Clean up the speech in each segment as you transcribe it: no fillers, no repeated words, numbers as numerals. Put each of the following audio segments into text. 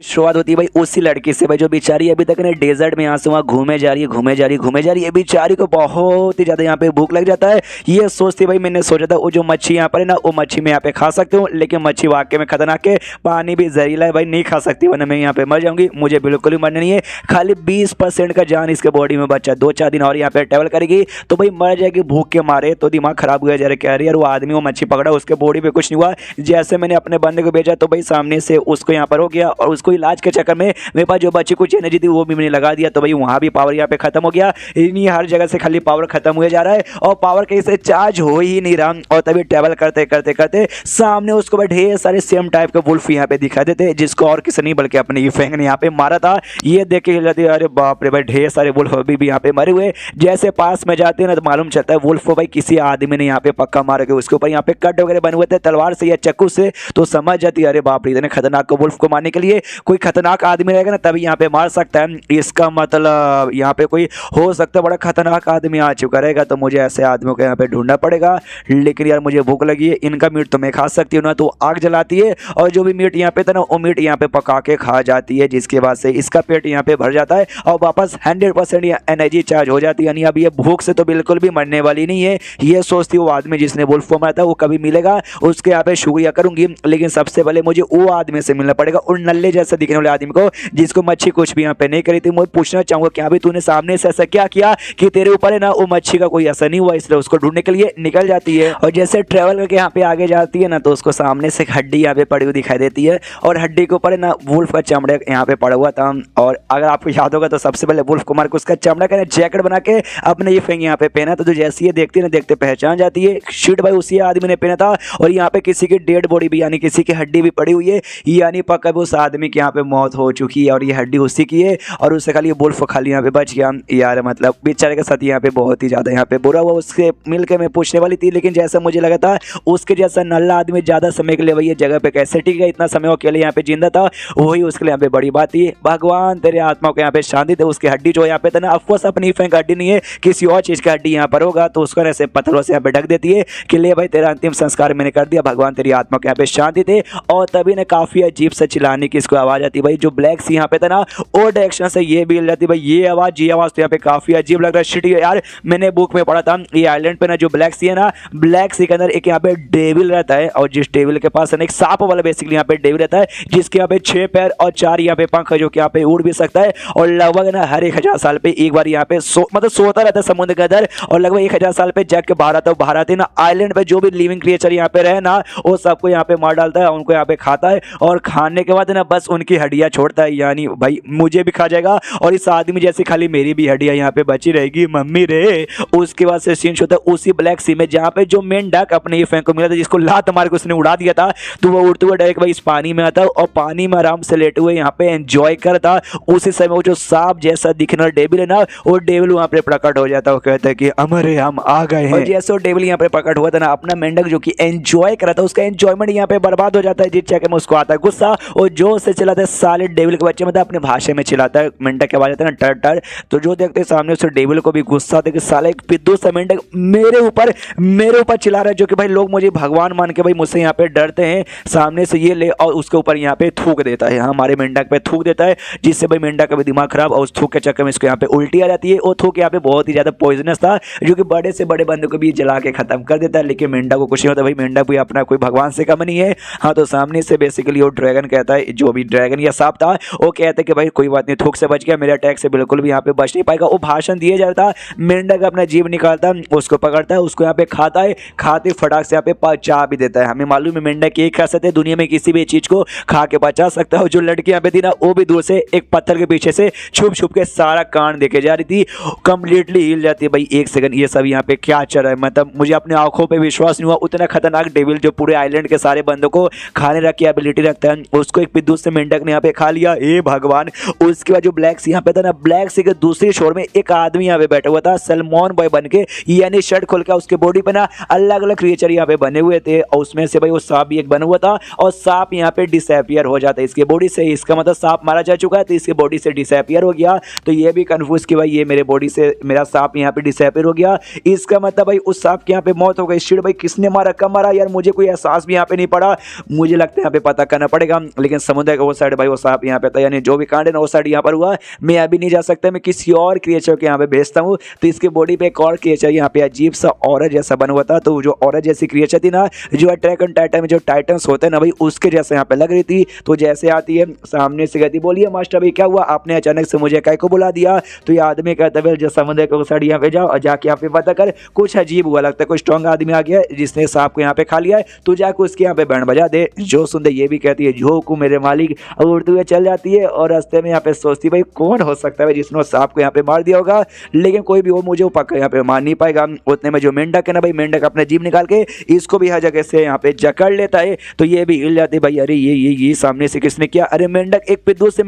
शुरुआत होती है भाई उसी लड़की से भाई जो बेचारी अभी तक ना डेजर्ट में यहाँ से वहाँ घूमे जा रही है घूमे जा रही है। बेचारी को बहुत ही ज़्यादा यहाँ पे भूख लग जाता है। ये सोचती भाई मैंने सोचा था वो जो मच्छी यहाँ पर है ना वो मच्छी मैं यहाँ पे खा सकती हूँ, लेकिन मच्छी वाकई में खतरनाक है, पानी भी जहरीला है भाई, नहीं खा सकती वरना मैं यहाँ पे मर जाऊँगी। मुझे बिल्कुल भी मरना नहीं है, खाली 20% का जान इसके बॉडी में बचा। 2-4 दिन और यहाँ पे ट्रेवल करेगी तो भाई मर जाएगी भूख के मारे। तो दिमाग खराब हुआ जा रहा है, यार वो आदमी वो मच्छी पकड़ा उसके बॉडी पे कुछ नहीं हुआ। जैसे मैंने अपने बंदे को भेजा तो भाई सामने से उसको यहाँ पर हो गया और उसको इलाज के चक्कर में मेरे पास जो बच्ची कुछ एनर्जी थी वो भी मैंने लगा दिया। तो भाई वहां भी पावर यहाँ पे खत्म हो गया। इन्हीं हर जगह से खाली पावर खत्म हुए जा रहा है और पावर कहीं से चार्ज हो ही नहीं रहा। और तभी ट्रैवल करते करते करते सामने उसको भाई ढेर सारे सेम टाइप के वुल्फ यहाँ पे दिखा देते, जिसको और किसी नहीं बल्कि अपने फैंग ने यहाँ पे मारा था। ये देख के जाती है अरे बाप रे भाई ढेर सारे वुल्फ अभी भी यहाँ पे मरे हुए। जैसे पास में जाते हैं ना तो मालूम चलता है वुल्फ को भाई किसी आदमी ने यहाँ पे पक्का मारा गया, उसके ऊपर यहाँ पे कट वगैरह बने हुए थे तलवार से या चक्कू से। तो समझ जाती है अरे बाप रे इतने खतरनाक को वुल्फ को मारने के लिए कोई खतरनाक आदमी रहेगा ना तभी यहाँ पे मार सकता है। इसका मतलब यहाँ पे कोई हो सकता है बड़ा खतरनाक आदमी आ चुका रहेगा, तो मुझे ऐसे आदमियों को यहाँ पे ढूंढना पड़ेगा। लेकिन यार मुझे भूख लगी है, इनका मीट तो मैं खा सकती हूँ ना, तो आग जलाती है और जो भी मीट यहाँ पे था ना वो मीट यहाँ पे पका के खा जाती है, जिसके बाद से इसका पेट यहाँ पे भर जाता है और वापस 100% एनर्जी चार्ज हो जाती है। यानी अब ये भूख से तो बिल्कुल भी मरने वाली नहीं है। ये सोचती वो आदमी जिसने वुल्फ को मारा था वो कभी मिलेगा उसके यहाँ पे शुक्रिया करूंगी, लेकिन सबसे पहले मुझे वो आदमी से मिलना पड़ेगा, उन नल्ले जैसे दिखने वाले आदमी को जिसको मच्छी कुछ भी यहाँ पे नहीं करी थी। मैं पूछना चाहूंगा क्या भी तूने सामने से ऐसा क्या किया कि तेरे ऊपर है ना वो मच्छी का कोई असर नहीं हुआ, इसलिए उसको ढूंढने के लिए निकल जाती है। और जैसे ट्रेवल करके यहाँ पे आगे जाती है ना तो उसको सामने से हड्डी यहाँ पे पड़ी हुई दिखाई देती है और हड्डी के ऊपर है ना वुल्फ का चमड़ा यहाँ पे पड़ा हुआ था। और अगर आपको याद होगा तो सबसे पहले वुल्फ कुमार को उसका चमड़ा का जैकेट बना के अपने ये फेंग यहाँ पे पहना, तो जैसे ये देखती है ना देखते पहचान जाती है शिट भाई उसी आदमी ने पहना था। और यहाँ पे किसी की डेड बॉडी भी यानी किसी की हड्डी भी पड़ी हुई है, यानी पक्का उस आदमी की यहाँ पे मौत हो चुकी है और ये हड्डी उसी की है और उससे खाली वुल्फ खाली यहाँ पे बच गया। यार मतलब बेचारे के साथ यहाँ पे बहुत ही ज़्यादा यहाँ पे बुरा हुआ। उससे मिलकर मैं पूछने वाली थी, लेकिन जैसा मुझे लगा था उसके जैसा नल्ला आदमी ज़्यादा समय के लिए वही जगह पे कैसे टिक गया, इतना समय अकेले यहाँ पे जिंदा था, वही उसके लिए यहाँ पे बड़ी बात थी। भगवान तेरे आत्मा को यहाँ पे शांति दे। उसकी हड्डी जो यहाँ पे था ना अफकोर्स अपनी फेंक हड्डी नहीं है, किसी और चीज़ की हड्डी यहाँ पर होगा तो उसको ऐसे पत्थरों से यहाँ पे ढक देती है कि ले भाई तेरा अंतिम संस्कार मैंने कर दिया, भगवान तेरी आत्मा को यहाँ पे शांति दे। और तभी ना काफ़ी अजीब से चिल्लाने की इसको आवाज़ आती है भाई, जो ब्लैक सी यहाँ पे था ना और डायरेक्शन से ये भी जाती है भाई, ये आवाज़ तो यहाँ पे काफ़ी अजीब लग रहा है। शिट यार मैंने बुक में पढ़ा था ये आइलैंड पे ना जो ब्लैक सी है ना, ब्लैक सी के अंदर एक यहाँ पे डेविल रहता है और जिस डेविल के पास है ना एक सांप वाला बेसिकली यहाँ पे डेविल रहता है, जिसके यहाँ पे 6 पैर और 4 यहाँ पे पंख है, जो कि यहाँ पे उड़ भी सकता है और लगभग ना हर 1000 साल पे एक बार यहाँ पे मतलब सोता रहता है समुद्र के अंदर और लगभग 1000 साल पे जग के बाहर आता है। बाहर आते ना आइलैंड पे जो भी लिविंग क्रिएचर यहाँ पे रहे ना वो सबको यहाँ पे मार डालता है, उनको यहाँ पे खाता है और खाने के बाद ना बस उनकी हड्डियाँ छोड़ता है। यानी भाई मुझे भी खा जाएगा और इस आदमी जैसे खाली मेरी भी हड्डियाँ यहाँ पे बची रहेगी मम्मी रे। उसके बाद से सीन होता है उसी ब्लैक सी में जहाँ पे जो मेन डक अपने ये फैंक को मिला था, जिसको लात मार के उसने उड़ा दिया था, तो वो उड़ते हुए डायरेक्ट भाई इस पानी में आता और पानी में आराम से लेटे हुए यहाँ पे एंजॉय करता। उसी समय वो जो सांप जैसा दिखने वाला डेविल है ना वो डेविल वहाँ पे प्रकट हो जाता है, वो कहता है कि अमरे हम आ गए हैं। और जैसे वो डेविल यहाँ पे प्रकट हुआ था ना अपना मेंढक जो कि एंजॉय कर रहा था उसका एंजॉयमेंट यहाँ पे बर्बाद हो जाता है, जिस चक्कर में उसको आता है गुस्सा और जोर से चिल्लाता है साले डेविल के बच्चे, मतलब अपने भाषा में चिल्लाता है, मेंढक की आवाज आता है ना टर टर। तो जो देखते हैं सामने उसे डेविल को भी गुस्सा आता है कि साले एक पिद्दू सा मेंढक मेरे ऊपर चिल्ला रहा है, जो कि भाई लोग मुझे भगवान मान के भाई मुझसे यहाँ पे डरते हैं। सामने से ये ले और उसके ऊपर यहाँ पे थूक देता है, हमारे मेंढक पे थूक देता है, जिससे भाई मेंढक का भी दिमाग खराब और उस थूक के चक्कर में इसको यहाँ पे उल्टी आ जाती है। वो थूक यहाँ पे बहुत ही ज्यादा पॉइजनस था, जो कि बड़े से बड़े बंदे को भी जला के खत्म कर देता है, लेकिन मेंढक को कुछ नहीं होता भाई, मेंढक भी अपना कोई भगवान से कम नहीं है। हाँ तो सामने से बेसिकली वो ड्रैगन कहता है, जो भी ड्रैगन या सांप था वो कहता है कि भाई कोई बात नहीं, थूक से बच गया, मेरे अटैक से बिल्कुल भी यहाँ पे बच नहीं पाएगा। वो भाषण दिए जाता, मेंढक अपना जीव निकालता, उसको पकड़ता है, उसको यहाँ पे खाता है, खाते फटाक से यहाँ पे पचा भी देता है। हमें मालूम है मेंढक की एक खासियत है, दुनिया में किसी भी चीज को खा के पचा सकता है। जो लड़की यहाँ पे थी ना वो भी दूर से एक पत्थर के पीछे से छुप छुप के सारा कांड देखे जा रही थी, कंप्लीटली हिल जाती है भाई एक सेकंड ये सब यहाँ पे क्या चल रहा है। मतलब मुझे अपनी आंखों पे विश्वास नहीं हुआ, उतना खतरनाक डेविल जो पूरे आइलैंड के सारे बंदों को खाने की एबिलिटी रखता है, उसको एक पिद्दू से मेंढक ने यहाँ पे खा लिया, ए भगवान। उसके बाद जो ब्लैक सी यहाँ पे था ना, ब्लैक सी के दूसरी शोर में एक आदमी यहाँ पे बैठा हुआ था सलमान बॉय बन के, यानी शर्ट खोल के उसके बॉडी पे ना अलग अलग क्रिएचर यहाँ पे बने हुए थे और उसमें से भाई वो सांप भी एक बना हुआ था और सांप यहाँ पे डिसअपियर हो जाता है इसके बॉडी से। इसका मतलब सांप मारा जा चुका है तो इसके बॉडी से डिसअपियर हो गया। तो ये भी कंफ्यूज कि भाई ये मेरे बॉडी से मेरा सांप यहाँ पे डिसअपियर हो गया, इसका मतलब भाई उस सांप की यहाँ पे मौत हो गई। शिट भाई किसने मारा, कब मारा, यार मुझे कोई एहसास भी यहाँ पे नहीं पड़ा, मुझे लगता है यहाँ पे पता करना पड़ेगा। लेकिन समुद्र के वो साइड भाई वो सांप यहाँ पे था, यानी जो भी कांड है ना वो साइड यहाँ पर हुआ। मैं अभी नहीं जा सकता, मैं किसी और क्रिएचर के यहाँ पे भेजता हूँ। तो इसके बॉडी पे एक और क्रिएचर यहाँ पे अजीब सा औरत जैसा बना हुआ था। तो जो औरत जैसी क्रिएचर थी ना, जो अटैक ऑन टाइटन में जो टाइटन्स होते हैं ना भाई, उसके जैसे यहाँ पे लग रही थी। तो जैसे आती है सामने से कहती, बोलिए मास्टर भाई क्या हुआ, आपने अचानक से मुझे काय को बुला दिया। तो ये आदमी कहता है जो समुद्र के उस साइड यहाँ पे जाओ और जाके यहाँ पे पता कर, कुछ अजीब हुआ, लगता है कोई स्ट्रॉन्ग आदमी आ गया है जिसने सांप को यहाँ पे खा लिया है, तो जाके उसके यहाँ पे बैंड बजा दे। जो सुनते ये भी कहती है झोंकू मेरे मालिक, और उड़ते हुए चल जाती है। और रास्ते में यहाँ पे सोचती भाई कौन हो सकता है जिसने सांप को यहाँ पे मार दिया होगा, लेकिन कोई भी हो मुझे वो पक्का यहाँ पे मार नहीं पाएगा। उतने में जो मेंढक है ना भाई, मेंढक अपने जीभ निकाल के इसको भी हर जगह से यहाँ पे जकड़ लेता है। तो ये भी हिल जाती है भाई, अरे ये सामने से किसने किया, अरे मेंढक, एक पिद्दू से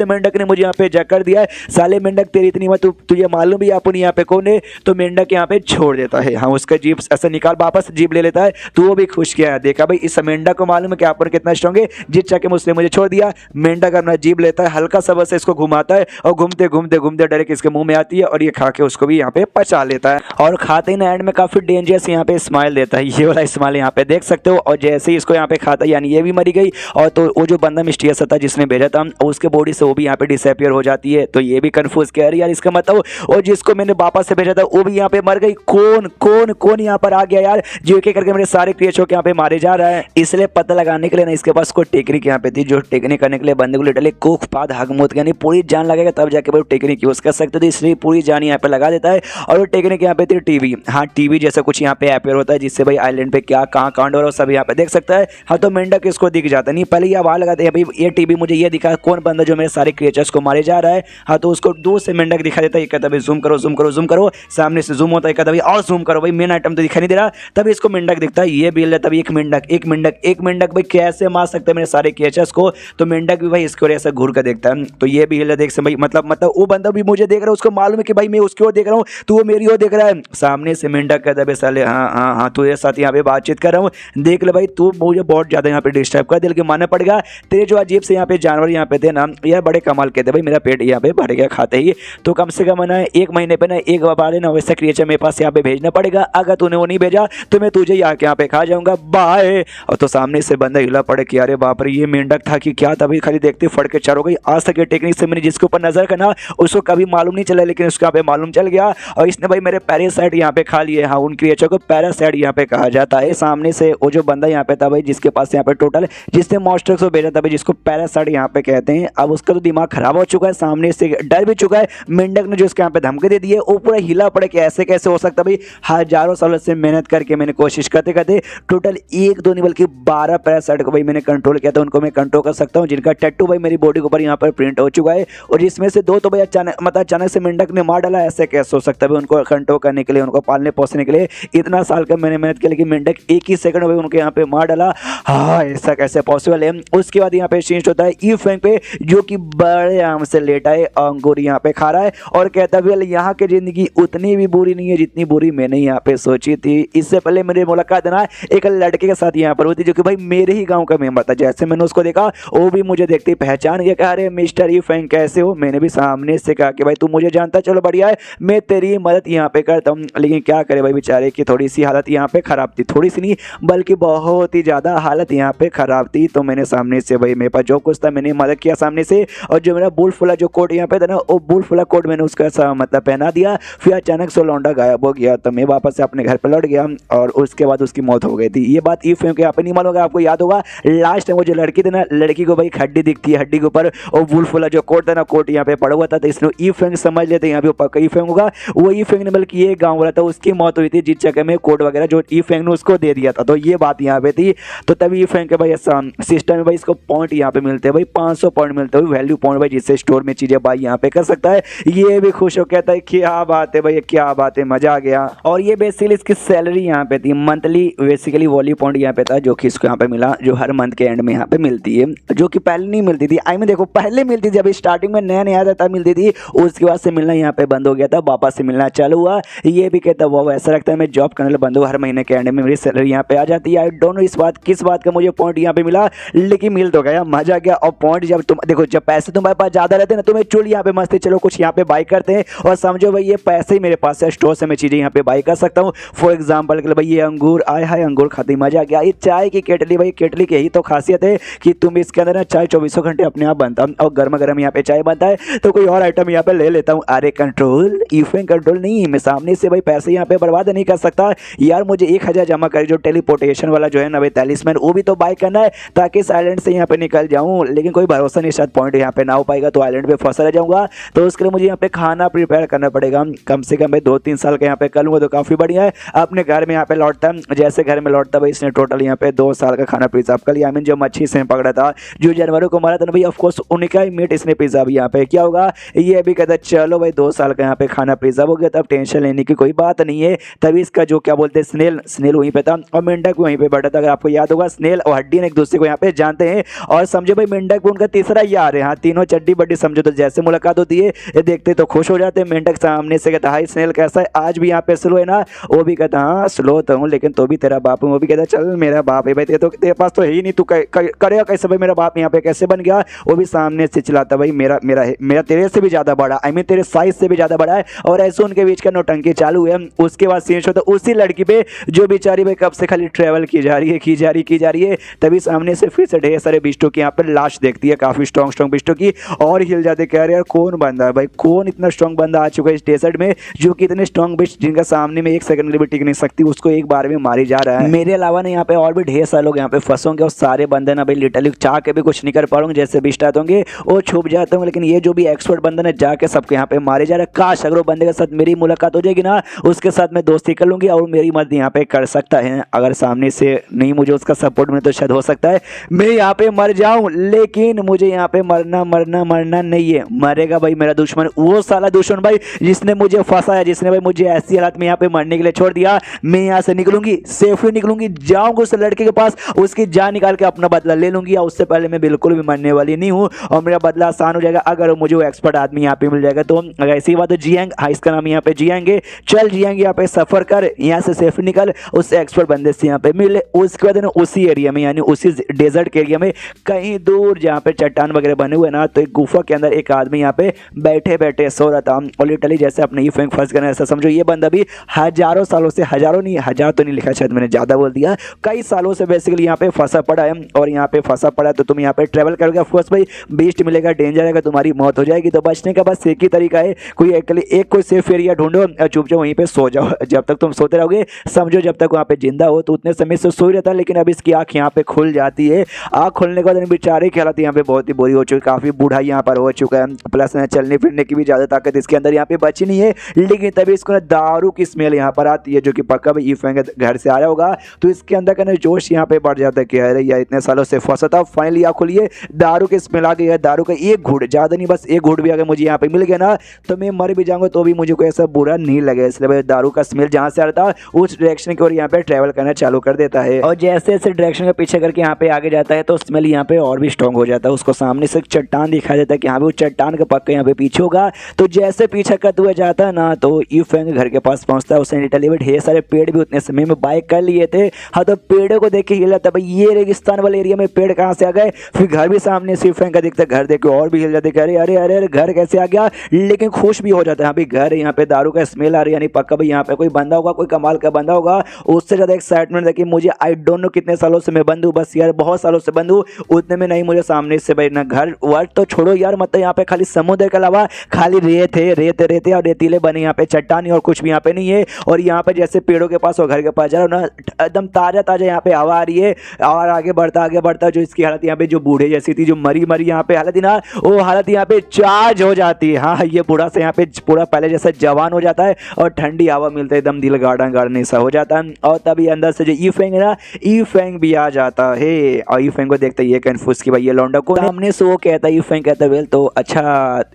मेंढक ने मुझे यहाँ पे जकड़ दिया है। साले मेंढक तेरी इतनी मत, तुझे मालूम भी अपन यहाँ पे कौन है। तो मेंढक यहाँ पे छोड़ देता है, हाँ उसका जीभ ऐसा निकाल वापस जीभ ले लेता है। तो वो भी खुश किया है, देखा भाई इस मेंढक को मालूम है कि अपन कितना स्ट्रॉन्ग है, जिस चक्के में उसने मुझे छोड़ दिया। मेंढक अपना जीभ लेता है, हल्का सा बस इसको घुमाता है और घूमते घूमते घूमते डायरेक्ट इसके मुंह में आती है और ये खा के उसको भी यहाँ पे पचा लेता है। और खाते ही ना एंड में काफी डेंजरस यहाँ पे स्माइल देता है, ये वाला स्माइल यहाँ पे देख सकते हो। और जैसे ही इसको यहाँ पे खाता है, यानी ये भी मरी गई। और तो वो जो बंदा मिस्टीरियस था जिसने भेजा था, उसके बॉडी से वो भी यहाँ पे डिसअपियर हो जाती है। तो ये भी कंफ्यूज कह रही है यार, इसका मतलब और जिसको मैंने वापस से भेजा था वो भी यहाँ पे मर गई। कौन कौन कौन यहाँ पर आ गया यार, जो एक करके मेरे सारे क्रिएचर के यहाँ पे मारे जा रहा है। इसलिए पता लगाने के लिए ना इसके पास कोई टेक्निक यहाँ पे थी, जो टेक्निक करने के लिए बंदे को लिटरली कोख पाद हगमोत यानी पूरी जान लगेगा तब जाके वो टेक्निक यूज कर सकते थे, इसलिए पूरी जान यहाँ पे लगा देता है। और वो टेक्निक यहाँ पे थी टीवी, हाँ टीवी जैसा कुछ यहाँ पे अपेयर होता है, जिससे भाई आइलैंड पे क्या कहाँ कांड हो रहा है सब यहाँ पे देख सकता है। हाँ तो मेंढक इसको दिख जाता नहीं, पहले ये आवाज लगाते हैं भाई ये टीवी मुझे ये दिखा कौन बंदा जो मेरे सारे क्रिएचर्स को मारे जा रहा है। हाँ तो उसको दूर से मेंढक दिखा देता है, कहता भाई जूम करो जूम करो जूम करो, सामने से जूम होता है, कहता भाई और जूम करो भाई मेन आइटम तो दिखाई नहीं दे रहा। तभी इसको मेंढक दिखता है, ये भी लेता है एक मेंढक भाई कैसे मार सकते हैं मेरे सारे क्रिएचर्स को। तो मेंढक भी भाई इसको ऐसा घूर कर देखता है। तो ये भी हिल देख से भाई मतलब वो बंदा भी मुझे देख रहा है, उसको मालूम है कि भाई मैं उसकी ओर देख रहा हूँ तो वो मेरी ओर देख रहा है। सामने से मेंढक कहता है साले हाँ तुझे साथ यहाँ पे बातचीत कर रहा हूँ, देख ले भाई तू मुझे बहुत ज्यादा यहाँ पे डिस्टर्ब कर, दिल के मानना पड़ेगा। तेरे जो अजीब से यहाँ पे जानवर यहाँ पे थे ना, यह बड़े कमाल के थे भाई, मेरा पेट यहाँ पे भर गया खाते ही। तो कम से कम ना 1 महीने पे ना एक बार ना वैसा क्रिएचर मेरे पास यहाँ पे भेजना पड़ेगा, अगर तूने वो नहीं भेजा तो मैं तुझे यहाँ पे खा जाऊंगा, बाय। और तो सामने से बंदा हिला पड़े कि अरे बाप रे ये मेंढक था कि क्या, तभी खाली देखते फट के चार हो गई। आज तक ये टेक्निक से मैंने जिसके ऊपर नजर करना उसको कभी मालूम नहीं चला, लेकिन उसको यहाँ पे मालूम चल गया और इसने भाई मेरे पैरासाइट यहाँ पे खा लिए। हाँ उन क्रिएचर को पैरासाइट यहाँ पे कहा जाता है। सामने से वो जो बंदा यहाँ पे था भाई, जिसके पास यहाँ पे टोटल जिसने मॉन्स्टर को भेजा था भाई, जिसको पैरासाइट यहाँ पे कहते हैं, अब उसका तो दिमाग खराब हो चुका है, सामने से डर भी चुका है। मेंढक ने जो इसके यहाँ पे धमकी दे दी है वो पूरा हिला पड़े कि ऐसे कैसे हो सकता भाई, हजारों सालों से मेहनत करके मैंने कोशिश करते करते टोटल 1-2 नहीं बल्कि 12 पैरासाइट को भाई मैंने कंट्रोल किया था, उनको मैं कंट्रोल कर सकता हूँ, जिनका टैटू भाई मेरी बॉडी के ऊपर यहाँ पर प्रिंट हो चुका है। और जिसमें से 2 तो भाई अचानक से मेंढक ने मार डाला, ऐसे कैसे हो सकता है उनको कंट्रोल करने के लिए, उनको पालने पोसने के लिए इतना साल का मैंने मेहनत की, लेकिन मेंढक 1 ही सेकंड में उनके यहाँ पे मार डाला। हाँ ऐसा कैसे पॉसिबल है। उसके बाद यहाँ पे चेंज होता है ई फैंग पे, जो कि बड़े आराम से लेटा है, अंगूर यहाँ पे खा रहा है और कहता है यहाँ की जिंदगी उतनी भी बुरी नहीं है जितनी बुरी मैंने यहाँ पे सोची थी। इससे पहले मेरी मुलाकात ना एक लड़के के साथ यहाँ पर हुई थी, जो कि भाई मेरे ही गाँव का मेंबर था। जैसे मैंने उसको देखा वो भी मुझे देखते पहचान गया, कहा अरे मिस्टर ई फैंग कैसे हो। मैंने भी सामने से कहा कि भाई तू मुझे जानता, चलो बढ़िया है मैं तेरी मदद यहाँ पे करता हूँ। लेकिन क्या करे भाई बेचारे की थोड़ी सी हालत यहाँ पे खराब थी, थोड़ी सी नहीं बल्कि बहुत ही ज्यादा हालत यहाँ पे खराब थी। तो मैंने सामने से भाई मेरे पास जो कुछ था मैंने मदद किया सामने से, और जो मेरा बुलफुला जो कोट यहाँ पे था ना, वो बुलफुला कोट मैंने उसका मतलब पहना दिया। फिर अचानक से लौंडा गायब हो गया, तो मैं वापस से अपने घर पे लौट गया और उसके बाद उसकी मौत हो गई थी। ये बात ई फैंग के यहाँ पे नहीं मालूम होगा, आपको याद होगा लास्ट टाइम वो जो लड़की थी ना, लड़की को भाई हड्डी दिखती है, हड्डी के ऊपर और बुलफुला जो कोट था ना, कोट यहाँ पे पड़ा हुआ था, तो इसने ई फैंग समझ लेते यहाँ पे पक्का ई फैंग होगा। वो ई फैंग ने बल्कि ये गाँव वाला था उसकी मौत हुई थी, जिस जगह में कोट वगैरह जो ई फैंग ने उसको दे दिया था। तो ये बात यहाँ पे थी। तो तभी ई फैंग के भाई ऐसा सिस्टम में भाई इसको पॉइंट यहाँ पे मिलते हैं भाई, 500 पॉइंट मिलते हैं वैल्यू पॉइंट भाई, जिससे स्टोर में चीजें भाई यहाँ पे कर सकता है। ये भी खुश हो कहता है क्या बात है भाई, क्या बात है, मजा आ गया। और ये बेसिकली इसकी सैलरी यहाँ पे थी मंथली, बेसिकली वॉल्यू पॉइंट यहाँ पे था, जो कि इसको यहाँ पे मिला, जो हर मंथ के एंड में यहाँ पे मिलती है, जो कि पहले नहीं मिलती थी। आई में देखो पहले मिलती थी, जब स्टार्टिंग में नया नया था तब मिलती थी, उसके बाद से मिलना यहाँ पे बंद हो गया था, वापस से मिलना चालू हुआ। ये भी कहता वो ऐसा लगता है मैं जॉब करने बंद हूँ, हर महीने के एंड में मेरी सैलरी यहाँ पे आ जाती है। आई डोंट नो किस बात का मुझे पॉइंट यहाँ पे मिला, लेकिन मिल तो गया, मजा आ गया। और पॉइंट जब तुम देखो, जब पैसे तुम्हारे पास ज्यादा रहते हैं ना, तुम्हें चुल यहाँ पे मस्ती, चलो कुछ यहाँ पे बाई करते हैं और समझो भाई ये पैसे ही मेरे पास है, स्टोर से मैं चीजें यहाँ पे बाई कर सकता हूँ। फॉर एग्जाम्पल भाई ये अंगूर आए हाय, अंगूर खाते मजा आ गया। ये चाय की केटली, भाई केटली की यही तो खासियत है कि कि तुम इसके अंदर ना चाय 24 घंटे अपने आप बनता और गर्मा गर्म यहाँ पे चाय बनता है तो कोई और आइटम यहाँ पे ले लेता हूँ। अरे कंट्रोल, ईफेंग कंट्रोल नहीं, मैं सामने से भाई पैसे यहाँ पे बर्बाद नहीं कर सकता यार। मुझे 1000 जमा करे जो टेलीपोर्टेशन वाला जो है ना भाई टैलिस्मैन, वो भी तो बाय करना है ताकि इस आइलैंड से यहाँ पे निकल जाऊँ। लेकिन कोई भरोसा नहीं, शायद पॉइंट यहाँ पे ना हो पाएगा तो आइलैंड पे फंसा रह जाऊँगा। तो उसके लिए मुझे यहाँ पे खाना प्रिपेयर करना पड़ेगा, कम से कम भाई 2-3 साल का यहाँ पे कर लूँगा तो काफ़ी बढ़िया है। अपने घर में यहाँ पे लौटता, जैसे घर में लौटता भाई इसने टोटल यहाँ पे 2 साल का खाना प्रिजर्व कर लिया। आई मीन जो मच्छी से पकड़ा था, जो जानवरों को मारा था ना भाई, ऑफकोर्स उनका ही मीट इसने प्रिजर्व यहाँ पे क्या होगा। ये अभी कहता चलो भाई 2 साल का यहाँ पे खाना प्रिजर्व हो गया, तब टेंशन लेने की कोई बात नहीं है। तभी इसका जो क्या बोलते हैं स्नेल वहीं पे था और मेंढक वहीं पे बैठा था। अगर आपको याद होगा स्नेल और हड्डी एक दूसरे को यहाँ पे जानते हैं और समझो भाई मेंढक भी उनका तीसरा यार है। हाँ, तीनों चड्डी बड्डी समझो, तो जैसे मुलाकात होती है ये देखते तो खुश हो जाते हैं। मेंढक सामने से कहता हाय स्नेल कैसा है, आज भी यहाँ पे स्लो है ना। वो भी कहता हाँ स्लो तो हूँ लेकिन तो भी तेरा बाप हूँ। वो भी कहता चल मेरा बाप है भाई, तेरे पास तो है ही नहीं, तू करेगा कैसे भाई, मेरा बाप यहाँ पे कैसे बन गया। वो भी सामने से चिल्लाता भाई मेरा तेरे से भी ज्यादा बड़ा, आई मीन तेरे साइज से भी ज्यादा बड़ा है। और ऐसे उनके बीच का नौटंकी चालू है। उसके बाद सीन होता है उसी लड़की पे जो बेचारी भाई कब से खाली ट्रेवल की जा रही है। तभी सामने से फिर से ढेर सारे बिस्टों की यहाँ पर लाश देखती है, काफी स्ट्रॉन्ग बिस्टों की, और हिल जाते कह रहे यार कौन बंदा है भाई, कौन इतना स्ट्रॉन्ग बंदा आ चुका है इस डेजर्ट में जो कि इतने स्ट्रॉन्ग बिस्ट जिनका सामने में 1 सेकंड के लिए भी टिक नहीं सकती, उसको एक बार में मारी जा रहा है। मेरे अलावा ना यहाँ पे और भी ढेर सारे लोग यहाँ पे फंसोंगे और सारे बंदे ना भाई लिटरली चाह के भी कुछ नहीं कर पाऊंगे। जैसे बिस्ट आते होंगे वो छुप जाते होंगे, लेकिन ये जो भी एक्सपर्ट बंदे ने जाके सबके यहाँ पे मारे जा रहे हैं। काश अगर वो बंदे के साथ मेरी मुलाकात हो जाएगी ना, उसके साथ मैं दोस्ती कर लूंगी और मेरी मदद यहाँ पे कर सकता है। अगर सामने से नहीं मुझे उसका सपोर्ट मिले तो शायद हो सकता है मैं यहाँ पे मर जाऊं, लेकिन मुझे यहाँ पे मरना नहीं है। मरेगा भाई मेरा दुश्मन, वो साला दुश्मन भाई जिसने मुझे फंसाया, जिसने भाई मुझे ऐसी हालत में यहाँ पे मरने के लिए छोड़ दिया। मैं यहाँ से निकलूंगी, सेफली निकलूंगी, जाऊंगा उस लड़के के पास, उसकी जान निकाल के अपना बदला ले लूंगी। और उससे पहले मैं बिल्कुल भी मरने वाली नहीं हूँ और मेरा बदला आसान हो जाएगा अगर मुझे वो एक्सपर्ट आदमी यहाँ पे मिल जाएगा। तो अगर ऐसी बात तो जियांग, हाँ इसका नाम यहाँ पे जियांगे, चल जियांग यहाँ पे सफर कर, यहाँ से सेफ निकल, उस एक्सपर्ट बंदे से यहाँ पे मिले। उसके बाद ना उसी एरिया में यानी उसी डेजर्ट के एरिया में कहीं दूर जहाँ पे चट्टान वगैरह बने हुए ना, तो एक गुफा के अंदर एक आदमी यहाँ पे बैठे सो रहा था और लिटरली जैसे अपने ईफेंग फंस गए ऐसा समझो। ये बंदा भी हजारों सालों से, हजारों नहीं, हजार तो नहीं लिखा शायद मैंने ज्यादा बोल दिया, कई सालों से बेसिकली यहाँ पे फंसा पड़ा है। और यहाँ पे फंसा पड़ा है तो तुम यहाँ पे ट्रेवल करोगे, ऑफकोर्स भाई बीस्ट मिलेगा, डेंजर आएगा, तुम्हारी मौत हो जाएगी। तो बचने का बस एक ही तरीका है, कोई सेफ एरिया ढूंढो, चुपचाप वहीं पे सो जाओ। जब तक तुम सोते रहोगे समझो जब तक वहाँ पे जिंदा हो तो उतने समय से सो ही रहता है। लेकिन अब इसकी आंख यहाँ पे खुल जाती है। आंख खुलने के बाद बेचारे की हालत यहाँ पे बहुत ही बुरी हो चुकी है, काफी बूढ़ा यहाँ पर हो चुका है, प्लस चलने फिरने की भी ज्यादा ताकत इसके अंदर यहाँ पे बची नहीं है। लेकिन तभी इसको दारू की स्मेल यहाँ पर आती है, जो कि पक्का भाई ईफेंग घर से आया होगा। तो इसके अंदर का जोश यहाँ पे बढ़ जाता है कि अरे यार इतने सालों से फंसा था, फाइनली आँख खुली है, दारू की स्मेल आ गई है। दारू का एक घूंट, ज्यादा नहीं बस एक घूंट भी अगर मुझे यहाँ पे मिल गया ना तो मैं मर भी जाऊंगा तो भी मुझे कोई ऐसा बुरा नहीं लगे। इसलिए भाई दारू का स्मेल जहाँ से आ रहा था उस डायरेक्शन की ओर यहाँ पे ट्रेवल करना चालू कर देता है। और जैसे जैसे डायरेक्शन का पीछे करके यहाँ पे आगे जाता है तो स्मेल यहाँ पे और भी स्ट्रॉन्ग हो जाता है। उसको सामने से चट्टान दिखाई देता है कि यहाँ पे वो चट्टान का पक्का यहाँ पे पीछे होगा। तो जैसे पीछे करते हुए जाता है ना तो ईफेंग घर के पास पहुंचता है। उसने लिटरली ढेर सारे पेड़ भी उतने समय में बाइक कर लिए थे। हाँ, तो पेड़ों को देख के हिल जाता है भाई ये रेगिस्तान वाले एरिया में पेड़ कहाँ से आ गए। फिर घर भी सामने से ईफेंग का दिखता है, घर देख के और भी हिल जाते हैं, अरे अरे अरे घर कैसे आ गया। लेकिन खुश भी हो जाता है, हाँ भाई घर यहाँ पे दारू का स्मेल आ रही है, यानी पक्का भाई यहाँ पे कोई बंदा होगा, कोई कमाल का बंदा होगा। उससे ज्यादा एक्साइटमेंट है कि मुझे आई डोंट नो कितने सालों से मैं बंद हूँ, बस यार बहुत सालों से बंद हूँ, उतने में नहीं मुझे सामने से भाई ना घर वर्ड तो छोड़ो यार, मतलब यहाँ पे खाली समुद्र के अलावा खाली रेत है, रेत और रेतीले बने यहाँ पे चट्टान और कुछ भी यहाँ पे नहीं है। और यहाँ पे जैसे पेड़ों के पास और घर के पास जा रहा हूँ ना एकदम ताजा यहाँ पे हवा आ रही है। और आगे बढ़ता जो इसकी हालत यहाँ पे जो बूढ़े जैसी थी, जो मरी यहाँ पे हालत थी ना, वो हालत यहाँ पे चार्ज हो जाती है। हाँ, ये बूढ़ा से यहाँ पे पूरा पहले जैसा जवान हो जाता है और ठंडी हवा मिलता है, एकदम दिल गार्डन सा हो जाता है। और तभी अंदर से जो ईफेंग है ना, ईफेंग भी आ जाता है। और ईफेंग को देखते ये कन्फ्यूज की भाई ये लौंडा को हमने से वो कहता है, ईफेंग कहता है वेल तो अच्छा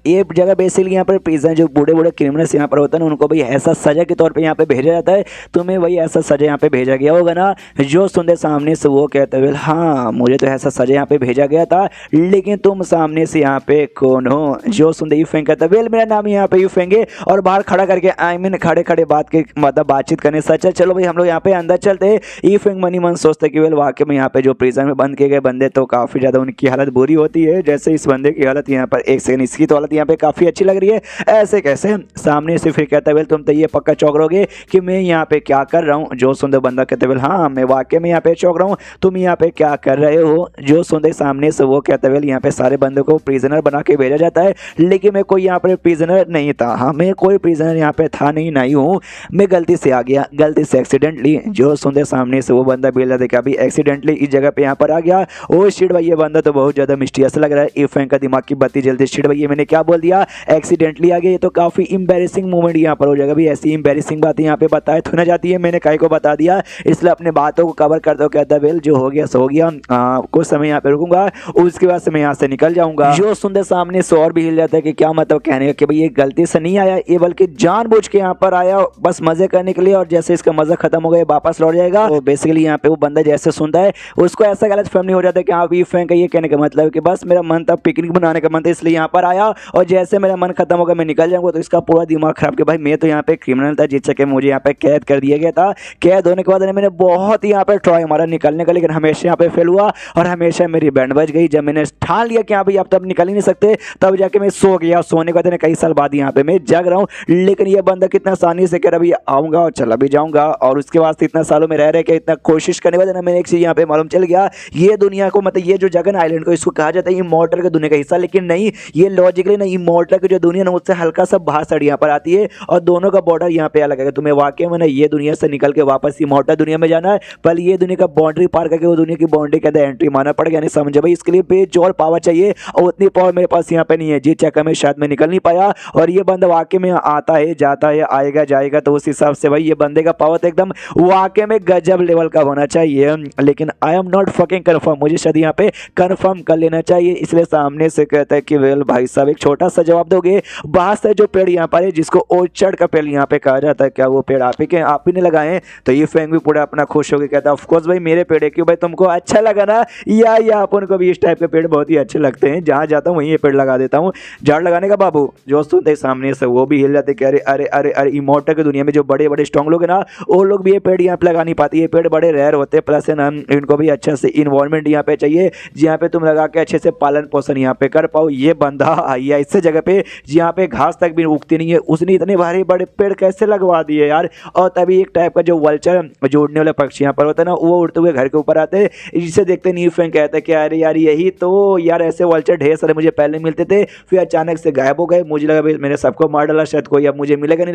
ये जगह बेसिकली यहाँ पर प्रिजन जो बूढ़े क्रिमिनल्स यहाँ पर होता है ना, उनको भाई ऐसा सजा के तौर पे यहाँ पे भेजा जाता है। तुम्हें वही ऐसा सजा यहाँ पे भेजा गया होगा ना। जो सुनते सामने से वो कहता है वेल हाँ मुझे तो ऐसा सजा यहाँ पे भेजा गया था, लेकिन तुम सामने से यहाँ पे कौन हो। जो सुनते ईफेंग कहता है वेल मेरा नाम यहाँ पे ईफेंग है, और बाहर खड़ा करके आई मीन खड़े बातचीत करने सच चलो भाई हम लोग यहाँ पे अंदर चलते हैं। ईफेंग मनी मन सोचते कि वेल वाकई में यहाँ पे जो प्रिजन में बंद किए गए बंदे तो काफी ज्यादा उनकी हालत बुरी होती है। जैसे इस बंदे की हालत यहाँ पर एक सेकंड, इसकी तो हालत यहाँ पे काफी अच्छी लग रही है, ऐसे कैसे। सामने से फिर कहता है वेल तुम तो ये पक्का चौंक रहोगे कि मैं यहाँ पे क्या कर रहा हूँ। जो सुंदर बंदा कहते वेल हाँ मैं वाकई में यहाँ पे चौंक रहा हूँ, तुम यहाँ पे क्या कर रहे हो। जो सुनते सामने से वो कहता है यहाँ पे सारे बंदों को प्रिजनर बना के भेजा जाता है, लेकिन मैं कोई यहाँ पे प्रिजनर नहीं था। हाँ, मैं कोई प्रिजनर यहाँ पे था नहीं हूँ, मैं गलती से आ गया, गलती से एक्सीडेंटली। जो सुनते सामने से वो बंदा बोल रहा था अभी एक्सीडेंटली इस जगह पे यहाँ पर आ गया। ओ शिट भाई, ये बंदा तो बहुत ज़्यादा मिस्टीरियस लग रहा है। इफेंग का दिमाग की बत्ती जलती। शिट भाई, ये मैंने क्या बोल दिया, एक्सीडेंटली आ गया। ये तो काफ़ी इंपेरेसिंग मोमेंट यहाँ पर हो जाएगा। भी ऐसी इंपेरेसिंग बातें यहाँ पे बताए थोड़ा जाती है, मैंने कई को बता दिया, इसलिए अपने बातों को कवर कर दो। कहता वेल जो हो गया सो हो गया, कुछ समय यहाँ पे रुकूंगा, उसके बाद से मैं यहाँ से निकल जाऊंगा। जो सुनते सामने से और भी हिल जाता है कि क्या मतलब कहने का कि भाई ये गलती से नहीं आया, ये बल्कि जानबूझ के यहाँ पर आया बस मजे करने के लिए, और जैसे इसका मजा खत्म हो गया वापस लौट जाएगा। तो बेसिकली यहाँ पे वो बंदा जैसे सुनता है उसको ऐसा गलत फहमी हो जाता है कि हाँ भी फैन का ये कहने का मतलब कि बस मेरा मन था, पिकनिक बनाने का मन था, इसलिए यहाँ पर आया, और जैसे मेरा मन खत्म होगा मैं निकल जाऊंगा। तो इसका पूरा दिमाग खराब कि भाई मैं तो यहाँ पे क्रिमिनल था, जिस चक्कर मुझे यहाँ पे कैद कर दिया गया था। कैद होने के बाद मैंने बहुत ही यहाँ पे ट्राई मारा निकलने का, लेकिन हमेशा यहाँ पे फेल हुआ और हमेशा मेरी बैंड बज गई। जब मैंने ठान लिया कि हाँ भाई आप तब निकल ही नहीं सकते, तब जाके मैं सो गया। सोने के बाद कई साल बाद यहाँ पे मैं जग रहा हूँ, लेकिन ये बंदा कितना आसानी से कह रहा भाई आऊँगा और चला भी जाऊँगा। और उसके बाद इतना सालों में रह रहे कि इतना कोशिश करने के बाद मैंने एक चीज़ यहाँ पे मालूम चल गया, ये दुनिया को मतलब ये जो जगन आइलैंड को इसको कहा जाता है इमॉर्टल के दुनिया का हिस्सा, लेकिन नहीं, ये लॉजिकली नहीं, इमॉर्टल की जो दुनिया ना उससे हल्का सा भाषण यहाँ पर आती है और दोनों का बॉर्डर यहाँ पे अलग है। तुम्हें वाकई में ना ये दुनिया से निकल के वापस इमॉर्टल दुनिया में जाना है, पहले ये दुनिया का बाउंड्री पार करके वो दुनिया की बाउंड्री के अंदर एंट्री मारना पड़ेगा। यानी समझे भाई, इसके लिए बेजोड़ पावर चाहिए और उतनी पावर मेरे पास यहाँ पे नहीं है, जिस चक्कर में शायद मैं निकल नहीं पाया। और ये बंदा वाकई में आता है जाता है आएगा जाएगा, तो उस हिसाब से भाई ये बंदे का पावर तो एकदम वाकई में गजब लेवल का होना चाहिए। लेकिन I am not fucking confirm, मुझे शायद यहाँ पे कन्फर्म कर लेना चाहिए। इसलिए सामने से कहता है कि वेल भाई साहब एक छोटा सा जवाब दोगे, बाहर से जो पेड़ यहाँ पर है जिसको ओर्चर्ड का पेड़ यहाँ पे कहा जाता है, क्या वो पेड़ आप ही ने लगाए? तो ये फैंग भी पूरा अपना खुश हो गया, कहता है ऑफ कोर्स भाई मेरे पेड़ है, क्यों भाई तुमको अच्छा लगा ना, या अपन को भी इस टाइप के पेड़ बहुत ही अच्छे लगते हैं, जहाँ जाता हूँ वहीं ये पेड़ लगा देता हूँ। झाड़ लगाने का बाबू जो सुनते सामने से वो भी हिल जाते कि अरे अरे अरे अरे इमॉर्टल की दुनिया में जो बड़े बड़े स्ट्रॉन्ग लोग हैं ना, वो लोग भी ये पेड़ यहाँ पे लगा नहीं पाते, ये पेड़ बड़े रेयर होते, प्लस है ना इनको भी अच्छा से इन्वायरमेंट यहाँ पे चाहिए जहाँ पे तुम लगा के अच्छे से पालन पोषण यहाँ पे कर पाओ। ये बंदा आया इससे जगह पे जहाँ पे घास तक भी उगती नहीं है, उसने इतने भारी बड़े पेड़ कैसे लगवा दिए यार। और तभी एक टाइप का जो वल्चर जो उड़ने वाले पक्षी यहाँ पर होता है ना, वो उड़ते हुए घर के ऊपर आते हैं, जिसे देखते न्यू फैंग कहते हैं कि अरे यार यही तो यार, ऐसे वल्चर ढेर सारे मुझे पहले मिलते थे, फिर अचानक से गायब हो गए, मुझे लगा भाई मैंने सबको मार डाला, शायद कोई अब मुझे मिलेगा नहीं,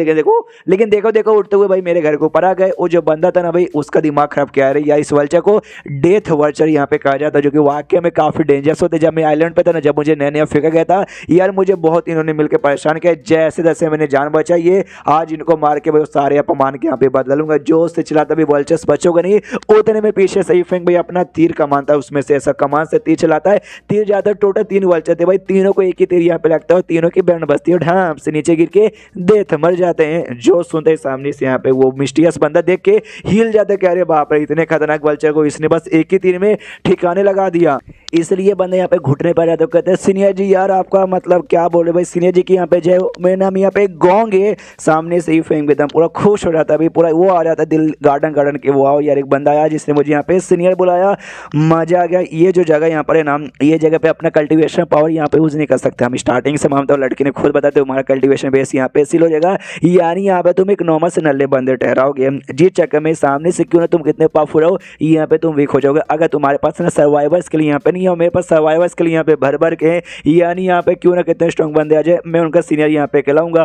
लेकिन देखो उड़ते हुए भाई मेरे घर के ऊपर आ गए। वो जो बंदा था ना भाई उसका दिमाग खराब किया है यार। इस वल्चर को डेथ वल्चर यहाँ पे कहा जाता है, जो कि वाकई में काफी डेंजरस होते। जब मैं आइलैंड पे था ना, जब मुझे नया नया फेंका गया था यार, मुझे बहुत इन्होंने मिलकर परेशान किया, जैसे जैसे मैंने जान बचाई है आज इनको मार के भाई सारे अपमान के यहाँ पे बदलूंगा। जो से चलाता भी वल्चर्स बचोगे नहीं, उतने में पीछे सही फेंक भाई अपना तीर कमानता है, उसमें से ऐसा कमान से तीर चलाता है, तीर जाता है। टोटल 3 वल्चर थे भाई, तीनों को एक ही तीर यहाँ पे लगता है, तीनों की बैंड बजती है, ढाम से नीचे गिर के डेथ मर जाते हैं। जो सुनते सामने से यहाँ पे वो मिस्टीरियस बंदा देख के हिल जाते, कह रहे बाप रे इतने खतरनाक वल्चर को इसने बस एक ही तीर में ठिकाने लगा दिया। इसलिए बंदे यहाँ पे घुटने पर जाते कहते हैं सीनियर जी यार आपका मतलब क्या बोले भाई, सीनियर जी की यहाँ पे जय, मेरा नाम यहाँ पे गोंग है। सामने से ही फेंक देता पूरा खुश हो जाता है, पूरा वो आ जाता है दिल गार्डन के, वो आओ यार एक बंदा आया जिसने मुझे यहाँ पे सीनियर बुलाया, मजा आ गया। ये जो जगह यहाँ पर है ना, ये जगह पे अपना कल्टिवेशन पावर यहाँ पे यूज नहीं कर सकते हम, स्टार्टिंग से मानते हो, लड़की ने खुद बताते हमारा कल्टिवेशन बेस यहाँ पे सील हो जाएगा, यानी यहाँ पे तुम एक नॉर्मल से नल्ले बंदे ठहराओगे, जिस चक्कर में सामने से क्यों ना तुम कितने पावरफुल हो यहाँ पे तुम वीक हो जाओगे। अगर तुम्हारे पास ना सर्वाइवर्स के लिए यहाँ पे नहीं है, मेरे पास सर्वाइवर्स के लिए यहाँ पे भर के हैं, यानी यहाँ पे क्यों ना कितने स्ट्रॉन्ग बंदे आ जाए, मैं उनका सीनियर यहाँ पे कहलाऊंगा।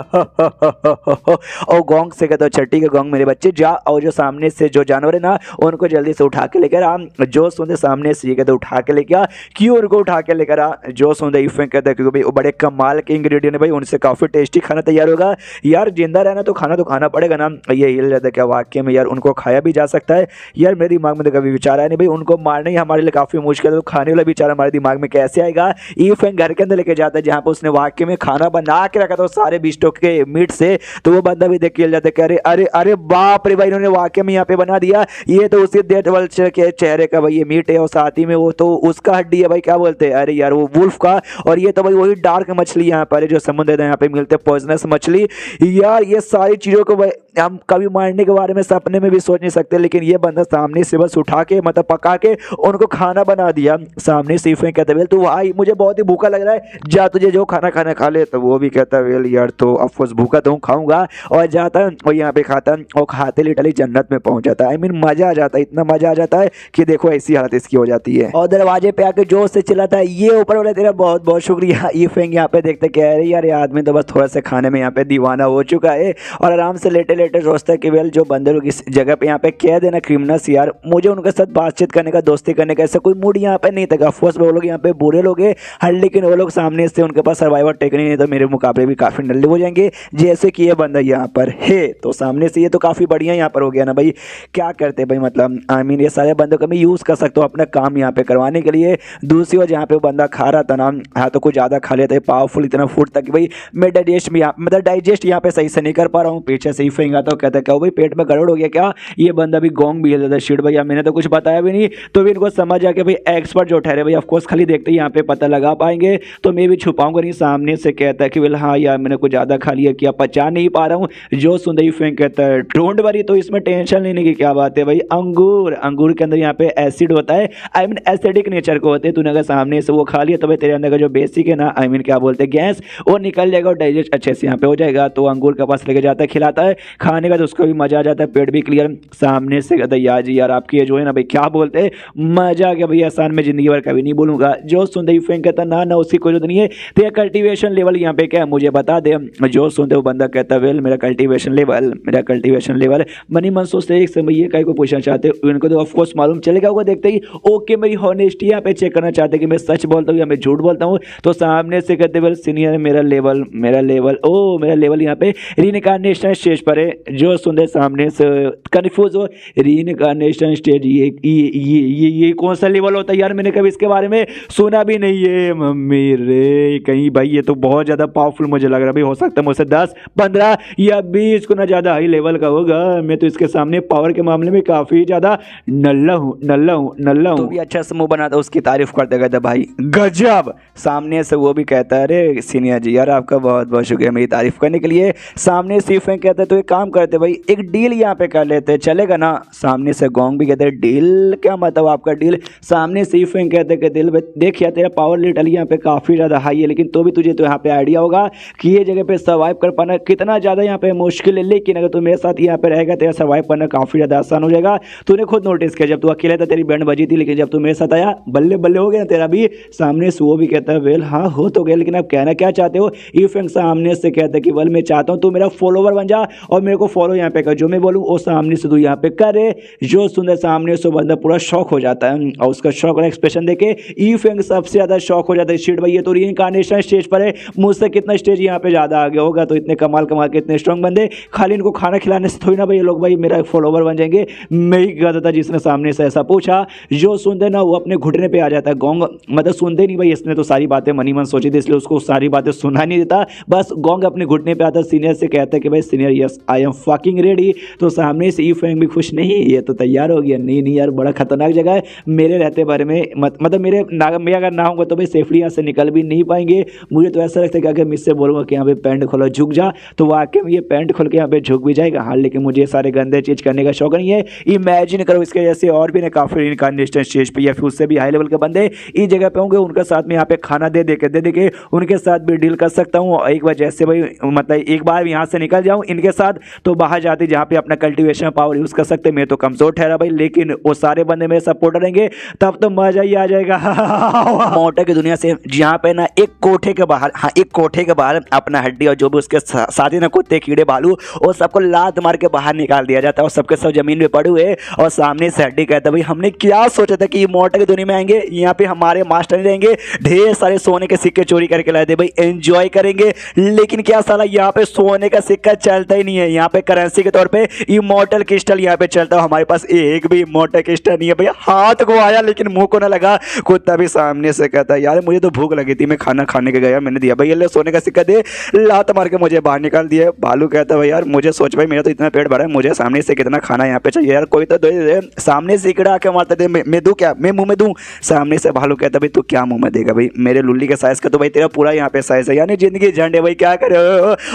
और गोंग से कहता छट्टी के गोंग मेरे बच्चे जा, और जो सामने से जो जानवर है ना उनको जल्दी से उठा के लेकर आ। जो सुनते सामने से ये कहते उठा के लेकर आ, क्यों उनको उठा के लेकर आ? जो सुनते इफेक्ट कहता है क्योंकि भाई वो बड़े कमाल के इंग्रेडिएंट है भाई, उनसे काफी टेस्टी खाना तैयार होगा यार, जिंदा रहना तो खाना पड़ेगा ना। ये हिल जाता है क्या वाकई में यार उनको खाया भी जा सकता है यार, मेरे दिमाग में तो कभी विचार आया नहीं भाई, उनको मारना ही हमारे लिए काफी मुश्किल है, तो खाने वाला विचार हमारे दिमाग में कैसे आएगा। इफेक्ट घर के अंदर लेके जाता है जहाँ पे उसने वाकई में खाना बना के रखा था सारे बिस्टों के मीट से, तो वो बंदा भी देख के हिल जाता है कि अरे अरे अरे बाप रे भाई इन्होंने वाकई में यहाँ पे बना दिया, ये तो उसी डेथ वल्चर के चेहरे का भाई ये मीट है, और साथ ही में वो तो उसका हड्डी है भाई, क्या बोलते हैं अरे यार वो वुल्फ का, और ये तो भाई वही डार्क मछली यहाँ पर जो समुद्र यहाँ पे मिलते पॉइजनस मछली। यार ये सारी चीजों को हम कभी मारने के बारे में सपने में भी सोच नहीं सकते, लेकिन ये बंदा सामने से बस उठा के मतलब पका के उनको खाना बना दिया। सामने से कहता है वेल तू भाई मुझे बहुत ही भूखा लग रहा है, जा तुझे जो खाना खा ले, तो वो भी कहता है वेल यार तो ऑफकोर्स भूखा तो हूँ खाऊंगा, और जाता है और यहाँ पे खाता है और खाते लिटरली जन्नत में पहुंच जाता है। आई मीन मजा आ जाता है, इतना मजा आ जाता है कि देखो ऐसी हालत इसकी हो जाती है। जाती है और दरवाजे पे आके जोश से चिल्लाता है, ये ऊपर वाला तेरा बहुत बहुत शुक्रिया। ये फेंग यहाँ पे देखते कह रही यार ये आदमी तो बस थोड़ा सा खाने में यहाँ पे दीवाना हो चुका है और आराम से लेटे लेटे सोचता है कि वेल जो बंदे लोग इस जगह पे यहाँ पे कह देना क्रिमिनल्स यार, मुझे उनके साथ बातचीत करने का, दोस्ती करने का ऐसा कोई मूड यहाँ पे नहीं था। ऑफकोर्स वो लोग यहाँ पे बुरे लोग हैं हर, लेकिन वो लोग सामने से उनके पास सर्वाइवर टेक्निक नहीं तो मेरे मुकाबले भी काफी नल्ले हो जाएंगे जैसे कि ये बंदा यहाँ पर है। तो सामने से ये तो काफी बढ़िया यहाँ पर हो गया ना भाई, क्या करते भाई, मतलब आई मीन ये सारे बंदों का मैं यूज कर सकता हूँ अपना काम यहाँ पे करवाने के लिए। दूसरी ओर जहाँ पे वो बंदा खा रहा था ना, हाँ तो कुछ ज्यादा खा लेता है पावरफुल इतना फूड था कि भाई मैं डाइजेस्ट यहाँ पे सही से नहीं कर पा रहा हूँ। पीछे से ही फेंक आता हूँ, कहता है क्या भाई पेट में गड़बड़ हो गया क्या? ये बंदा भी गोंग भी है शिट भैया, मैंने तो कुछ बताया भी नहीं। तो भी इनको समझ आ के भाई एक्सपर्ट जो ठहरे भाई ऑफकोर्स खाली देखते ही यहाँ पे पता लगा पाएंगे, तो मैं भी छुपाऊंगा नहीं। सामने से कहता है कि वेल हाँ यार मैंने कुछ ज्यादा खा लिया, क्या पचा नहीं पा रहा हूँ। जो सुनते ही फेंक कहता है डोंट वरी, तो इसमें टेंशन लेने की क्या बात है भाई, अंगूर के अंदर यहाँ पे एसिड होता है, आई मीन एसिडिक नेचर को होते हैं। तूने अगर सामने से वो खा लिया तो भाई तेरे अंदर का जो बेसिक है ना, आई मीन क्या बोलते हैं गैस, वो निकल जाएगा और डाइजेस्ट अच्छे से यहाँ पे हो जाएगा। तो अंगूर के पास लेके जाता है, खिलाता है, खाने का तो उसको भी मजा आ जाता है, पेट भी क्लियर। सामने से कहता है यार जी यार आपकी जो है ना भाई क्या बोलते हैं मजा आ गया भैया, आसान में जिंदगी भर कभी नहीं बोलूंगा। जो सुनते ही फेंक कहता ना उसकी कोई जरूरत नहीं है, तो कल्टीवेशन लेवल यहाँ पे क्या है मुझे बता दे। जो सुनते वो बंदा कहता है वेल मेरा कल्टीवेशन लेवल मनी मन सोचते एक समय ये कहीं को पूछना चाहते हैं, उनको तो ऑफकोर्स मालूम चलेगा होगा देखते ही ओके मेरी हॉनेस्टी यहाँ पे चेक करना चाहते हैं कि मैं सच बोलता हूँ या मैं झूठ बोलता हूँ। तो सामने से कहते वेल सीनियर मेरा लेवल यहाँ पे रीइंकार्नेशन स्टेज पर है। जो सुनते सामने से कंफ्यूज हो, रीइंकार्नेशन स्टेज ये कौन सा लेवल होता है यार, मैंने कभी इसके बारे में सुना भी नहीं है। मम्मी रे कहीं भाई ये तो बहुत ज़्यादा पावरफुल मुझे लग रहा है भाई, हो सकता है मुझसे 10, 15 या 20 को ना ज़्यादा हाई लेवल का होगा। मैं तो इसके सामने पावर के मामले में काफ़ी ज़्यादा नल्ला हूँ। तो भी अच्छा समूह बनाता, उसकी तारीफ करते कहता भाई गजब। सामने से वो भी कहता है अरे सीनियर जी यार आपका बहुत बहुत शुक्रिया मेरी तारीफ करने के लिए। सामने से फेंक कहते तो एक काम करते भाई एक डील यहाँ पे कर लेते चलेगा ना। सामने से गोंग भी कहते हैं डील क्या मतलब आपका डील। सामने से फेंक कहते कि दिल देख यार तेरा पावर लिटरली यहाँ पे काफ़ी ज़्यादा हाई है, लेकिन तो भी तुझे तो यहाँ पे आइडिया होगा कि ये जगह पे सर्वाइव कर पाना कितना ज़्यादा यहाँ पे मुश्किल है, लेकिन अगर तू मेरे साथ यहाँ पे रहेगा तेरा सर्वाइव करना काफ़ी ज़्यादा आसान हो जाएगा। तूने खुद नोटिस किया जब तू अकेले था तेरी बैंड बजी थी, लेकिन जब तू मेरे साथ आया बल्ले बल्ले हो गया तेरा भी। सामने से वो भी कहता है वेल हाँ हो तो गया, लेकिन आप कहना क्या चाहते हो। फेंक सामने से कहता है कि वेल मैं चाहता हूँ तू मेरा फॉलोवर बन जा और मेरे को फॉलो यहाँ पे कर, जो मैं बोलूँ वो सामने से तू यहाँ पे करे। जो सुंदर सामने से बंदा पूरा शॉक हो जाता है और उसका शॉक और एक्सप्रेशन देखे फेंक सबसे ज़्यादा शॉक हो जाता है। शिट भाई ये तो रीइंकार्नेशन स्टेज पर है, मुझसे कितना स्टेज यहाँ पे ज़्यादा आगे होगा। तो इतने कमाल के इतने स्ट्रॉन्ग बंदे खाली इनको खाना खिलाने से थोड़ी ना भाई ये लोग भाई मेरा फॉलोवर बन जाएंगे। मैं ही कहता था जिसने सामने से ऐसा पूछा। जो सुनते ना वो अपने घुटने पे आ जाता है। गोंग मतलब सुनते नहीं भाई, इसने तो सारी बातें मनी मन सोची थी इसलिए उसको सारी बातें सुना नहीं देता, बस गोंग अपने घुटने पे आता। सीनियर से कहता है कि भाई senior yes I am fucking ready. तो सामने से फेंग भी खुश नहीं, ये तो तैयार हो गया। नहीं यार बड़ा खतरनाक जगह है, मेरे रहते बारे में मतलब मैं अगर ना होगा तो भाई सेफली यहाँ से निकल भी नहीं पाएंगे। मुझे तो ऐसा लगता है कि अगर मैं इससे बोलूँगा कि यहाँ पे पैंट खोलो झुक जा तो वाकई में ये पैंट खोल के यहाँ पे झुक भी जाएगा। हाँ लेकिन मुझे सारे गंदे चीज़ करने का शौक नहीं है। इमेजिन करो इसके जैसे और भी ना काफ़ी इनकार्नेशन स्टेज पे या फिर उससे भी हाई लेवल के बंदे इस जगह पे होंगे, उनके साथ में यहाँ पे खाना दे के उनके साथ भी डील कर सकता हूँ। एक बार जैसे भाई मतलब एक बार यहाँ से निकल जाऊँ इनके साथ तो बाहर जाते जहाँ पे अपना कल्टीवेशन पावर यूज़ कर सकते। मैं तो कमज़ोर ठहरा भाई, लेकिन वो सारे बंदे मेरे सपोर्टर रहेंगे तब तो मजा ही आ जाएगा। मोटा की दुनिया से जहाँ पे ना एक कोठे के बाहर अपना हड्डी और जो भी उसके साथी ना कुत्ते कीड़े भालू और सबको लात मार के बाहर निकाल दिया जाता है और सबके सब जमीन पे पड़े हुए। और सामने से हड्डी कहता है भाई हमने क्या सोचा था कि मोटा की दुनिया में आएंगे, यहाँ पे हमारे मास्टर नहीं रहेंगे, ढेर सारे सोने के सिक्के चोरी करके लाए थे भाई, एंजॉय करेंगे। लेकिन क्या साला यहाँ पे सोने का सिक्का चलता ही नहीं है, यहाँ पे करेंसी के तौर पे इमॉर्टल क्रिस्टल यहाँ पे चलता है। हमारे पास एक भी इमॉर्टल क्रिस्टल नहीं है भैया। हाथ को आया लेकिन मुंह को ना लगा। कुत्ता भी सामने से कहता है यार मुझे तो भूख लगी थी, मैं खाना खाने के गया, मैंने दिया भाई ये सोने का सिक्का दे, लात मार के मुझे बाहर निकाल दिया। भालू कहता है भाई यार मुझे सोच भाई मेरा तो इतना पेट भरा है, मुझे सामने से कितना खाना यहाँ पे चाहिए यार, कोई तो दे। सामने से इकड़ा आके मारता थे, मैं दूं क्या, मैं मुंह में दूं। सामने से भालू कहता भाई तू क्या मुंह में देगा भाई, मेरे लुल्ली के साइज का तो भाई तेरा पूरा यहाँ पे साइज है, यानी जिंदगी झंड है भाई क्या करे।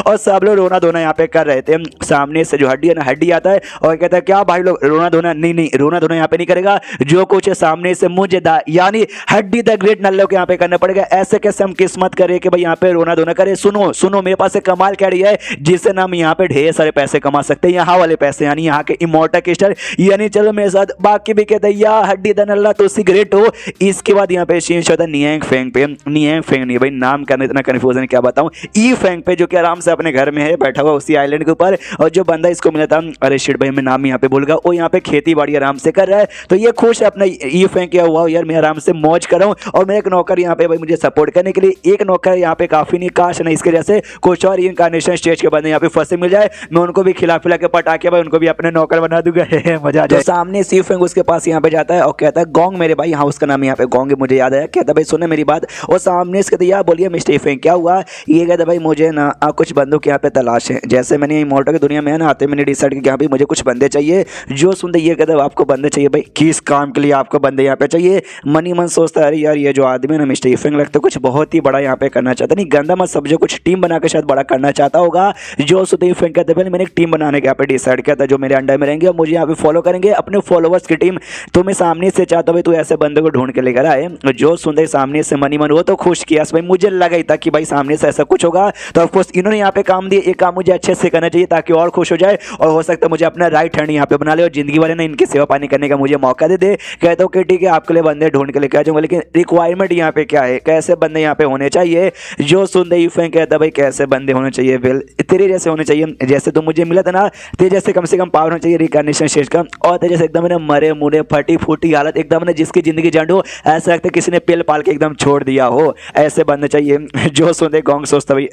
और सब लोग रोना धोना यहाँ पे कर रहे थे। सामने से जो हड्डी है ना, हड्डी आता है और कहता है क्या भाई लोग रोना धोना, नहीं रोना धोना यहाँ पे नहीं करेगा, जो कुछ है सामने से मुझे यानी हड्डी द ग्रेट नल्लो के यहाँ पे करना पड़ेगा। ऐसे कैसे हम किस्मत करे कि भाई यहाँ पे रोना धोना करे। सुनो मेरे पास एक कमाल कैडी है जिससे ना हम यहाँ पे ढेर सारे पैसे कमा सकते हैं, यहाँ वाले पैसे यानी यहाँ के इमॉर्टल क्रिस्टल, यानी चलो मेरे साथ। बाकी भी कहते हैं या हड्डी द नल्ला तो सिगरेट हो। इसके बाद यहाँ पे चेंज होता है नियांग फेंग पे। नियांग फेंग नहीं भाई, नाम करने इतना कन्फ्यूजन क्या बताऊं। ई फेंग पे जो कि आराम से अपने घर में है, बैठा हुआ उसी आइलैंड के ऊपर। और जो बंदा इसको मिला था, अरे शिट भाई मैं नाम यहाँ पे भूल गया, वो यहाँ पे खेती बाड़ी आराम से कर रहा है। तो ये खुश है अपना ई फेंग किया हुआ यार, मैं आराम से मौज कर रहा हूँ। और मेरा एक नौकर यहाँ पे भाई मुझे सपोर्ट करने के लिए, एक नौकर यहाँ पे काफी नहीं, काश ना इसके जैसे कुछ और इनकार्नेशन स्टेज के बंदे यहाँ पे फंसे मिल जाए, मैं उनको भी खिला पिला के पटाके भाई उनको भी अपने नौकर बना दूंगा। मजा आ जाए। तो सामने सी फेंग उसके पास यहाँ पे जाता है और कहता है गोंग मेरे भाई, हाँ उसका नाम यहाँ पे गोंग है, मुझे याद आया। कहता भाई सुने मेरी बात। और सामने इसके तो यार बोलिए मिस्टर फेंग क्या हुआ। ये कहता भाई मुझे ना कुछ बंदों के यहाँ पे तलाश है। जैसे मैंने इमोर्टल की दुनिया में ना आते मैंने डिसाइड किया भाई मुझे कुछ बंदे चाहिए। जो सुनते ये कहता आपको बंदे चाहिए भाई, किस काम के लिए आपको बंदे यहाँ पे चाहिए। मनी मन सोचता है अरे यार ये जो आदमी है ना मिस्टर फेंग लगता है कुछ बहुत ही बड़ा यहाँ पे करना चाहता, नहीं गंदा मत समझो, कुछ टीम बना के शायद बड़ा करना चाहता होगा। जो सुनते फेंग कहते पहले मैंने एक टीम बनाने के यहाँ पे डिसाइड किया था, जो मेरे अंडर में रहेंगे और मुझे यहाँ पे फॉलो करेंगे अपने फॉलोवर्स की टीम। तो मैं सामने से चाहता हूँ तू ऐसे बंदे को ढूंढ के लेकर आए। जो सुनते सामने से मनी मन वो तो खुश किया भाई, मुझे लगा ही था कि भाई सामने से ऐसा कुछ होगा। तो ऑफकोर्स इन्होंने यहाँ पे काम दिया, एक काम मुझे अच्छे से करना चाहिए ताकि और खुश हो जाए और हो सकता है मुझे अपना राइट हैंड यहाँ पे बना ले और जिंदगी वाले ना इनकी सेवा पानी करने का मुझे मौका दे दे। कहता हूँ कि ठीक है आपके लिए बंदे ढूंढ के लेकर आ जाऊंगा, लेकिन रिक्वायरमेंट यहाँ पे क्या है, कैसे बंदे यहाँ पे होने चाहिए। जो सुनते ही फेंग कहता भाई कैसे बंदे होने चाहिए, वेल तेरे जैसे होने चाहिए, जैसे तो मुझे मिला था ना तेरे जैसे कम से कम पावर होना चाहिए रिकॉग्निशन स्टेज का। और तेरे जैसे एकदम मरे मुरे फटी फूटी हालत एकदम ना जिसकी जिंदगी जंड हो, ऐसा लगता है किसी ने पेल पाल के एकदम छोड़ दिया हो, ऐसे बंदे चाहिए। जो सुनते गोंग सोचता भाई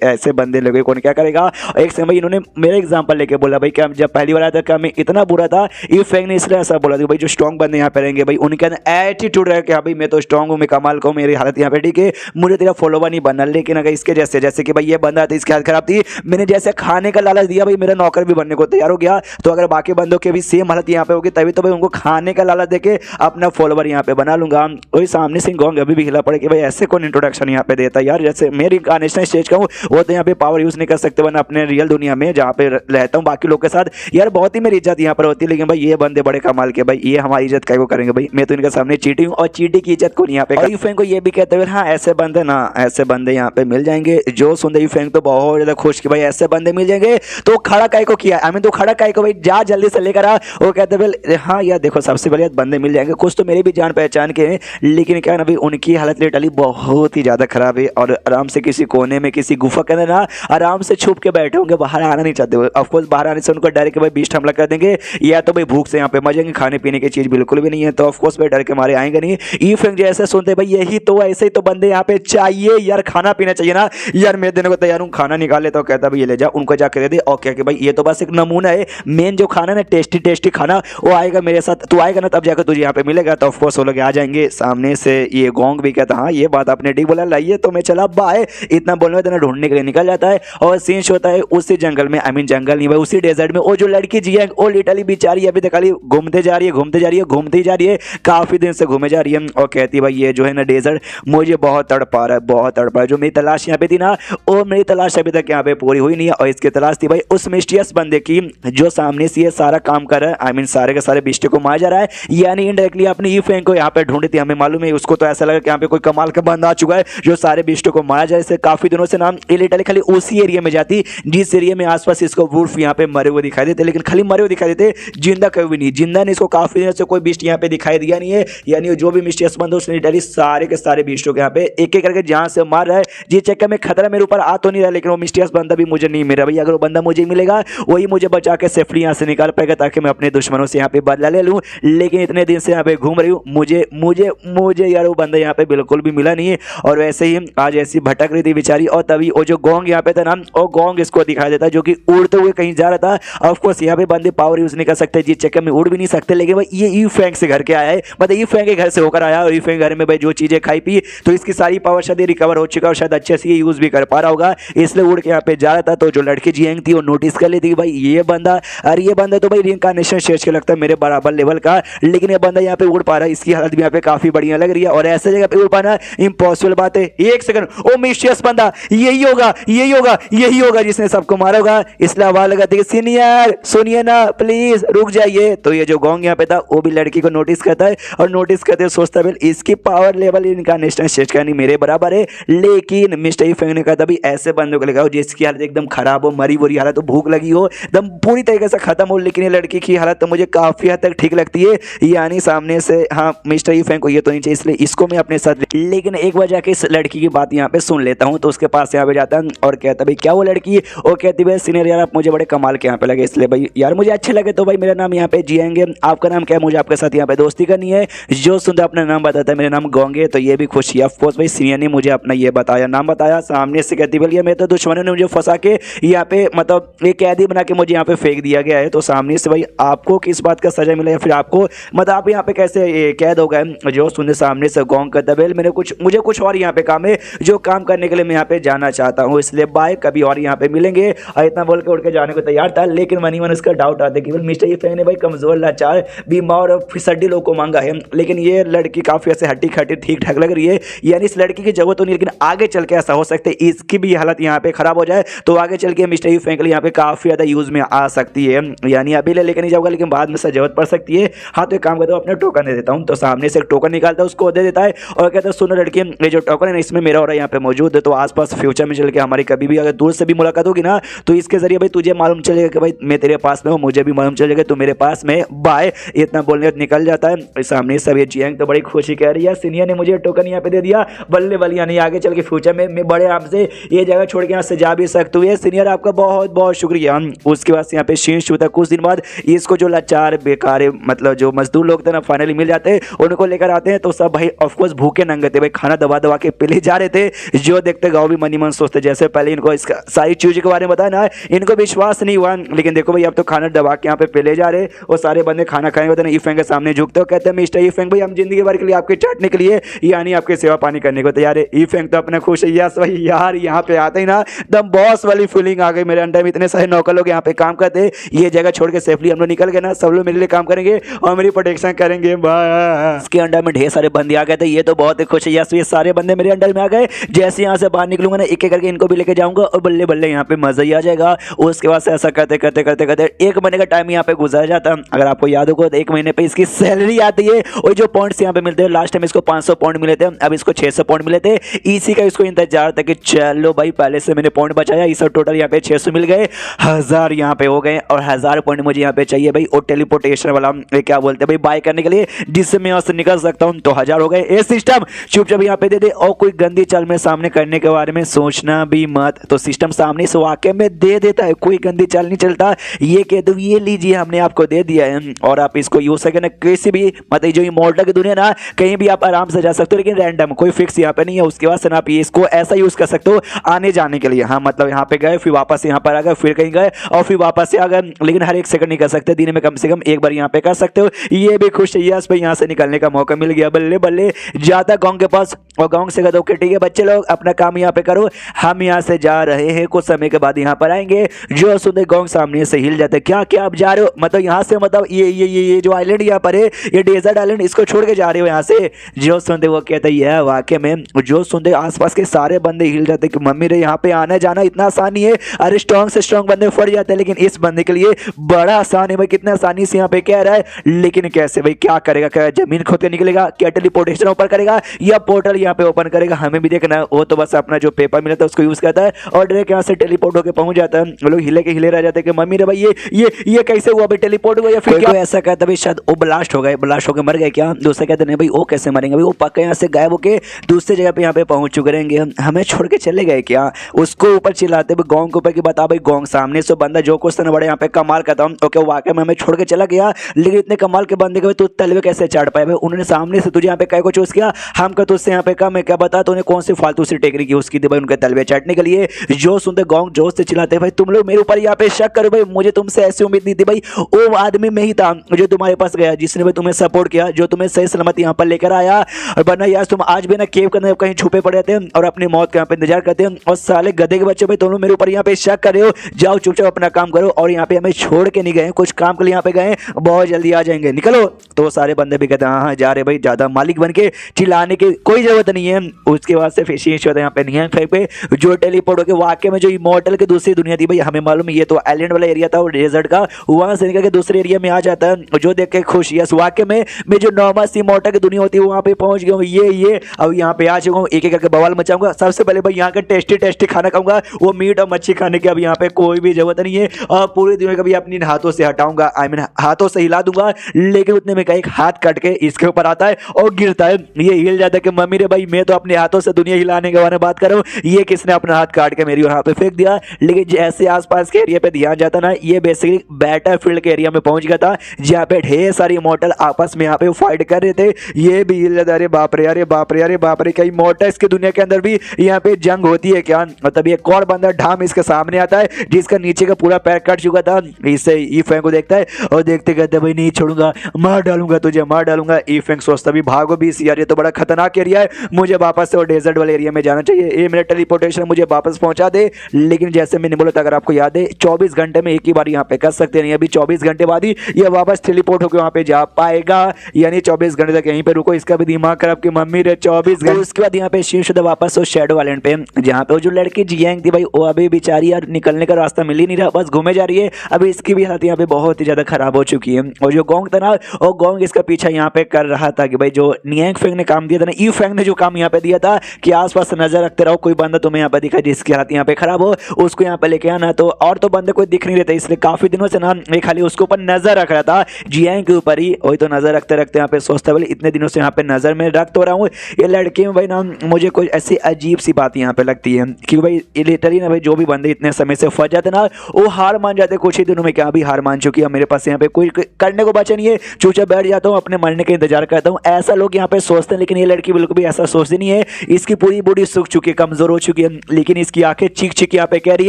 ऐसे बंदे लोगे कौन क्या करेगा। एक समय इन्होंने मेरा एग्जांपल लेके बोला भाई क्या जब पहली बार आया था क्या मैं इतना बुरा था। ई फेंग ने इसलिए ऐसा बोला था भाई जो स्ट्रॉन्ग बंदे यहाँ पे रहेंगे भाई उनके अंदर एटीट्यूड रहे कि भाई मैं तो स्ट्रॉन्ग हूँ, मैं कमाल को मेरी हालत यहाँ पे ठीक है, मुझे तेरा फॉलोवर नहीं बनना। लेकिन अगर इसके जैसे कि भाई ये बंदा था इसकी हालत खराब थी, मैंने जैसे खाने का लालच दिया भाई मेरा नौकर भी बनने को तैयार हो गया। तो अगर बाकी बंदों के भी सेम हालत यहाँ पे होगी तभी तो भाई उनको खाने का लालच देके अपना फॉलोवर यहाँ पे बना लूंगा। वही सामने से गोंग अभी भी हिला पड़े कि भाई ऐसे कौन इंट्रोडक्शन यहाँ पे देता है यार, जैसे मेरी इंकार्नेशन स्टेज का हूँ वो तो यहाँ पे पावर यूज नहीं कर सकते वरना अपने रियल दुनिया में जहाँ पे रहता हूँ बाकी लोग के साथ यार बहुत ही मेरी इज्जत यहाँ पर होती है। लेकिन भाई ये बंदे बड़े कमाल के भाई, ये हमारी इज्जत क्या करेंगे भाई, मैं तो इनके सामने चीटी हूँ और चीटी की इज्जत को यहाँ पे फेंग को ये भी कहते हुए हाँ ऐसे बंदे ना ऐसे बंदे यहाँ पे मिल जाएंगे। जो सुनते फेंग तो बहुत ज्यादा खुश कि भाई ऐसे बंदे मिल जाएंगे। तो खड़ा काय को किया, आई मीन तो खड़ा काय को भाई जा जल्दी से लेकर आ। वो कहते भाई हाँ यार देखो सबसे बढ़िया बंदे मिल जाएंगे, कुछ तो मेरी भी जान पहचान के हैं लेकिन क्या ना भाई उनकी हालत लिटरली बहुत ही ज्यादा खराब है और आराम से किसी कोने में किसी गुफा के अंदर ना आराम से छुप के बैठे होंगे, बाहर आना नहीं चाहते। ऑफकोर्स बाहर आने से उनको डर के भाई बीस्ट हमला कर देंगे या तो भाई भूख से यहाँ पे मजेंगे, खाने पीने की चीज बिल्कुल भी नहीं है तो ऑफकोर्स भाई डर के मारे आएंगे नहीं। ई फेंग जैसे सुनते भाई यही तो ऐसे ही तो बंदे यहाँ पे चाहिए यार, खाना पीना चाहिए ना यार, मैं देने को तैयार हूँ, खाना निकाल ले तो कहता भाई ये ले जा उनको जाकर दे दे। और क्या कि भाई ये तो बस एक नमूना है, मेन जो खाना ना टेस्टी टेस्टी खाना वो आएगा मेरे साथ, तू आएगा ना तब जाकर तुझे यहाँ पे मिलेगा। तो ऑफकोर्स वो लोग आ जाएंगे। सामने से ये गोंग भी कहता हाँ ये बात आपने ठीक बोला, लाइए तो मैं चला बाय, इतना बोलने देना ढूंढने के लिए निकल जाता है। और सीन होता है उसी जंगल में, आई मीन जंगल नहीं भाई उसी डेजर्ट में वो जो लड़की जी है वो लिटरली बेचारी अभी तक खाली घूमते जा रही है घूमते जा रही है घूमती जा रही है, काफी दिन से घूमे जा रही है और कहती है भाई ये जो है ना डेजर्ट मुझे बहुत तड़पा रहा है बहुत तड़पा रहा है। जो मेरी तलाश यहाँ पे थी ना वो मेरी तलाश अभी तक यहाँ पे पूरी हुई नहीं है और इसकी तलाश थी भाई उस मिस्टीरियस बंदे की जो सामने से ये सारा काम कर रहा है, आई मीन सारे के सारे बिस्टे को मार जा रहा है, यानी इनडायरेक्टली अपने ई फेंग को यहाँ पे ढूंढी थी। हमें मालूम है उसको तो ऐसा लगा कि यहाँ पे कोई कमाल का बंदा आ चुका है जो सारे बिस्टों को मारा जाए। इसे काफी दिनों से नाम ये लिटरली खाली उसी एरिया में जाती जिस एरिया में आसपास इसको वुल्फ यहाँ पे मरे हुए दिखाई देते, लेकिन खाली मरे हुए दिखाई देते, जिंदा कभी भी नहीं। जिंदा ने इसको काफी दिनों से कोई बिस्ट यहाँ पे दिखाई दिया नहीं है, यानी जो भी मिस्टीरियस बंदा उसने लिटरली सारे के सारे बिस्टों को यहाँ पे एक एक करके जहां से मार रहा है। जिस चक्कर में खतरा मेरे ऊपर आ तो नहीं रहा लेकिन वो मिस्टीरियस बंदा भी मुझे नहीं मिला भाई, अगर वो बंदा मुझे मिलेगा वही मुझे बचा के सेफली यहाँ से निकाल पाएगा ताकि मैं अपने दुश्मनों से यहाँ पे बदला ले लूँ। लेकिन इतने दिन से यहाँ पे घूम रही हूँ, मुझे मुझे मुझे यार वो बंदा यहाँ पे बिल्कुल भी मिला नहीं है। और वैसे ही आज ऐसी भटक रही थी बेचारी और तभी वो जो गोंग यहाँ पे था ना वो गोंग इसको दिखाई देता है जो कि उड़ते हुए कहीं जा रहा था। ऑफकोर्स यहाँ पे बंदे पावर यूज नहीं कर सकते जिस चक्कर में उड़ भी नहीं सकते, लेकिन भाई ये ई फेंग से घर के आया है, मतलब ई फेंग के घर से होकर आया और ई फेंग घर में भाई जो चीजें खाई पी तो इसकी सारी पावर शायद रिकवर हो चुका और शायद अच्छे से यूज भी कर पा रहा होगा, इसलिए उड़ के यहाँ पे जा रहा था। तो जो लड़की जियांग थी वो नोटिस कर लेती भाई ये बंदा, अरे ये बंदा तो भाई रिइंकार्नेशन स्टेज के लगता है मेरे बराबर लेवल का, लेकिन ये बंदा यहाँ पे उड़ पा रहा है, इसकी हालत भी यहाँ पे काफी बढ़िया लग रही है और ऐसे जगह पे उड़ पाना इम्पॉसिबल बात है। एक सेकंड, ओ मिस्टीरियस बंदा यही होगा यही होगा यही होगा जिसने सबको मारा होगा, इसलिए आवाज लगाती है सीनियर सुनिए ना प्लीज रुक जाइए। तो ये जो गोंग यहाँ पे था वो भी लड़की को नोटिस करता है और नोटिस करते सोचता है इसकी पावर लेवल इनकार्नेशन स्टेज का नहीं मेरे बराबर है, लेकिन मिस्टर ई फेंग ने कहा था भी ऐसे बंदों को लगाओ जिसकी हालत एकदम खराब हो, मरी बुरी हालत हो, भूख लगी हो, एकदम पूरी तरीके से खत्म हो। लेकिन ये लड़की की हालत तो मुझे काफी हद तक ठीक लगती है, यानी सामने से हाँ मिस्टर यू फैंग को ये तो नहीं चाहिए, इसलिए इसको मैं अपने साथ, लेकिन एक बार जाके इस लड़की की बात यहाँ पे सुन लेता हूँ। तो उसके पास यहाँ पे जाता है और कहता भाई क्या वो लड़की, वो कहती भाई सीनियर यार आप मुझे बड़े कमाल के यहाँ पे लगे, इसलिए भाई यार मुझे अच्छे लगे तो भाई मेरा नाम यहाँ पे जिएंगे, आपका नाम क्या है, मुझे आपके साथ यहाँ पे दोस्ती करनी है। जो सुनता अपना नाम बताता है मेरा नाम गोंगे, तो ये भी खुशी है। ऑफकोर्स भाई सीनियर ने मुझे अपना ये बताया, नाम बताया। सामने से कहती बोलिए मेरे तो दुश्मनों ने मुझे फंसा के यहाँ पे मतलब एक कैदी बना के मुझे यहाँ पे फेंक दिया गया है। तो सामने से भाई आपको किस बात का सजा मिला या फिर आपको मतलब आप यहाँ पे कैसे कैद हो गए। जो सुनने सामने से गोंग कहता है मुझे कुछ और यहाँ पे काम है, जो काम करने के लिए मैं यहाँ पे जाना चाहता हूँ, इसलिए बाय कभी और यहाँ पे मिलेंगे। और इतना बोल के उठ के जाने को तैयार था, लेकिन मनी मन उसका डाउट आता है कि मिस्टर यू फैंग ने भाई कमजोर लाचार बीमार और फिसड्डी लोग को मांगा है, लेकिन ये लड़की काफी ऐसे हट्टी खट्टी ठीक ठाक लग रही है, यानी इस लड़की की जरूरत तो नहीं, लेकिन आगे चल के ऐसा हो सकता है इसकी भी हालत यहाँ पे खराब हो जाए, तो आगे चल के मिस्टर यू फैंग के लिए यहाँ पे काफी ज्यादा यूज में आ सकती है। यानी अभी ले लेके नहीं जाऊंगा, लेकिन बाद में से जरूरत पड़ सकती है। हाँ तो एक काम करता हूँ अपने टोकन दे देता हूँ। तो सामने से एक टोकन निकालता है, उसको दे देता है और कहता है सुनो लड़की, ये जो टोकन है ना इसमें मेरा और यहाँ पे मौजूद है, तो आसपास फ्यूचर में चल के हमारी कभी भी अगर दूर से भी मुलाकात होगी ना, तो इसके जरिए भाई तुझे मालूम चलेगा कि भाई मैं तेरे पास में हूँ, मुझे भी मालूम चलेगा तू मेरे पास में, बाय। इतना बोलने निकल जाता है। सामने सब ये जियांग तो बड़ी खुशी कह रही है, सीनियर ने मुझे टोकन यहाँ पे दे दिया, बल्ले बल्ले, यानी आगे चल के फ्यूचर में मैं बड़े आराम से ये जगह छोड़ के यहाँ से जा भी सकता हूँ। सीनियर आपका बहुत बहुत शुक्रिया। उसके बाद यहाँ पे शीश होता है। कुछ दिन बाद इसको जो लाचार बेकार मतलब जो मजदूर लोग थे ना फाइनली मिल जाते हैं, उनको लेकर आते हैं। तो सब भाई ऑफकोर्स भूखे नंगे थे भाई, खाना दबा दबा के पीले जा रहे थे। जो देखते गाँव भी मनी मन सोचते जैसे पहले इनको इसका सारी चीज़ के बारे में बताया ना, इनको विश्वास नहीं हुआ, लेकिन देखो भाई अब तो खाना दबा के यहाँ पे पीले जा रहे और सारे बंदे खाना खाएंगे होते ना यू फैंग के सामने झुकते हो, कहते हैं मिस्टर यू फैंग भाई हम जिंदगी भर के लिए आपके चाटने के लिए यानी आपकी सेवा पानी करने को तैयार है। यू फैंग तो अपने खुश है, यस भाई यार यहाँ पे आते ही ना एकदम बॉस वाली फीलिंग आ गई मेरे अंडर में। इतने सारे नौकर लोग यहाँ पे काम करते हैं, ये जगह छोड़ के सेफली हम लोग निकल गए ना, सब लोग मेरे लिए काम करेंगे और मेरी प्रोटेक्शन करेंगे। इसके अंडर में ढेर सारे बंदे आ गए थे, ये तो बहुत ही खुश है, यस ये सारे बंदे मेरे अंडर में आ गए। जैसे यहाँ से बाहर निकलूंगा ना एक एक करके इनको भी लेके जाऊंगा और बल्ले बल्ले यहाँ पे मजा ही आ जाएगा। उसके बाद से ऐसा करते करते करते करते एक महीने का टाइम यहाँ पे गुजर जाता। अगर आपको याद होगा तो एक महीने पे इसकी सैलरी आती है और जो पॉइंट्स यहाँ पे मिलते हैं, लास्ट टाइम इसको 500 पॉइंट मिले थे, अब इसको 600 पॉइंट मिले थे। इसी का इसको इंतजार था कि चलो भाई पहले से मैंने पॉइंट बचाया, इस टोटल यहाँ पे 600 मिल गए, 1000 यहाँ पे हो गए और 1000 पॉइंट मुझे यहाँ पे चाहिए भाई और टेलीपोर्टेशन वाला क्या बोलते हैं भाई बाय करने के लिए, जिससे मैं यहाँ से निकल सकता हूँ। तो 1000 हो गए। ये सिस्टम चुपचाप यहाँ पे दे दे और कोई गंदी चाल में सामने करने के बारे में सोचना भी मत। तो सिस्टम सामने से वाकई में दे देता है, कोई गंदी चाल नहीं चलता। ये कह दो ये लीजिए हमने आपको दे दिया है और आप इसको यूज सके ना किसी भी मतलब जो इमॉर्टल की दुनिया ना कहीं भी आप आराम से जा सकते हो, लेकिन रैंडम कोई फिक्स यहाँ पे नहीं है। उसके बाद से आप इसको ऐसा यूज कर सकते हो आने जाने के लिए। हाँ मतलब यहाँ पे गए फिर वापस यहाँ पर आ गए, फिर कहीं गए और फिर वापस से आ गए, लेकिन हर एक सेकंड नहीं कर सकते, दिन में कम से कम एक बार यहाँ पे कर सकते हो। ये भी खुश है, यस भाई यहाँ से निकलने का मौका मिल गया, बल्ले बल्ले। जाता गाँव के पास और गाँव से कहते ओके ठीक है बच्चे लोग अपना काम यहाँ पे करो, हम यहाँ से जा रहे हैं, कुछ समय के बाद यहाँ पर आएंगे। जो सुनते गाँव सामने से हिल जाते, क्या क्या आप जा रहे हो, मतलब यहाँ से मतलब ये जो आइलैंड यहाँ पर है ये डेजर्ट आइलैंड, इसको छोड़ के जा रहे हो यहाँ से। जो सुनते वो कहते हैं वाकई में। जो सुनते आसपास के सारे बंदे हिल जाते कि मम्मी रे यहाँ पे आना जाना इतना आसान नहीं है, अरे स्ट्रॉन्ग से स्ट्रॉन्ग बंदे फट जाते हैं, लेकिन इस बंदे के लिए बड़ा आसान है भाई, कितना आसानी से यहाँ पे कह रहा है। लेकिन कैसे भाई क्या करेगा, क्या जमीन खोद के निकलेगा, क्या टेलीपोर्टेशन ओपन करेगा या पोर्टल यहाँ पे ओपन करेगा, हमें भी देखना है। वो तो बस अपना जो पेपर मिला था उसको यूज करता है और डायरेक्ट यहाँ से टेलीपोर्ट होकर पहुंच जाता है। लोग हिले के हिले रह जाते हैं कि मम्मी रे भाई ये कैसे हुआ भाई, टेलीपोर्ट हुआ या फिर क्या ऐसा कहता भाई शायद वो ब्लास्ट हो गए, ब्लास्ट होकर मर गए क्या। दूसरे कहते नहीं भाई वो कैसे मरेंगे भाई, वो पक्का यहाँ से गायब होके दूसरी जगह पे यहाँ पे पहुंच चुके रहेंगे, हमें छोड़ के चले गए क्या। उसको ऊपर चिल्लाते भाई गाँव के ऊपर की बता भाई गाँव सामने से बंदा जो कुछ बड़े यहाँ पे कमाल करता हूँ ओके वाकई में हमें छोड़ के चला गया, लेकिन इतने कमाल के बंदे के तू तलवे कैसे चढ़ पाए भाई, उन्होंने सामने से तुझे यहाँ पे को चूज किया, हम का तुझसे यहाँ पे कम है क्या बता, तूने कौन सी फालतू सी टेक्निक की उसकी थी भाई उनके तलवे चढ़ने के लिए। जो सुनते गाँव जोश से चिल्लाते भाई तुम लोग मेरे ऊपर यहाँ पे शक करो भाई, मुझे तुमसे ऐसी उम्मीद नहीं थी भाई, वो आदमी में ही था जो तुम्हारे पास गया जिसने भाई तुम्हें सपोर्ट किया, जो तुम्हें सही सलामत यहाँ पर लेकर आया। और वरना यार तुम आज भी ना केव के अंदर कहीं छुपे पड़े थे और अपनी मौत के यहाँ पे इंतजार करते हैं, और साले गधे के बच्चे भाई तुम लोग मेरे ऊपर यहाँ पे शक कर रहे हो। जाओ चुपचाप अपना काम करो, और यहाँ पे हमें छोड़ के नहीं गए, कुछ काम के लिए यहाँ पे गए, बहुत जल्दी आ जाएंगे, निकलो। तो सारे बंदे भी कहते हैं हाँ जा रहे भाई, ज्यादा मालिक बन के चिल्लाने की कोई जरूरत नहीं है। उसके बाद से फिशिंग यहाँ पे नहीं है पे जो टेलीपोर्ट होकर वाकई में जो इमॉर्टल की दूसरी दुनिया थी भाई, हमें मालूम है ये तो आइलैंड वाला एरिया था और डेजर्ट का, वहां से निकल के दूसरे एरिया में आ जाता है। जो देख के खुश, यस वाकई में मैं जो नॉर्मल सी इमॉर्टल की दुनिया होती है वहां पे पहुंच गया हूँ, ये अब यहाँ पे आ चुका हूँ, एक एक करके बवाल मचाऊंगा। सबसे पहले भाई यहाँ का टेस्टी खाना खाऊंगा, वो मीट और मच्छी खाने की अब यहाँ पे कोई भी जरूरत नहीं है, और पूरी दुनिया का भी अपनी हाथों से हटाऊंगा, आई मीन हाथों से हिला दूंगा। लेकिन उतने इतने में का एक हाथ कट के इसके ऊपर आता है और गिरता है। ये हिल जाता है कि मम्मी रे भाई मैं तो अपने हाथों से दुनिया हिलाने के बारे में बात कर रहा हूँ, ये किसने अपना हाथ काट के मेरी यहाँ पे फेंक दिया। लेकिन जैसे आसपास के एरिया पे ध्यान जाता ना, ये बेसिकली बैटलफील्ड के एरिया में पहुंच गया था जहाँ पे ढेर सारी इमॉर्टल आपस में यहाँ पे फाइट कर रहे थे। ये भी हिल जाता, अरे बाप रे अरे बाप रे अरे बाप रे, क्या इमॉर्टल्स की दुनिया के अंदर भी यहाँ पे जंग होती है क्या। मतलब एक और बंदा ढाम इसके सामने आता है जिसका नीचे का पूरा पैर कट चुका था। इससे ईफेंग को देखता है और देखते कहते भाई नहीं छोड़ूंगा, मार डालूंगा तुझे, मार डालूंगा। ईफेंग सोचता भी भागो भी यार, ये तो बड़ा खतरनाक एरिया है, मुझे वापस से वो डेजर्ट वाले एरिया में जाना चाहिए, ये मेरा टेलीपोर्टेशन मुझे वापस पहुंचा दे। लेकिन जैसे मैंने बोला था, अगर आपको याद है 24 घंटे में एक ही बार यहाँ पे कर सकते नहीं, अभी 24 घंटे बाद ही ये वापस टेलीपोर्ट होकर वहाँ पे जा पाएगा। यानी 24 घंटे तक यहीं पे रुको, इसका भी दिमाग खराब की मम्मी रे 24 घंटे। उसके बाद यहाँ पे शिवशुदा वापस उस शैडो आइलैंड पे, जहाँ पे वो जो लड़की जियांग थी भाई, वो अभी बेचारी यार निकलने का रास्ता मिल ही नहीं रहा, बस घूमे जा रही है। अभी इसकी भी हालत यहाँ पे बहुत ही ज्यादा खराब हो चुकी है। और जो गोंग था ना, वो गोंग इसका पीछा यहाँ पे कर रहा था कि भाई जो नियांग फेंग ने काम दिया था ना, ई फेंग ने जो काम यहाँ पे दिया था कि आसपास नजर रखते रहो, कोई बंदा तुम्हें यहाँ पे दिखा जिसकी हालत यहाँ पे खराब हो उसको यहाँ पे लेके आना। तो और तो बंदे कोई दिख नहीं रहते, इसलिए काफी दिनों से ना मैं खाली उसके ऊपर नजर रख रहा था, जियांग के ऊपर ही। वही तो नजर रखते रखते यहाँ पे सोचता बोले इतने दिनों से यहाँ पे नजर में रख तो रहा हूँ, ये लड़की में भाई ना मुझे कुछ ऐसी अजीब सी बात यहाँ पे लगती है कि भाई लिटरली ना भाई जो भी बंदे इतने समय से फंस जाते ना, वो हार मान जाते कुछ ही दिनों में। क्या भी हार मान चुकी है, मेरे पास यहाँ पे कोई करने को बचा नहीं है, चूचा बैठ जाता हूँ, अपने मरने का इंतजार करता हूँ, ऐसा लोग यहाँ पे सोचते हैं। लेकिन ये लड़की बिल्कुल भी ऐसा सोचती नहीं है, इसकी पूरी बॉडी सूख चुकी है, कमजोर हो चुकी है, लेकिन इसकी आंखें चीख चीख यहाँ पे कह रही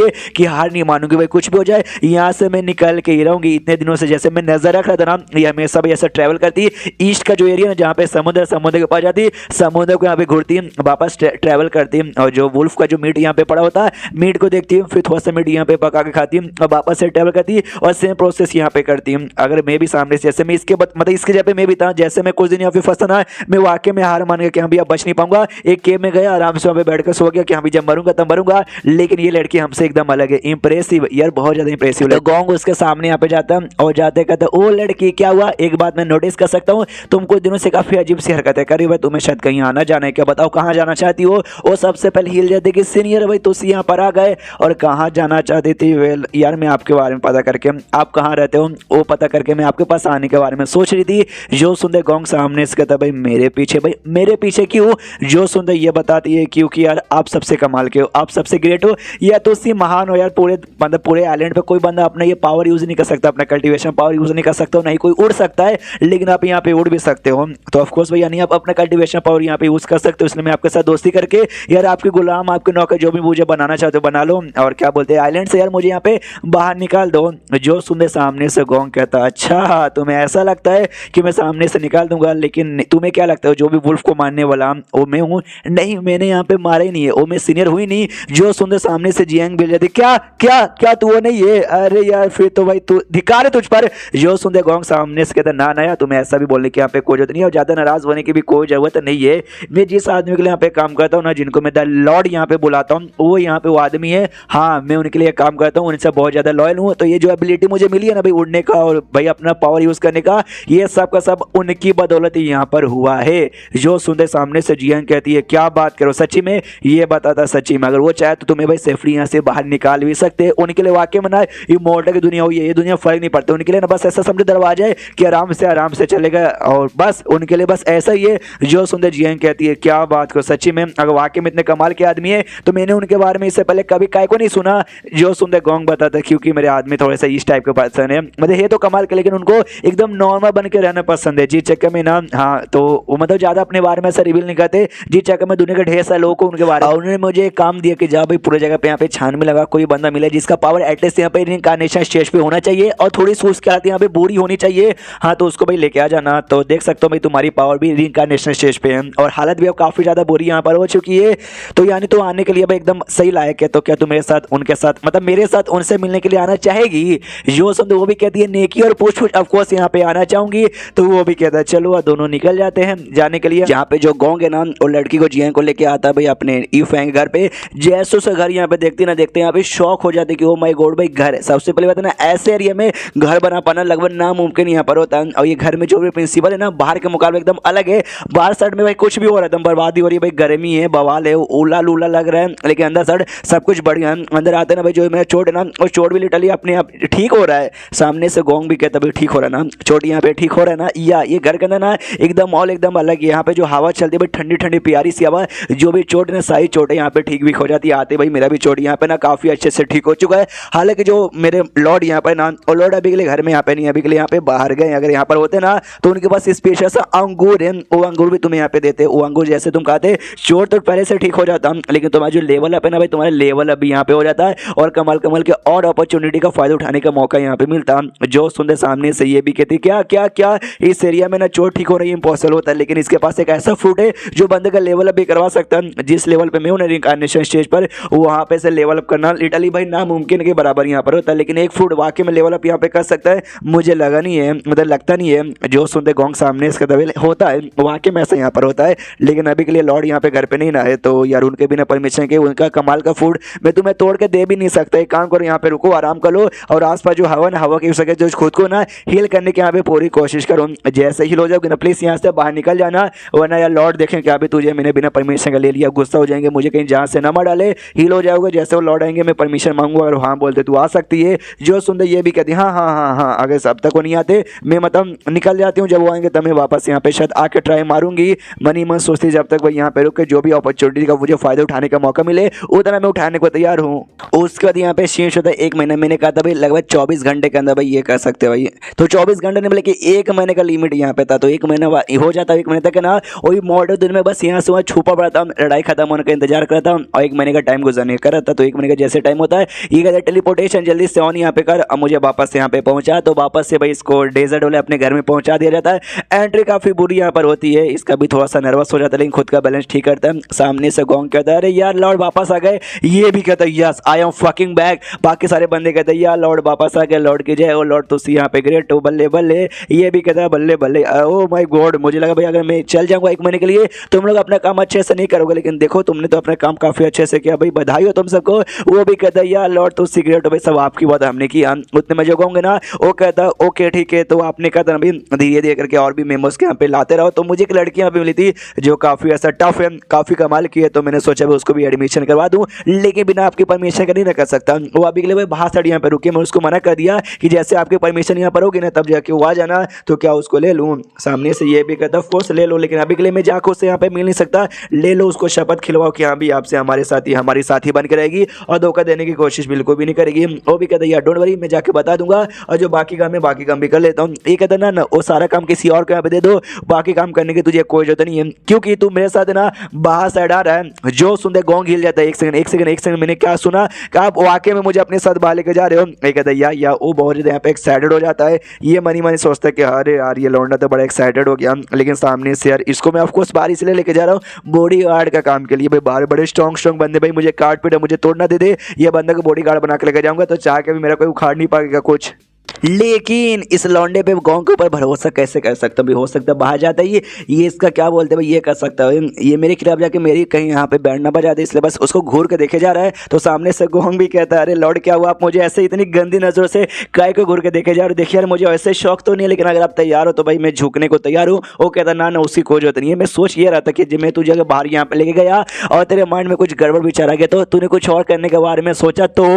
है कि हार नहीं मानूंगी भाई, कुछ भी हो जाए यहाँ से मैं निकल के ही रहूंगी। इतने दिनों से जैसे मैं नजर रख रहा था ना, ये हमेशा भी ऐसा ट्रैवल करती है ईस्ट का जो एरिया ना जहाँ पे समुद्र के पास जाती, समुद्र को यहाँ पे घूरती है, वापस ट्रैवल करती है, और जो वुल्फ का जो मीट यहाँ पे पड़ा होता है, मीट को देखती है, फिर थोड़ा सा मीट यहाँ पे पका के खाती है और वापस से ट्रैवल करती है और सेम प्रोसेस यहाँ पे करती है। अगर मैं भी सामने से जैसे मैं इसके मतलब इसके जगह पे मैं भी था, जैसे मैं कुछ दिन यहाँ पे फंसा ना, मैं वाकई में हार मान गया कि हाँ भी अब बच नहीं पाऊंगा, एक केव में गया आराम से वहाँ पे बैठकर सो गया कि हाँ भी जब मरूंगा तब मरूंगा। लेकिन ये लड़की हमसे एकदम अलग है, इंप्रेसिव यार, बहुत ज्यादा इंप्रेसिव। तो गोंग उसके सामने यहाँ पे जाता है और जाते कहते ओ लड़की क्या हुआ, एक बात मैं नोटिस कर सकता हूँ, तुम कुछ दिनों से काफी अजीब सी हरकतें कर रही हो, तुम्हें शायद कहीं आना जाना है क्या, बताओ कहाँ जाना चाहती हो। वो सबसे पहले हिल जाते कि सीनियर भाई तुम यहाँ पर आ गए और कहाँ जाना चाहती थी। वेल यार मैं आपके बारे में पता करके, आप कहाँ रहते हो वो पता करके मैं आपके पास आने के बारे में सोच रही थी। जो सुनते गोंग सामने से कहता भाई मेरे पीछे क्यों। जो सुनते ये बताती है क्योंकि यार आप सबसे कमाल के हो, आप सबसे ग्रेट हो, या तो उससे महान हो यार, पूरे आइलैंड पे कोई बंदा अपना ये पावर यूज नहीं कर सकता, अपना कल्टीवेशन पावर यूज नहीं कर सकता, नहीं कोई उड़ सकता है, लेकिन आप यहाँ पे उड़ भी सकते हो। तो ऑफकोर्स भैया नहीं, आप अपना कल्टीवेशन पावर यहाँ पे यूज कर सकते हो, इसलिए मैं आपके साथ दोस्ती करके यार आपके गुलाम, आपके नौकर, जो भी मुझे बनाना चाहते हो बना लो, और क्या बोलते हैं आइलैंड से यार मुझे यहाँ पे बाहर निकाल दो। जो सुनते सामने से गोंग कहता अच्छा तुम्हें ऐसा लगता है कि मैं सामने से निकाल दूंगा, लेकिन तुम्हें क्या लगता है जो भी वुल्फ को मारने वाला वो मैं हूँ? नहीं मैंने यहाँ पे मारा ही नहीं है, वो मैं सीनियर हुई नहीं। जो सुनते सामने से जियांग मिल जाती, क्या क्या क्या तू वो नहीं है? अरे यार फिर तो भाई तू धिक्कार है तुझ पर। जो सुनते गोंग सामने से कहता ना यार तुम्हें ऐसा भी बोलने की यहाँ पे कोई जरूरत नहीं है और ज्यादा नाराज होने की भी कोई जरूरत नहीं है। मैं जिस आदमी के लिए यहाँ पे काम करता हूँ ना, जिनको मैं द लॉर्ड यहाँ पे बुलाता हूँ, वो यहाँ पे वो आदमी है। हाँ मैं उनके लिए काम करता हूँ, उनसे बहुत ज्यादा लॉयल हूँ। तो ये जो एबिलिटी मुझे मिली है ना भाई उड़ने का और भाई अपना पावर यूज करने का, ये सब का सब उनकी बदौलत ही यहाँ पर हुआ है। जो सुनते सामने से जियांग कहती है क्या बात करो, सच्ची में? ये बताता सच्ची में, अगर वो चाहे तो तुम्हें भाई सेफली यहाँ से बाहर निकाल भी सकते हैं। उनके लिए वाकई में ना इमॉर्टल की दुनिया हुई है, ये दुनिया फर्क नहीं पड़ता उनके लिए ना, बस ऐसा समझो दरवाजा है कि आराम से चलेगा और बस उनके लिए बस ऐसा ही है। जो सुनते जियांग कहती है क्या बात करो, सच्ची में अगर वाकई में इतने कमाल के आदमी है तो मैंने उनके बारे में इससे पहले कभी काय को नहीं सुना। जो सुनते गोंग बताता क्योंकि मेरे आदमी थोड़े से इस टाइप के पर्सन है, मतलब ये तो कमाल के, लेकिन उनको एकदम नॉर्मल बन के रहना पसंद है। जी चक्कर में ना हाँ तो वो मतलब ज्यादा अपने बारे में ऐसा रिवील नहीं करते, जी चक्कर में दुनिया के ढेर सारे लोगों को उनके बारे में। उन्होंने मुझे एक काम दिया कि जा भाई पूरी जगह पे यहाँ पे छानबीन लगा, कोई बंदा मिले जिसका पावर एटलीस्ट यहाँ पे रिइंकार्नेशन स्टेज पे होना चाहिए और थोड़ी सोच के आती यहाँ पे बुरी होनी चाहिए। हाँ तो उसको भाई लेके आ जाना। तो देख सकते हो भाई तुम्हारी पावर भी रिइंकार्नेशन स्टेज पे है और हालत भी अब काफी ज्यादा बुरी यहाँ पर हो चुकी है। तो यानी तो आने के लिए भाई एकदम सही लायक है। तो क्या तुम मेरे साथ उनके साथ मतलब मेरे साथ उनसे मिलने के लिए आना चाहेगी? जो सुन वो भी कहती है नेकी और पूछ पूछ ऑफकोर्स यहाँ पे आना चाहूंगी। तो वो भी कहता है चलो दोनों निकल जाते हैं जाने के लिए। जहाँ पे जो गोंग है ना और लड़की को जियांग को लेके आता है भाई अपने ईफेंग घर पे। जैसो से घर यहाँ पे देखते ना देखते यहाँ पे शौक हो जाते कि ओ माय गॉड भाई घर है। सबसे पहले बात है ना ऐसे एरिया में घर बना पाना लगभग नामुमकिन यहाँ पर होता है। और ये घर में जो भी प्रिंसिपल है ना बाहर के मुकाबले एकदम अलग है। बाहर साइड में भाई कुछ भी हो रहा है, एकदम बर्बादी हो रही है भाई, गर्मी है, बवाल है, ओला लूला लग रहा है, लेकिन अंदर साइड सब कुछ बढ़िया है। अंदर आते ना भाई जो मेरा चोट है ना और चोट भी लिटरली अपने आप ठीक हो रहा है। सामने से गोंग भी कहता भाई ठीक हो रहा है ना, चोट यहाँ पे ठीक हो रहा है ना। या ये घर के अंदर ना एकदम माहौल एकदम अलग है। यहाँ पे जो हवा चलती है भाई ठंडी ठंडी प्यारी सी हवा, जो भी चोट ना सारी चोटें यहाँ पे ठीक भी हो जाती है। आते भाई मेरा भी चोट यहाँ पे ना काफी अच्छे से ठीक हो चुका है। हालांकि जो मेरे लॉर्ड यहाँ पे ना, और लॉर्ड अभी के लिए घर में यहाँ पे नहीं, अभी के लिए यहाँ पे बाहर गए। अगर यहाँ पर होते ना तो उनके पास स्पेशल सा अंगूर है, वो अंगूर भी तुम्हें यहाँ पे देते। वो अंगूर जैसे तुम खाते चोट तो पहले से ठीक हो जाता, लेकिन तुम्हारा जो लेवल अप है ना भाई, तुम्हारा लेवल अप भी यहाँ पे हो जाता है और कमाल कमाल के और अपॉर्चुनिटी का फायदा उठाने का मौका यहाँ पे मिलता। जो सुनते सामने से ये भी कहती क्या क्या क्या इस एरिया में ना चोट ठीक हो रही है, इम्पॉसिबल होता है, लेकिन इसके पास एक ऐसा फ्रूट है जो बंदे का लेवल अप भी करवा सकता है। जिस लेवल पे मैं हूँ रिइंकार्नेशन स्टेज पर, वहाँ पे से लेवल अप करना लिटरली भाई नामुमकिन के बराबर यहाँ पर होता है। लेकिन एक फ्रूट वाकई में लेवल अप यहाँ पे कर सकता है, मुझे लगा नहीं है, मतलब लगता नहीं है। जो सुनते गोंग सामने इसका दबेल होता है वाकई में ऐसा यहाँ पर होता है। लेकिन अभी के लिए लॉर्ड यहाँ पे घर पे नहीं ना है, तो यार उनके बिना परमिशन के उनका कमाल का फूड मैं तुम्हें तोड़ के दे भी नहीं सकता। एक काम करो, यहाँ पे रुको, आराम कर लो और आसपास जो हवा ना हवा की सके जो खुद को ना हील करने की यहाँ पे पूरी कोशिश करो। जैसे हील हो जाओगे ना प्लीज यहाँ से बाहर निकल जाना, वरना यार लॉर्ड देखें क्या अभी तुझे मैंने बिना परमिशन का ले लिया, गुस्सा हो जाएंगे, मुझे कहीं जहाँ से ना मार डाले। हील हो जाओगे, जैसे वो लॉर्ड आएंगे मैं परमिशन मांगूंगा, अगर हाँ बोलते तू आ सकती है। जो सुनते ये भी कहती हाँ हाँ हाँ हाँ, अगर सब तक वो नहीं आते मैं मतलब निकल जाती हूँ, जब वो आएंगे तब मैं वापस यहाँ पे शायद आके ट्राई मारूंगी। मनी मन सोचती जब तक भाई यहाँ पे रुक के जो भी अपॉर्चुनिटी का मुझे फायदा उठाने का मौका मिले उतना मैं उठाने को तैयार हूँ। उसके बाद यहाँ पे शेष होता है 1 महीना। मैंने कहा था भाई लगभग 24 घंटे के अंदर भाई ये कर सकते भाई, तो 24 घंटे नहीं बल्कि 1 महीने का लिमिट यहाँ पे था, तो 1 महीना हो जाता है। 1 महीने तक ना वही मॉडल दिन में बस यहाँ से वहाँ छुपा पड़ा था, लड़ाई खत्म होने का इंतजार कर रहा था और 1 महीने का टाइम गुजरने का था। तो 1 महीने का जैसे टाइम होता है ये कहता है टेलीपोर्टेशन जल्दी से ऑन यहाँ पे कर, अब मुझे वापस यहाँ पे पहुंचा। तो वापस से भाई इसको डेजर्ट वाले अपने घर में पहुंचा दिया जाता है। एंट्री काफी बुरी यहाँ पर होती है, इसका भी थोड़ा सा नर्वस हो जाता है, लेकिन खुद का बैलेंस ठीक करता है। सामने से गोंग कहता है अरे यार लॉर्ड वापस आ गए, ये भी कहता है yes I am fucking back. बाकी सारे बंदे कहते हैं यार लॉर्ड वापस आ गए, लॉर्ड की जय, ओ लॉर्ड तुसी यहाँ पे ग्रेट हो, बल्ले बल्ले। ये भी कहता है बल्ले बल्ले। ओ माय गॉड, मुझे लगा भाई अगर मैं चल जाऊंगा 1 महीने के लिए तुम लोग अपना काम अच्छे से नहीं करोगे, लेकिन देखो तुमने तो अपना काम काफी अच्छे से किया भाई, बधाई हो तुम सबको। वो भी कहता है यार लॉर्ड तुसी ग्रेट हो भाई, सब आपकी बात हमने की। उतने में जो कहूँगे ना वो कहता ओके ठीक है, तो आपने कहा था धीरे धीरे करके और भी मेमोस के यहाँ पे लाते रहो। तो मुझे एक लड़की यहाँ पे मिली थी जो काफी ऐसा टफ है, काफी कमाल की है, तो मैंने सोचा भाई उसको भी एडमिशन करवा दूं, लेकिन बिना आपकी परमिशन का नहीं ना कर सकता। वो अभी के लिए भाई बाहर साइड यहाँ पे रुकी, मैं उसको मना कर दिया कि जैसे आपकी परमिशन यहाँ पर होगी ना तब जाके वो आ जाना, तो क्या उसको ले लूँ। सामने से ये भी कहता ऑफकोर्स ले लो, लेकिन अभी के लिए मैं जाकर उससे यहाँ पे मिल नहीं सकता। ले लो, उसको शपथ खिलवाओ कि हाँ भी आपसे हमारी साथी बन के रहेगी और धोखा देने की कोशिश बिल्कुल भी नहीं करेगी। वो भी कहता यार डोंट वरी, मैं जाके बता दूंगा और जो बाकी काम है बाकी काम भी कर लेता हूँ। ये कहता ना वो सारा काम किसी और को यहाँ पे दे दो, बाकी काम करने की तुझे कोई जरूरत नहीं है, क्योंकि तू मेरे साथ ना बाहर साइड आ रहा है। जो सुनते गोंग हिल जाता है, एक सेकंड मैंने क्या सुना कि आप वाकई में मुझे अपने साथ बाहर लेके जा रहे हो। ये कहता है या वो बहुत ज्यादा यहाँ पे एक्साइटेड हो जाता है। ये मनी सोचता है कि अरे यार ये लौंडा तो बड़ा एक्साइटेड हो गया, लेकिन सामने से यार इसको मैं ऑफकोर्स बाहर इसलिए लेके जा रहा हूँ बॉडी गार्ड का काम के लिए। भाई बाहर बड़े स्ट्रॉन्ग बंदे भाई मुझे काट पीट मुझे तोड़ना दे दे, ये बंदे को बॉडी गार्ड बना के लेके जाऊंगा तो चाह के भी मेरा कोई उखाड़ नहीं पाएगा कुछ। लेकिन इस लौंडे पे गांव के ऊपर भरोसा कैसे कर सकता भी, हो सकता बाहर जाता है ये इसका क्या बोलते हैं भाई, ये कर सकता है ये मेरे खिलाफ जाके मेरी कहीं यहाँ पे बैंड ना बजा दे, इसलिए बस उसको घूर के देखे जा रहा है। तो सामने से गोंग भी कहता है अरे लॉर्ड क्या हुआ, आप मुझे ऐसे इतनी गंदी नजरों से काय को घूर के देखे जा रहे हो। देखिए यार मुझे ऐसे शौक तो नहीं है, लेकिन अगर आप तैयार हो तो भाई मैं झुकने को तैयार हूँ। वो कहता ना उसकी कोई जरूरत नहीं है। मैं सोच ये रहा था कि मैं तुझे अगर बाहर यहाँ पे लेके गया और तेरे माइंड में कुछ गड़बड़ विचार आ गया तो तूने कुछ और करने के बारे में सोचा। तो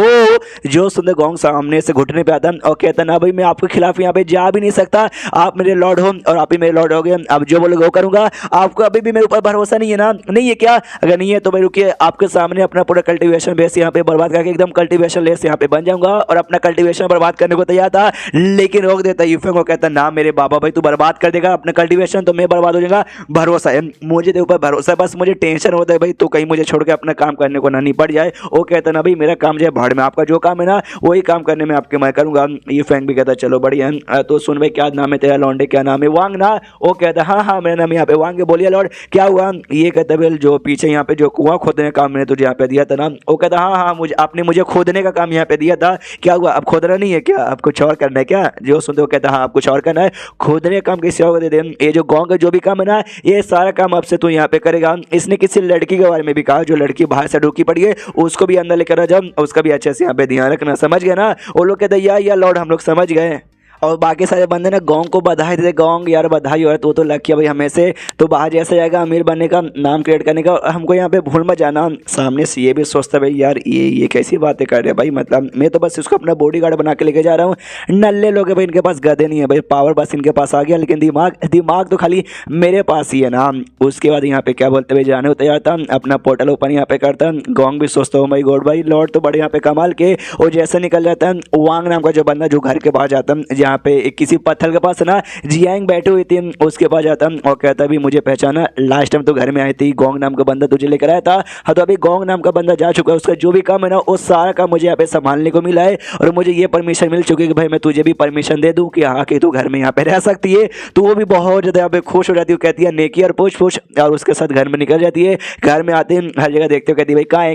जो सुंदर गोंग सामने से घुटने पे आता और कहता ना भाई मैं आपके खिलाफ यहाँ पे जा भी नहीं सकता, आप मेरे लॉर्ड हो और आप ही मेरे लॉर्ड हो गए, अब जो बोलोगे वो करूंगा। आपको अभी भी मेरे ऊपर भरोसा नहीं है ना? नहीं है क्या? अगर नहीं है तो भाई रुकिए, आपके सामने अपना पूरा कल्टीवेशन बेस यहाँ पे बर्बाद करके एकदम कल्टीवेशन लेस यहाँ पे बन जाऊंगा और अपना कल्टीवेशन बर्बाद करने को तैयार था, लेकिन रोक देता यूफे को। कहता ना मेरे बाबा भाई तू बर्बाद कर देगा अपना कल्टीवेशन तो मैं बर्बाद हो जाऊंगा, भरोसा है मुझे तेरे ऊपर, भरोसा है, बस मुझे टेंशन होता है भाई तू कहीं मुझे छोड़ के अपना काम करने को ना निपट जाए। वो कहता ना भाई मेरा काम जो है भाड़ में, आपका जो काम है ना वही काम करने में आपके मैं करूंगा। ये फैंग भी कहता चलो बढ़िया। तो सुन भाई क्या नाम है तेरा लौंडे, क्या नाम है? वांग ना? वो कहता हाँ हाँ मेरा नाम यहाँ पे वांग है, बोलिए लॉर्ड क्या हुआ? ये कहता है जो पीछे यहाँ पे जो कुआं खोदने का काम मैंने तुझे यहाँ पे दिया था ना, वो कहता हाँ हाँ मुझे आपने मुझे खोदने का काम यहाँ पे दिया था, क्या हुआ अब खोदना नहीं है क्या, अब कुछ और करना है क्या? जो सुनते वो कहता हाँ आप कुछ और करना है, खोदने का काम किसी और को दे दे, ये जो गाँव का जो भी काम है ना ये सारा काम अब से तू यहाँ पे करेगा। इसने किसी लड़की के बारे में भी कहा, जो लड़की बाहर से रुकी पड़ी है उसको भी अंदर लेकर आ जाओ, उसका भी अच्छे से यहाँ पे ध्यान रखना, समझ गए ना? वो लोग कहते हैं या लॉर्ड हम लोग समझ गए। और बाकी सारे बंदे ना गोंग को बधाई देते, गोंग यार बधाई हो, तो लग किया भाई हमें से, तो बाहर जैसे जाएगा अमीर बनने का, नाम क्रिएट करने का, हमको यहाँ पे भूल मत जाना। सामने से ये भी सोचता भाई यार ये कैसी बातें कर रहे हैं भाई, मतलब मैं तो बस इसको अपना बॉडीगार्ड बना के लेके जा रहा हूँ। नल्ले लोग हैं भाई, इनके पास गधे नहीं है भाई, पावर बस इनके पास आ गया, लेकिन दिमाग तो खाली मेरे पास ही है ना। उसके बाद यहाँ पे क्या बोलते भाई जाने होते जाता, अपना पोर्टल ओपन यहाँ पे करता, गोंग भी सोचता हूँ भाई गॉड भाई लॉर्ड तो बड़े यहाँ पे कमाल के, और जैसे निकल जाता है वांग नाम का जो बंदा जो घर के बाहर जाता है, जहाँ पे किसी पत्थर के पास ना जियांग बैठी हुई थी, उसके पास जाता और कहता भी मुझे पहचाना, लास्ट टाइम तो घर में आई थी, गोंग नाम का बंदा तुझे लेकर आया था। हाँ तो अभी गोंग नाम का बंदा जा चुका है, उसका जो भी काम है ना वो सारा काम मुझे यहाँ पे संभालने को मिला है, और मुझे ये परमिशन मिल चुकी है कि भाई मैं तुझे भी परमिशन दे दूँ कि हाँ कि तू घर में यहाँ पे रह सकती है। तो वो भी बहुत ज़्यादा यहाँ पे खुश हो जाती है, कहती है नेकी और पूछ पूछ, और उसके साथ घर में निकल जाती है। घर में आते हैं हर जगह देखते हो, कहती है भाई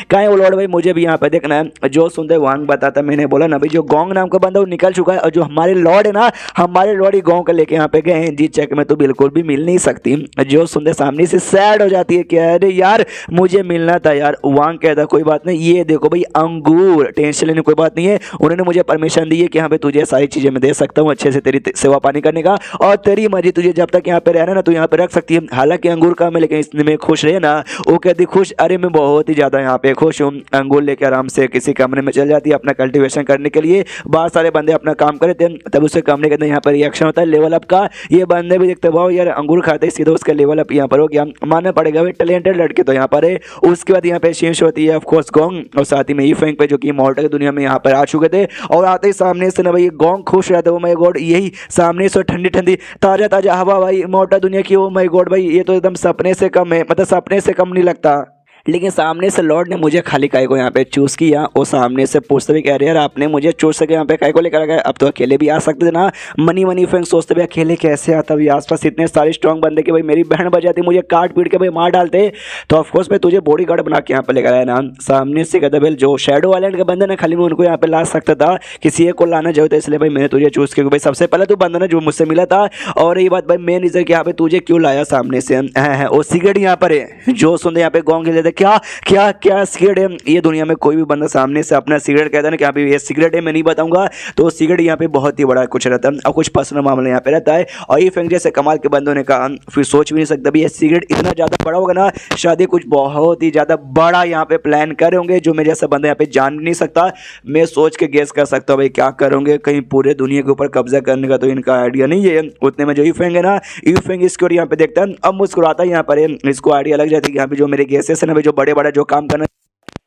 कहाँ है वो लॉर्ड भाई, मुझे भी यहाँ पे देखना है। जो सुनते वांग बताता, मैंने बोला ना भाई जो गोंग नाम का बंदा वो निकल चुका है, और जो हमारे लॉर्ड है ना, हमारे लॉर्ड ही गाँव का लेके यहाँ पे गए हैं, जी चेक में तो बिल्कुल भी मिल नहीं सकती। जो सुनते सामने से सैड हो जाती है कि अरे यार मुझे मिलना था यार। वांग कहता कोई बात नहीं, ये देखो भाई अंगूर, टेंशन लेने कोई बात नहीं है, उन्होंने मुझे परमिशन दी है कि यहाँ पे तुझे सारी चीज़ें मैं दे सकता हूँ अच्छे से तेरी सेवा पानी करने का, और तेरी मर्जी, तुझे जब तक यहाँ पे रहना ना तो यहाँ पे रख सकती है। हालांकि अंगूर का मैं, लेकिन इसमें मैं खुश रहे ना। वो कहती खुश, अरे मैं बहुत ही ज़्यादा यहाँ पे खुश हूँ। अंगूर लेके आराम से किसी कमरे में चल जाती है अपना कल्टीवेशन करने के लिए, बाहर सारे बंदे अपना काम कर रहे थे, तब उसके कमरे के अंदर यहाँ पर रिएक्शन होता है लेवल अप का। ये बंदे भी देखते वाओ यार अंगूर खाते ही सीधा उसका लेवल अप यहाँ पर हो गया, मानना पड़ेगा भाई टैलेंटेड लड़के तो यहाँ पर है। उसके बाद यहाँ पे शीश होती है ऑफकोर्स गोंग, और साथ ही में ई फेंग पे जो कि मॉर्टल की दुनिया में यहाँ पर आ चुके थे, और आते ही सामने से ना भाई गोंग खुश रहता है, ओ माय गॉड यही सामने से ठंडी ठंडी ताज़ा ताज़ा हवा भाई मॉर्टल दुनिया की, ओ माय गॉड भाई ये तो एकदम सपने से कम है, मतलब सपने से कम नहीं लगता। लेकिन सामने से लॉर्ड ने मुझे खाली काय को यहाँ पे चूज़ किया, और सामने से पूछते भी कह रहे यार आपने मुझे चूज सके यहाँ पे काय को लेकर गए, अब तो अकेले भी आ सकते थे ना। मनी फेंग सोचते भी अकेले कैसे आता, भी आसपास इतने सारे स्ट्रॉन्ग बंदे के भाई मेरी बहन बजाती मुझे काट पीट के भाई मार डालते, तो ऑफकोर्स मैं तुझे बॉडी गार्ड बना के यहाँ पे लेकर आया ना। सामने से कहता भाई जो शेडो आइलैंड के बंदे ना खाली मैं उनको यहाँ पे ला सकता था, किसी एक को लाना चाहिए था, इसलिए भाई मैंने तुझे चूज़ किया भाई सबसे पहले तो बंदा ना जो मुझसे मिला था। और ये बात भाई मेन रीजन कि यहाँ पे तुझे क्यों लाया सामने से है, वो सिगरेट यहाँ पर है। जो सुनते यहाँ पे गोंग खेलते क्या क्या क्या सिगरेट है, ये दुनिया में कोई भी बंदा सामने से अपना सिगरेट कहता है ना कि यहाँ पे ये सिगरेट है मैं नहीं बताऊंगा, तो सिगरेट यहाँ पे बहुत ही बड़ा कुछ रहता है, और कुछ पर्सनल मामला यहाँ पे रहता है। और ये फेंक जैसे कमाल के बंदों ने कहा, फिर सोच भी नहीं सकता भी ये सिगरेट इतना ज़्यादा बड़ा होगा ना, शायद कुछ बहुत ही ज़्यादा बड़ा यहाँ पे प्लान कर होंगे जो मेरे जैसा बंदा यहाँ पे जान नहीं सकता। मैं सोच के गेस कर सकता हूँ भाई क्या करोगे, कहीं पूरे दुनिया के ऊपर कब्जा करने का तो इनका आइडिया नहीं है। उतने में जो ई फेंग है ना, ई फेंग इसकी और यहाँ पे देखता है, अब मुस्कुराता है यहाँ पर, इसको आइडिया लग जाती है कि यहाँ पे जो मेरे गेसेस है ना भाई जो बड़े बड़े जो काम करना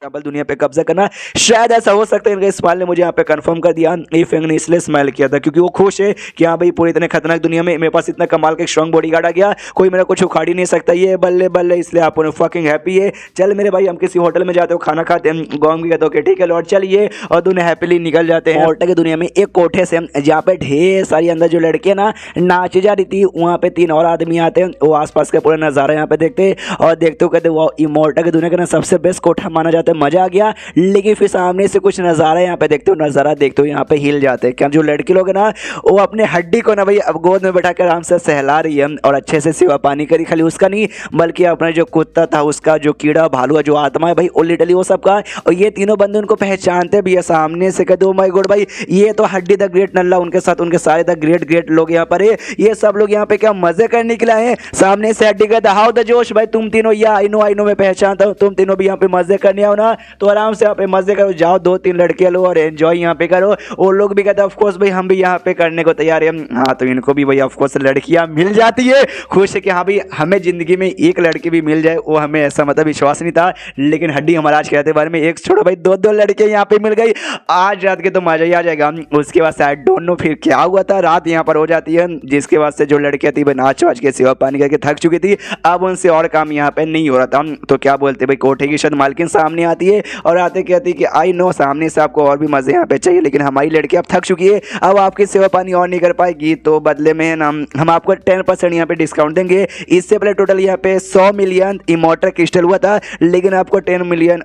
डबल दुनिया पे कब्जा करना, शायद ऐसा हो सकता है। इनका स्माइल ने मुझे यहाँ पे कंफर्म कर दिया, ई फेंग ने इसलिए स्माइल किया था क्योंकि वो खुश है कि हाँ भाई पूरी इतने खतरनाक दुनिया में मेरे पास इतना कमाल का स्ट्रॉन्ग बॉडीगार्ड आ गया, कोई मेरा कुछ उखाड़ ही नहीं सकता, ये बल्ले बल्ले, इसलिए आप उन्हें फकिंग हैप्पी है। चल मेरे भाई हम किसी होटल में जाते हो खाना खाते हैं, गोंग भी कहते हो कि ठीक है लॉर्ड चलिए, और दोनों हैप्पीली निकल जाते हैं होटल की दुनिया में एक कोठे से, जहाँ पे ढेर सारी अंदर जो लड़कियां ना नाच जा रही थी, वहाँ पे 3 और आदमी आते हैं, वो आसपास का पूरा नज़ारा यहाँ पे देखते और देखते हो कहते वो इमोर्टल की दुनिया का ना सबसे बेस्ट कोठा माना जाता है, मजा आ गया। लेकिन फिर सामने से कुछ नज़ारा यहाँ पे देखते हो, नज़ारा देखते हो यहाँ पे हिल जाते हैं, क्या जो लड़के लोग हैं ना वो अपने हड्डी को ना भाई अब गोद में बैठा कर आराम से सहला रही है और अच्छे से सेवा पानी करी, खाली उसका नहीं बल्कि अपना जो कुत्ता था उसका, जो कीड़ा भालू जो आत्मा है भाई वो लिटरली वो सबका। और ये तीनों बंदे उनको पहचानते भी है, सामने से कहते ओ माय गॉड भाई ये तो हड्डी द ग्रेट नल्ला, उनके साथ उनके सारे द ग्रेट लोग यहाँ पर है, ये सब लोग यहाँ पे क्या मजे करने के लिए आए हैं। सामने से हड्डी कहता हाउ द जोश भाई तुम तीनों, या आई नो मैं पहचानता हूँ, तुम तीनों भी यहाँ पे मजे करने आओ ना, तो आराम से यहाँ पे मजे करो, जाओ 2-3 लड़के लो और एंजॉय यहाँ पे करो। वो लोग भी कहते हैं ऑफकोर्स भाई हम भी यहाँ पे करने को तैयार है। हाँ तो इनको भी भाई ऑफकोर्स लड़कियाँ मिल जाती है, खुश है कि हाँ भाई हमें जिंदगी में एक लड़की भी मिल जाए, वो हमें ऐसा मतलब विश्वास नहीं था, लेकिन हड्डी हमारा आज कहते बारे में एक छोड़ो भाई 2-2 लड़के यहाँ पे मिल गई, आज रात के तो मजा ही आ जाएगा। उसके बाद से आई डोंट नो फिर क्या हुआ था, रात यहाँ पर हो जाती है, जिसके बाद से जो लड़कियाँ थी भाई नाच वाच के सेवा पानी करके थक चुकी थी, अब उनसे और काम यहाँ पे नहीं हो रहा था। तो क्या बोलते भाई कोठे की शायद मालकिन सामने आती है और आते कहती कि आई नो सामने से आपको और भी मजे यहाँ पे चाहिए, लेकिन हमारी लड़की अब थक चुकी है, अब आपकी सेवा पानी और नहीं कर पाएगी, तो बदले में हम आपको 10% यहाँ पे डिस्काउंट देंगे। इससे पहले टोटल यहाँ पे 100 मिलियन इमोर्टल क्रिस्टल हुआ था, लेकिन आपको 10 मिलियन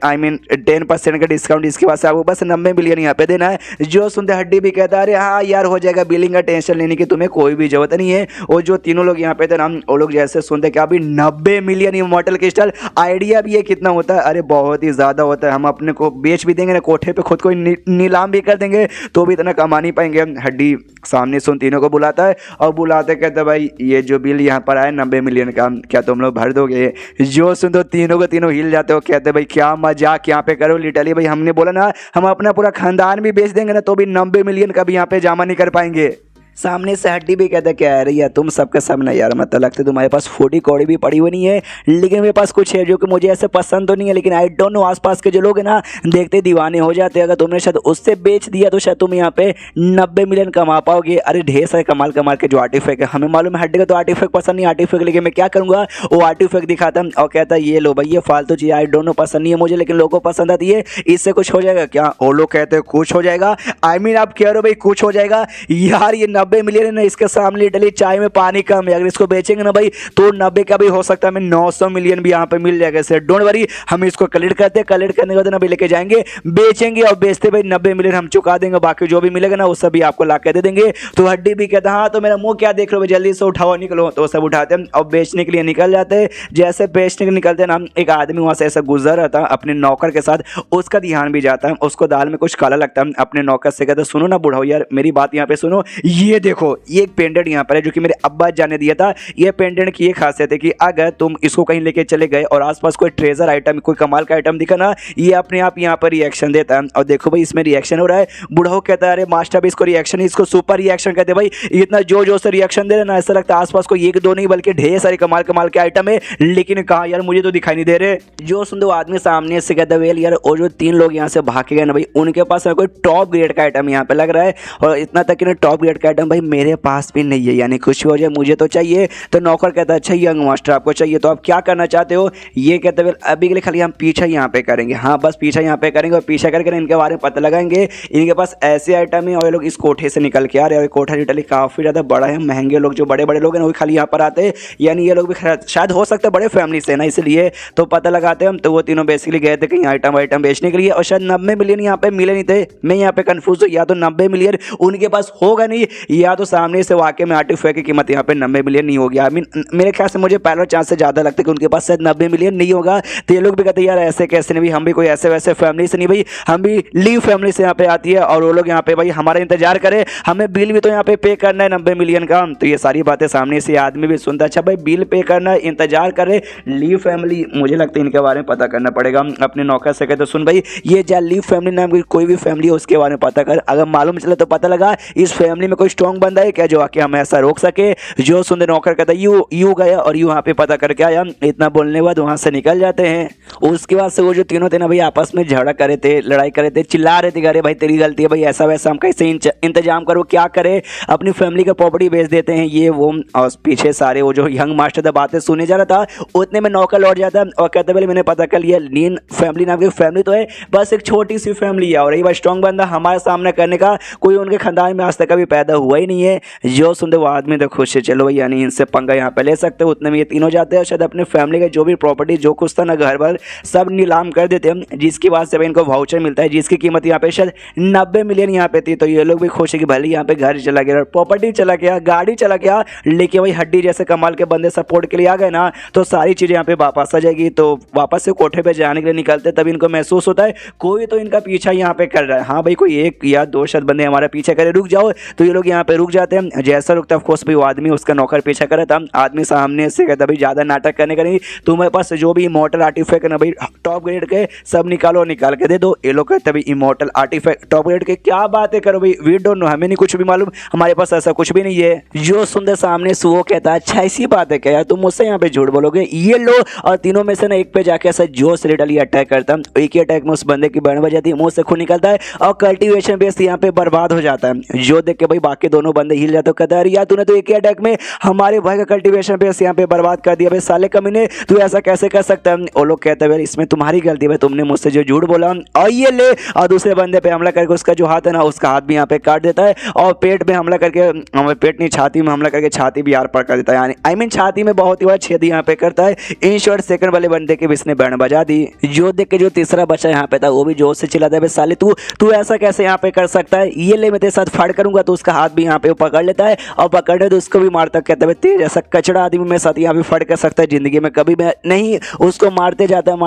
10% का डिस्काउंट, इसके बाद से आपको बस 90 मिलियन यहाँ पे देना है। जो सुनते हड्डी भी कहता अरे हाँ यार हो जाएगा, बिलिंग का टेंशन लेने की तुम्हें कोई भी जरूरत नहीं है। और जो तीनों लोग यहाँ पे थे ना वो लोग जैसे सुनते क्या अभी 90 मिलियन इमोर्टल क्रिस्टल, आइडिया भी है कितना होता है, अरे बहुत ही ज्यादा ज़्यादा होता है, हम अपने को बेच भी देंगे ना, कोठे पे खुद को नीलाम भी कर देंगे तो भी इतना कमा नहीं पाएंगे। हड्डी सामने से उन तीनों को बुलाता है और बुलाते कहते भाई ये जो बिल यहाँ पर आया 90 मिलियन का, क्या तुम लोग भर दोगे? जो सुन तो तीनों को तीनों हिल जाते हो, कहते भाई क्या मजाक यहाँ पे करो लिटरली भाई, हमने बोला ना हम अपना पूरा खानदान भी बेच देंगे ना तो भी 90 मिलियन का भी यहाँ पे जमा नहीं कर पाएंगे। सामने से हड्डी भी कहते क्या है यार तुम सबके सब ना यार, मतलब लगता है तुम्हारे पास फोड़ी कौड़ी भी पड़ी हुई नहीं है, लेकिन मेरे पास कुछ है जो कि मुझे ऐसे पसंद तो नहीं है, लेकिन आई डोंट नो आसपास के जो लोग हैं ना देखते दीवाने हो जाते हैं, अगर तुमने शायद उससे बेच दिया तो शायद तुम यहाँ पे 90 मिलियन कमा पाओगे। अरे ढेर सारे कमाल कमाल के जो आर्टिफैक्ट है, हमें मालूम है हड्डी का तो आर्टिफैक्ट पसंद नहीं आर्टिफैक्ट, लेकिन मैं क्या करूँगा वो आर्टिफैक्ट दिखाता और कहता है ये लो भाई ये फालतू चीज़ आई डोंट नो पसंद नहीं है मुझे, लेकिन लोगों को पसंद आती है, इससे कुछ हो जाएगा क्या? वो लोग कहते हैं कुछ हो जाएगा, आई मीन आप कह रहे हो भाई कुछ हो जाएगा यार, ये 90 मिलियन है ना इसके सामने लिटरली चाय में पानी कम है, अगर इसको बेचेंगे ना भाई तो 90 का भी हो सकता है, हमें 900 मिलियन भी यहाँ पे मिल जाएगा सर, डोंट वरी। हम इसको कलेक्ट करते हैं, कलेक्ट करने के बाद ना भाई लेके जाएंगे बेचेंगे और बेचते भाई 90 मिलियन हम चुका देंगे, बाकी जो भी मिलेगा ना वो सब भी आपको ला के दे देंगे। तो हड्डी भी कहता हाँ तो मेरा मुंह क्या देख लो भाई, जल्दी से उठाओ निकलो, तो सब उठाते हैं और बेचने के लिए निकल जाते हैं। जैसे बेचने के निकलते ना एक आदमी वहां से ऐसा गुजर रहा था अपने नौकर के साथ, उसका ध्यान भी जाता है, उसको दाल में कुछ काला लगता है, अपने नौकर से कहता सुनो ना बुढ़ाओ यार मेरी बात यहाँ पे सुनो, ये देखो ये एक पेंडेंट यहाँ पर है जो कि मेरे अब्बा जान ने दिया था। ये पेंडेंट की ये खासियत है कि अगर तुम इसको कहीं लेके चले गए और आसपास कोई ट्रेजर आइटम कोई कमाल का आइटम दिखा ना, ये अपने आप यहाँ पर रिएक्शन देता है। और देखो भाई इसमें रिएक्शन हो रहा है, बुढ़ाओ कहता है अरे मास्टर भी इसको रिएक्शन, इसको सुपर रिएक्शन कहते हैं भाई, इतना जो जो से रिएक्शन दे रहे ना ऐसा लगता है आसपास कोई एक दो नहीं बल्कि ढेर सारे कमाल कमाल के आइटम है, लेकिन कहा यार मुझे तो दिखाई नहीं दे रहे। जो सुन दो आदमी सामने से कहता है यार और जो 3 लोग यहाँ से भाग के गए ना भाई उनके पास कोई टॉप ग्रेड का आइटम यहाँ पे लग रहा है, और इतना तक कि टॉप ग्रेड का आइटम भाई मेरे पास भी नहीं है, यानी खुश हो जाए मुझे तो चाहिए। तो नौकर कहता है अच्छा यंग मास्टर आपको चाहिए तो आप क्या करना चाहते हो? ये कहते हैं अभी के लिए खाली हम पीछा यहाँ पे करेंगे, हाँ बस पीछा यहाँ पे करेंगे और पीछा करके इनके बारे में पता लगाएंगे, इनके पास ऐसे आइटम है और ये लोग इस कोठे से निकल के आ रहे हैं, कोठा इटली काफ़ी ज़्यादा बड़ा है, महंगे लोग जो बड़े बड़े लोग हैं वो खाली यहाँ पर आते हैं, यानी ये लोग भी शायद हो सकता है बड़े फैमिली से ना, इसलिए तो पता लगाते हैं हम। तो वो तीनों बेसिकली गए थे कहीं आइटम वाइटम बेचने के लिए और शायद 90 मिलियन यहाँ पे मिले नहीं थे। मैं यहाँ पे कंफ्यूज हूँ, या तो 90 मिलियन उनके पास होगा नहीं, या तो सामने से वाकई में आर्टिफैक्ट की कीमत यहाँ पे 90 मिलियन नहीं होगी। आई मीन मेरे ख्याल से मुझे पहला चांस से ज़्यादा लगता है कि उनके पास शायद 90 मिलियन नहीं होगा। तो ये लोग भी कहते हैं यार ऐसे कैसे नहीं भाई, हम भी कोई ऐसे वैसे फैमिली से नहीं भाई, हम भी लीव फैमिली से यहाँ पे आती है और वो लोग यहाँ पे भाई हमारा इंतजार करे, हमें बिल भी तो यहाँ पे करना है 90 मिलियन का। तो ये सारी बातें सामने से आदमी भी सुनता, अच्छा भाई बिल पे करना है, इंतजार करे, लीव फैमिली, मुझे लगता है इनके बारे में पता करना पड़ेगा। अपने नौकर से कहते सुन भाई ये जा लीव फैमिली नाम की कोई भी फैमिली है उसके बारे में पता कर, अगर मालूम चले तो पता लगा इस फैमिली में कोई स्ट्रॉन्ग बंदा है क्या जो आके हमें ऐसा रोक सके। जो सुंदर नौकर कहता यू गया और यू वहाँ पे पता करके आया, इतना बोलने के बाद वहाँ से निकल जाते हैं। उसके बाद से वो जो तीनों थे ना भाई आपस में झगड़ा करे थे, लड़ाई करे थे, चिल्ला रहे थे अरे भाई तेरी गलती है भाई, ऐसा वैसा हम कैसे इंतजाम करो, क्या करे, अपनी फैमिली का प्रॉपर्टी बेच देते हैं ये वो। और पीछे सारे वो जो यंग मास्टर था बातें सुने जा रहा था, उतने में नौकर लौट जाता और कहता भाई मैंने पता कर लिया लीन फैमिली नाम की फैमिली तो है, बस एक छोटी सी फैमिली है और यही बात स्ट्रॉन्ग बंदा हमारे सामने करने का कोई उनके खानदान में आज तक कभी पैदा हुआ ही नहीं है। जो सुनते वो आदमी तो खुश है, चलो यानी इनसे पंगा यहाँ पे ले सकते हो। उतने में ये तीनों जाते हैं और शायद अपने फैमिली का जो भी प्रॉपर्टी जो कुछ था ना घर भर सब नीलाम कर देते हैं, जिसकी बात से इनको वाउचर मिलता है जिसकी कीमत यहाँ पे शायद 90 मिलियन यहाँ पे थी। तो ये लोग भी खुश है कि भले यहाँ पे घर चला गया, प्रॉपर्टी चला गया, गाड़ी चला गया, लेकिन वही हड्डी जैसे कमाल के बंदे सपोर्ट के लिए आ गए ना तो सारी चीज़ें यहाँ पे वापस आ जाएगी। तो वापस से कोठे पे जाने के लिए निकलते तभी इनको महसूस होता है कोई तो इनका पीछा यहाँ पे कर रहा है, हाँ भाई कोई एक या दो शायद बंदे हमारा पीछे करे, रुक जाओ। तो ये लोग यहाँ पे रुक जाते हैं, जैसा रुकता है ऑफकोर्स भाई वो आदमी उसका नौकर पीछा कर रहा था, आदमी सामने से कहता भाई ज़्यादा नाटक करने का नहीं, तुम्हारे पास जो भी इमॉर्टल आर्टिफैक्ट है ना भाई टॉप ग्रेड के सब निकालो, निकाल के दे दो। ये लोग कहते भाई इमॉर्टल आर्टिफैक्ट टॉप ग्रेड के क्या बातें करो भाई, वी डोंट नो, हमें नहीं कुछ भी मालूम, हमारे पास ऐसा कुछ भी नहीं है। जो सुंदर सामने से वो कहता है अच्छा ऐसी बात है क्या यार, तुम मुझसे यहाँ पे झूठ बोलोगे, ये लो। और तीनों में से ना एक पे जाके ऐसा जोश लिटरली अटैक करता है, एक ही अटैक में उस बंदे की बैंड बज जाती है, मुंह से खून निकलता है और कल्टीवेशन बेस यहाँ पे बर्बाद हो जाता है। जो देख के भाई बाकी दोनों बंदे हिल जाते, कहता है यार तूने तो एक ही अटैक में हमारे भाई का कल्टीवेशन बेस यहाँ पे बर्बाद कर दिया भाई, साले कमीने तू ऐसा कैसे कर सकता है। वो लोग कहते हैं इसमें तुम्हारी गलती है, तुमने मुझसे जो झूठ बोला, और ये ले। और दूसरे बंदे पे हमला करके उसका जो हाथ है ना उसका हाथ भी यहाँ पे काट देता है और पेट में हमला करके, पेट नहीं छाती में हमला करके छाती भी आर पार कर देता है, यानी आई मीन छाती में बहुत ही बड़ा छेद यहाँ पे करता है। इन शॉर्ट सेकंड वाले बंदे के भी इसने बैंड बजा दी। जो देख के जो तीसरा बच्चा यहाँ पे था वो भी जोर से चिल्लाता है साले तू ऐसा कैसे यहाँ पे कर सकता है, ये ले मैं तेरे साथ फाड़ करूंगा। तो उसका हाथ भी यहाँ पे पकड़ लेता है और पकड़ने तो उसको भी मारता, कहता है तेज ऐसा कचड़ा आदमी मेरे साथ यहाँ पे फट कर सकता है जिंदगी में कभी मैं नहीं। उसको मारते जाता है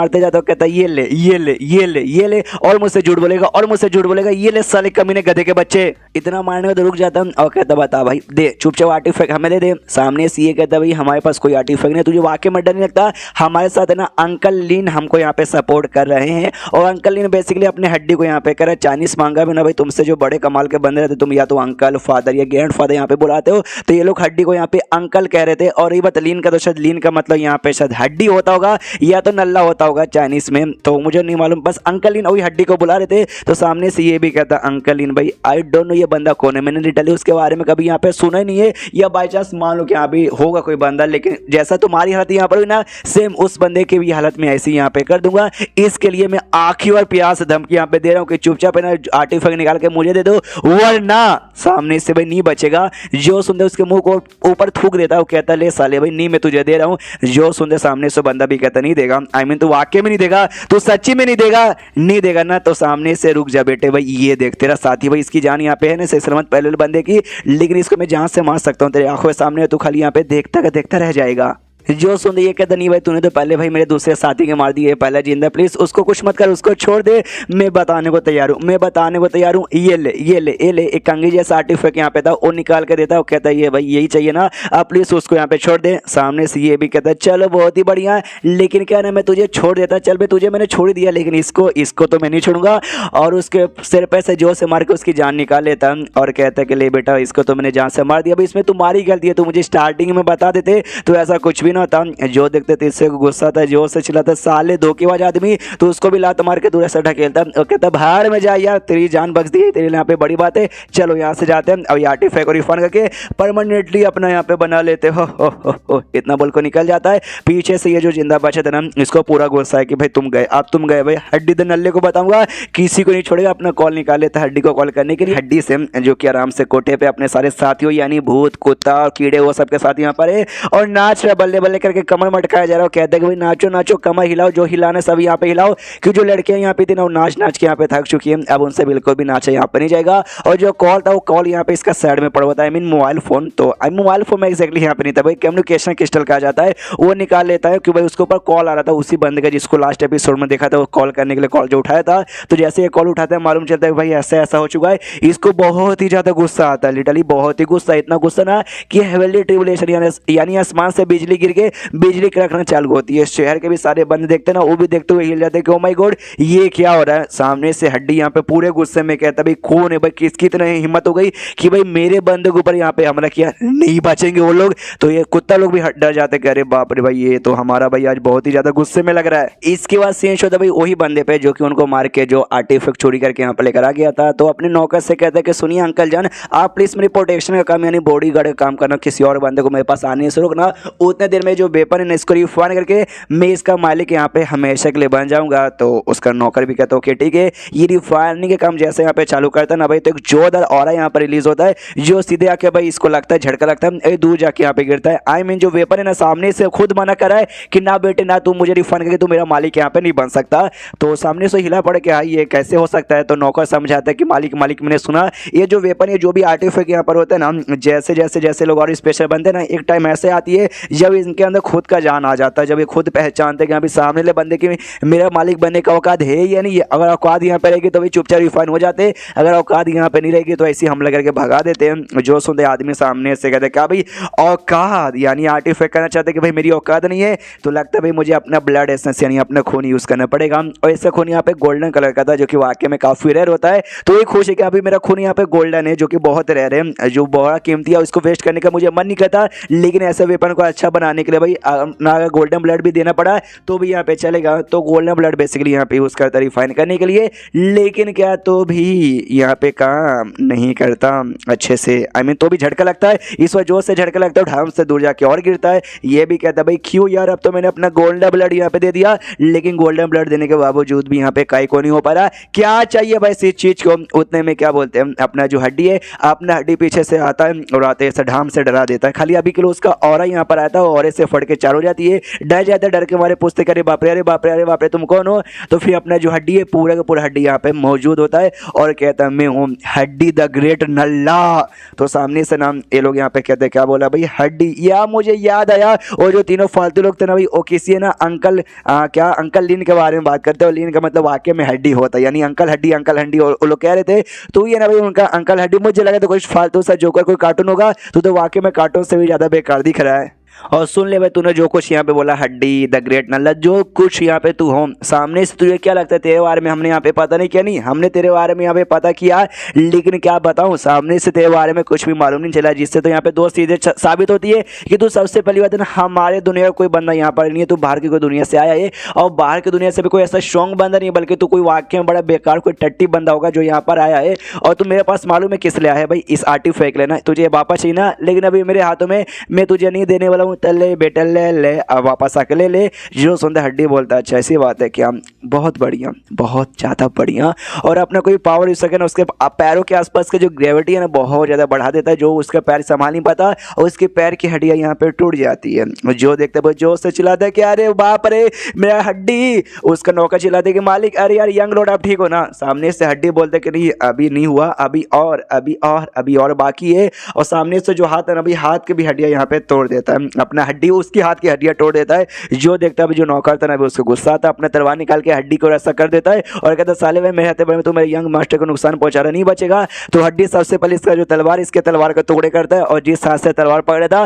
कहता है ये ले ये ले ये ले ये ले और मुझसे झूठ बोलेगा और मुझसे झूठ बोलेगा, ये ले साले कमीने गधे के बच्चे। इतना मारने में तो रुक जाता और कहता बता भाई दे चुपचाप आर्टिफैक्ट हमें दे। सामने से ये कहता भाई हमारे पास कोई आर्टिफैक्ट नहीं, तुझे वाकई में डर नहीं लगता? हमारे साथ है ना अंकल लीन हमको यहाँ पे सपोर्ट कर रहे हैं और अंकल लीन बेसिकली अपने हड्डी को यहाँ पे कर चाइनीज मांगा भी ना भाई तुमसे जो बड़े कमाल के बंदे रहते तुम या तो अंकल फादर या ग्रैंड फादर यहाँ पे बुलाते हो, तो ये लोग हड्डी को यहाँ पे अंकल कह रहे थे। और ये बात लीन का तो शायद लीन का मतलब यहाँ पे शायद हड्डी होता होगा या तो नल्ला होता होगा चाइनीज में, तो मुझे नहीं मालूम, बस अंकल लीन वही हड्डी को बुला रहे थे। तो सामने से ये भी कहता अंकल लीन भाई आई डोंट नो ये बंदा कौन है, मैंने लिटरली उसके बारे में कभी यहाँ पे सुना ही नहीं है, या बाई चांस मान लो कि यहाँ भी होगा कोई बंदा, लेकिन जैसा तुम्हारी हालत यहाँ पर हुई ना सेम उस बंदे की भी हालत में ऐसी यहाँ पे कर दूंगा। इसके लिए मैं आखिरी और प्यार से धमकी यहाँ पे दे रहा हूँ कि चुपचाप है ना आर्टिफैक्ट निकाल के मुझे दे दो, वरना सामने से भाई नहीं बचेगा। जो सुनते उसके मुंह को ऊपर थूक देता है, कहता ले साले भाई नहीं मैं तुझे दे रहा हूँ। जो सुनते सामने से बंदा भी कहता नहीं देगा, आई मीन तू वाकई में नहीं देगा, तू सच्ची में नहीं देगा ना, तो सामने से रुक जा बेटे भाई ये देख तेरा साथी भाई इसकी जान यहाँ पे है ना सलामत पहले बंदे की, लेकिन इसको मैं जान से मार सकता हूँ तेरे आंखों के सामने, तू खाली यहाँ पे देखता रह जाएगा। जो सुन ये कहता नहीं भाई तूने तो पहले भाई मेरे दूसरे साथी के मार दिए, पहला जिंदा प्लीज उसको कुछ मत कर, उसको छोड़ दे, मैं बताने को तैयार हूँ। ये ले एक कंगी जैसा आर्टिफैक्ट यहाँ पे था वो निकाल के देता है, वो कहता है ये भाई यही चाहिए ना, आप प्लीज उसको यहाँ पे छोड़ दे। सामने से ये भी कहता है चलो बहुत ही बढ़िया है, लेकिन क्या ना मैं तुझे छोड़ देता, चल भाई तुझे मैंने छोड़ दिया लेकिन इसको तो मैं नहीं छोड़ूंगा। और उसके सिर पे से जोर से मार के उसकी जान निकाल लेता है और कहता है कि ले बेटा इसको तो मैंने जान से मार दिया, भाई इसमें तुम्हारी गलती है, तो मुझे स्टार्टिंग में बता देते तो ऐसा कुछ भी ना होता। जो देखते थे इससे गुस्सा था जोर से चिल्लाता साले धोखेबाज आदमी, तो उसको भी लात मार के दूर से ढकेलता और कहता बाहर में जा यार तेरी जान बच दी, तेरे यहाँ पे बड़ी बात है, चलो यहाँ से जाते हैं। अब ये आर्टिफैक्ट को रिफंड करके परमानेंटली अपना यहाँ पे बना लेते हो। इतना बोल को निकल जाता है। पीछे से ये जो जिंदा बचा था ना इसको पूरा गुस्सा है कि भाई तुम गए भाई हड्डी तो नल्ले को बताऊंगा किसी को नहीं छोड़ेगा। अपना कॉल निकाल लेता है हड्डी को कॉल करने के लिए, हड्डी से जो कि आराम से कोठे पे अपने सारे साथियों यानी भूत कुत्ता और कीड़े वो सबके साथ यहाँ पर है और नाच रहा बल्ले बल्ले करके कमर मटकाया जा रहा है। कहते हैं कि भाई नाचो नाचो कमर हिलाओ, जो हिलाने सब यहाँ पे हिलाओ, क्योंकि जो लड़कियां यहाँ पे थी ना वो नाच नाच के यहाँ पे थक चुकी है, अब उनसे बिल्कुल भी नाचा यहाँ पे नहीं जाएगा। और जो कॉल था वो कॉल यहाँ पे इसका साइड में पड़ा हुआ था, आई मीन मोबाइल फोन, तो मोबाइल फोन में एक्जैक्टली यहाँ पे नहीं था भाई, कम्युनिकेशन क्रिस्टल कहा जाता है, वो निकाल लेता है कि भाई उसके ऊपर कॉल आ रहा था उसी बंदे का जिसको लास्ट एपिसोड में देखा था, वो कॉल करने के लिए कॉल जो उठाया था। तो जैसे ये कॉल उठाता है मालूम चलता है भाई ऐसा हो चुका है, इसको बहुत ही ज्यादा गुस्सा आता है, लिटरली बहुत ही गुस्सा, इतना गुस्सा ना कि हेवनली ट्रिबुलेशन यानी आसमान से बिजली गिर के बिजली कड़कना चालू होती है। शहर के भी सारे बंदे देखते ना वो भी देखते हुए हिल जाते हैं कि ओ माय गॉड ये क्या हो रहा है। सामने से हड्डी यहाँ पे पूरे गुस्से में कहता भाई कौन है भाई, किसकी इतनी हिम्मत हो गई कि भाई मेरे बंदे के ऊपर यहाँ पे हमला किया, नहीं बचेंगे वो लोग। तो ये कुत्ता लोग भी डर जाते कि अरे बाप रे भाई ये तो हमारा भाई आज बहुत ही ज्यादा गुस्से में लग रहा है। इसके बाद सीन होता भाई वही बंदे पे जो कि उनको मार के जो आर्टिफैक्ट चोरी करके यहाँ पे लेकर आ गया था। तो अपने नौकर से कहता है कि सुनिए अंकल जान आप प्लीज मेरी प्रोटेक्शन का काम यानी बॉडी गार्ड का काम करना, किसी और बंदे को मेरे पास आने से रोकना, उतने देर में जो वेपन है इसको रिफाइन करके मैं इसका मालिक यहाँ पे हमेशा के लिए बन जाऊंगा। तो उसका नौकर भी कहता है ओके ठीक है। ये रिफाइनिंग के काम जैसे यहाँ पे चालू करता है ना भाई तो एक जोरदार ऑरा यहाँ पर रिलीज होता है जो सीधे आके भाई इसको लगता है झटका लगता है, दूर जाके यहाँ पे गिरता है। आई मीन जो वेपन है ना सामने से खुद मना कर रहा है कि ना बेटे ना तुम मुझे रिफाइन करके तू मेरा मालिक यहाँ पे नहीं बन सकता। तो सामने से हिला पड़े कि हाँ ये कैसे हो सकता है। तो नौकर समझाता है कि मालिक मैंने सुना ये जो वेपन है जो भी आर्टिफैक्ट यहाँ पर होता है ना जैसे जैसे जैसे लोग और स्पेशल बनते हैं ना एक टाइम ऐसे आती है जब इनके अंदर खुद का जान आ जाता है, जब ये खुद पहचानते हैं कि सामने ले बंदे की मेरा मालिक बनने का औकात है या नहीं है। अगर औकात यहाँ पे रहेगी तो भी चुपचाप रिफाइन हो जाते, अगर औकात यहाँ पे नहीं रहेगी तो ऐसे हमला करके भगा देते हैं। जो सुनते आदमी सामने से कहते क्या भाई औकात यानी आर्टिफैक्ट करना चाहते कि भाई मेरी औकात नहीं है, तो लगता है भाई मुझे अपना ब्लड एसेंस यानी अपना खून यूज़ करना पड़ेगा। और इसका खून यहाँ पे गोल्डन कलर का था जो कि वाकई में काफ़ी रेयर होता है। तो ये खुश है कि अभी मेरा खून यहाँ पे गोल्डन है जो कि बहुत रेयर है, जो बहुत कीमती है, उसको वेस्ट करने का मुझे मन नहीं करता। लेकिन ऐसे वेपन को अच्छा बनाने के लिए भाई ना अगर गोल्डन ब्लड भी देना पड़ा तो भी यहाँ पे चलेगा। तो गोल्डन ब्लड बेसिकली यहाँ पे यूज़ करता रिफाइन करने के लिए, लेकिन क्या तो भी यहाँ पे काम नहीं करता अच्छे से, आई मीन तो भी झटका लगता है, इस वजह से झटका लगता है, ढाम से दूर जाके और गिरता है। ये भी कहता है भाई क्यों यार अब तो मैंने अपना गोल्डन ब्लड यहाँ पे दे दिया, लेकिन गोल्डन ब्लड देने के बावजूद भी यहाँ पे काई को नहीं हो पा रहा। क्या चाहिए भाई इस चीज को, उतने में क्या बोलते हैं अपना जो हड्डी है अपना हड्डी पीछे से आता है और आते ऐसे ढाम से डरा देता है। खाली अभी के लिए उसका ऑरा यहाँ पर आया था और से फट के चार हो जाती है। डर जाते डर के मारे पूछते अरे बाप रे, अरे बाप रे, अरे बाप रे, तुम कौन हो? तो फिर अपना जो हड्डी है पूरा का पूरा हड्डी यहाँ पे मौजूद होता है और कहता है मैं हूँ हड्डी द ग्रेट नल्ला। तो सामने से नाम ये लोग यहाँ पे कहते हैं क्या बोला भाई, हड्डी। या मुझे याद आया वो जो तीनों फालतू लोग थे ना भाई, वो किसी है ना अंकल क्या अंकल लीन के बारे में बात करते हो। लीन का मतलब वाकई में हड्डी होता है, यानी अंकल हड्डी, अंकल हड्डी वो लोग कह रहे थे। तो ये ना भाई उनका अंकल हड्डी, मुझे लगा तो कुछ फालतू सा जोकर कोई कार्टून होगा, तो वाकई में कार्टून से भी ज्यादा बेकार दिख रहा है। और सुन ले भाई, तूने जो कुछ यहाँ पे बोला हड्डी द ग्रेट नल्ला, जो कुछ यहाँ पे तू हो, सामने से तुझे क्या लगता है तेरे बारे में हमने यहाँ पे पता नहीं किया? नहीं, हमने तेरे बारे में यहाँ पे पता किया, लेकिन क्या बताऊँ सामने से तेरे बारे में कुछ भी मालूम नहीं चला, जिससे तो यहाँ पे दो चीजें साबित होती है कि तू सबसे पहली बात है ना, हमारे दुनिया का कोई बंदा यहाँ पर नहीं है, तू बाहर की कोई दुनिया से आया है। और बाहर की दुनिया से भी कोई ऐसा स्ट्रॉन्ग बंदा नहीं है, बल्कि तू कोई वाकई में बड़ा बेकार कोई टट्टी बंदा होगा जो यहाँ पर आया है। और तू मेरे पास मालूम है किस लिए आया है भाई, इस आर्टिफैक्ट लेना, तुझे वापस चाहिए ना, लेकिन अभी मेरे हाथों में, मैं तुझे नहीं देने वाला हूँ। तले बेटा ले अब वापस आके ले। जो सुंदर हड्डी बोलता है अच्छा ऐसी बात है क्या, बहुत बढ़िया, बहुत ज़्यादा बढ़िया। और अपना कोई पावर यूज सके ना, उसके पैरों के आसपास के जो ग्रेविटी है ना बहुत ज़्यादा बढ़ा देता है, जो उसका पैर संभाल नहीं पाता और उसके पैर की हड्डियाँ यहाँ पे टूट जाती है। जो देखते है जोर से चिल्लाता है कि अरे बाप रे मेरा हड्डी। उसका नौकर चिल्लाते है कि मालिक अरे यार यंग लोड आप ठीक हो ना? सामने से हड्डी बोलते कि नहीं अभी नहीं हुआ, अभी और अभी और अभी और बाकी है। और सामने से जो हाथ है ना भाई, हाथ की भी हड्डियाँ यहाँ पे तोड़ देता है, अपना हड्डी उसकी हाथ की हड्डियां तोड़ देता है। जो देखता है जो नौकर था ना उसको गुस्सा आता है, अपने तलवार निकाल के हड्डी को ऐसा कर देता है और कहता है साले भाई मेरे हाथ में तो मेरे यंग मास्टर को नुकसान पहुंचा रहा, नहीं बचेगा। तो हड्डी सबसे पहले इसका जो तलवार, इसके तलवार का टुकड़े करता है और जिस हाथ से तलवार पकड़ा था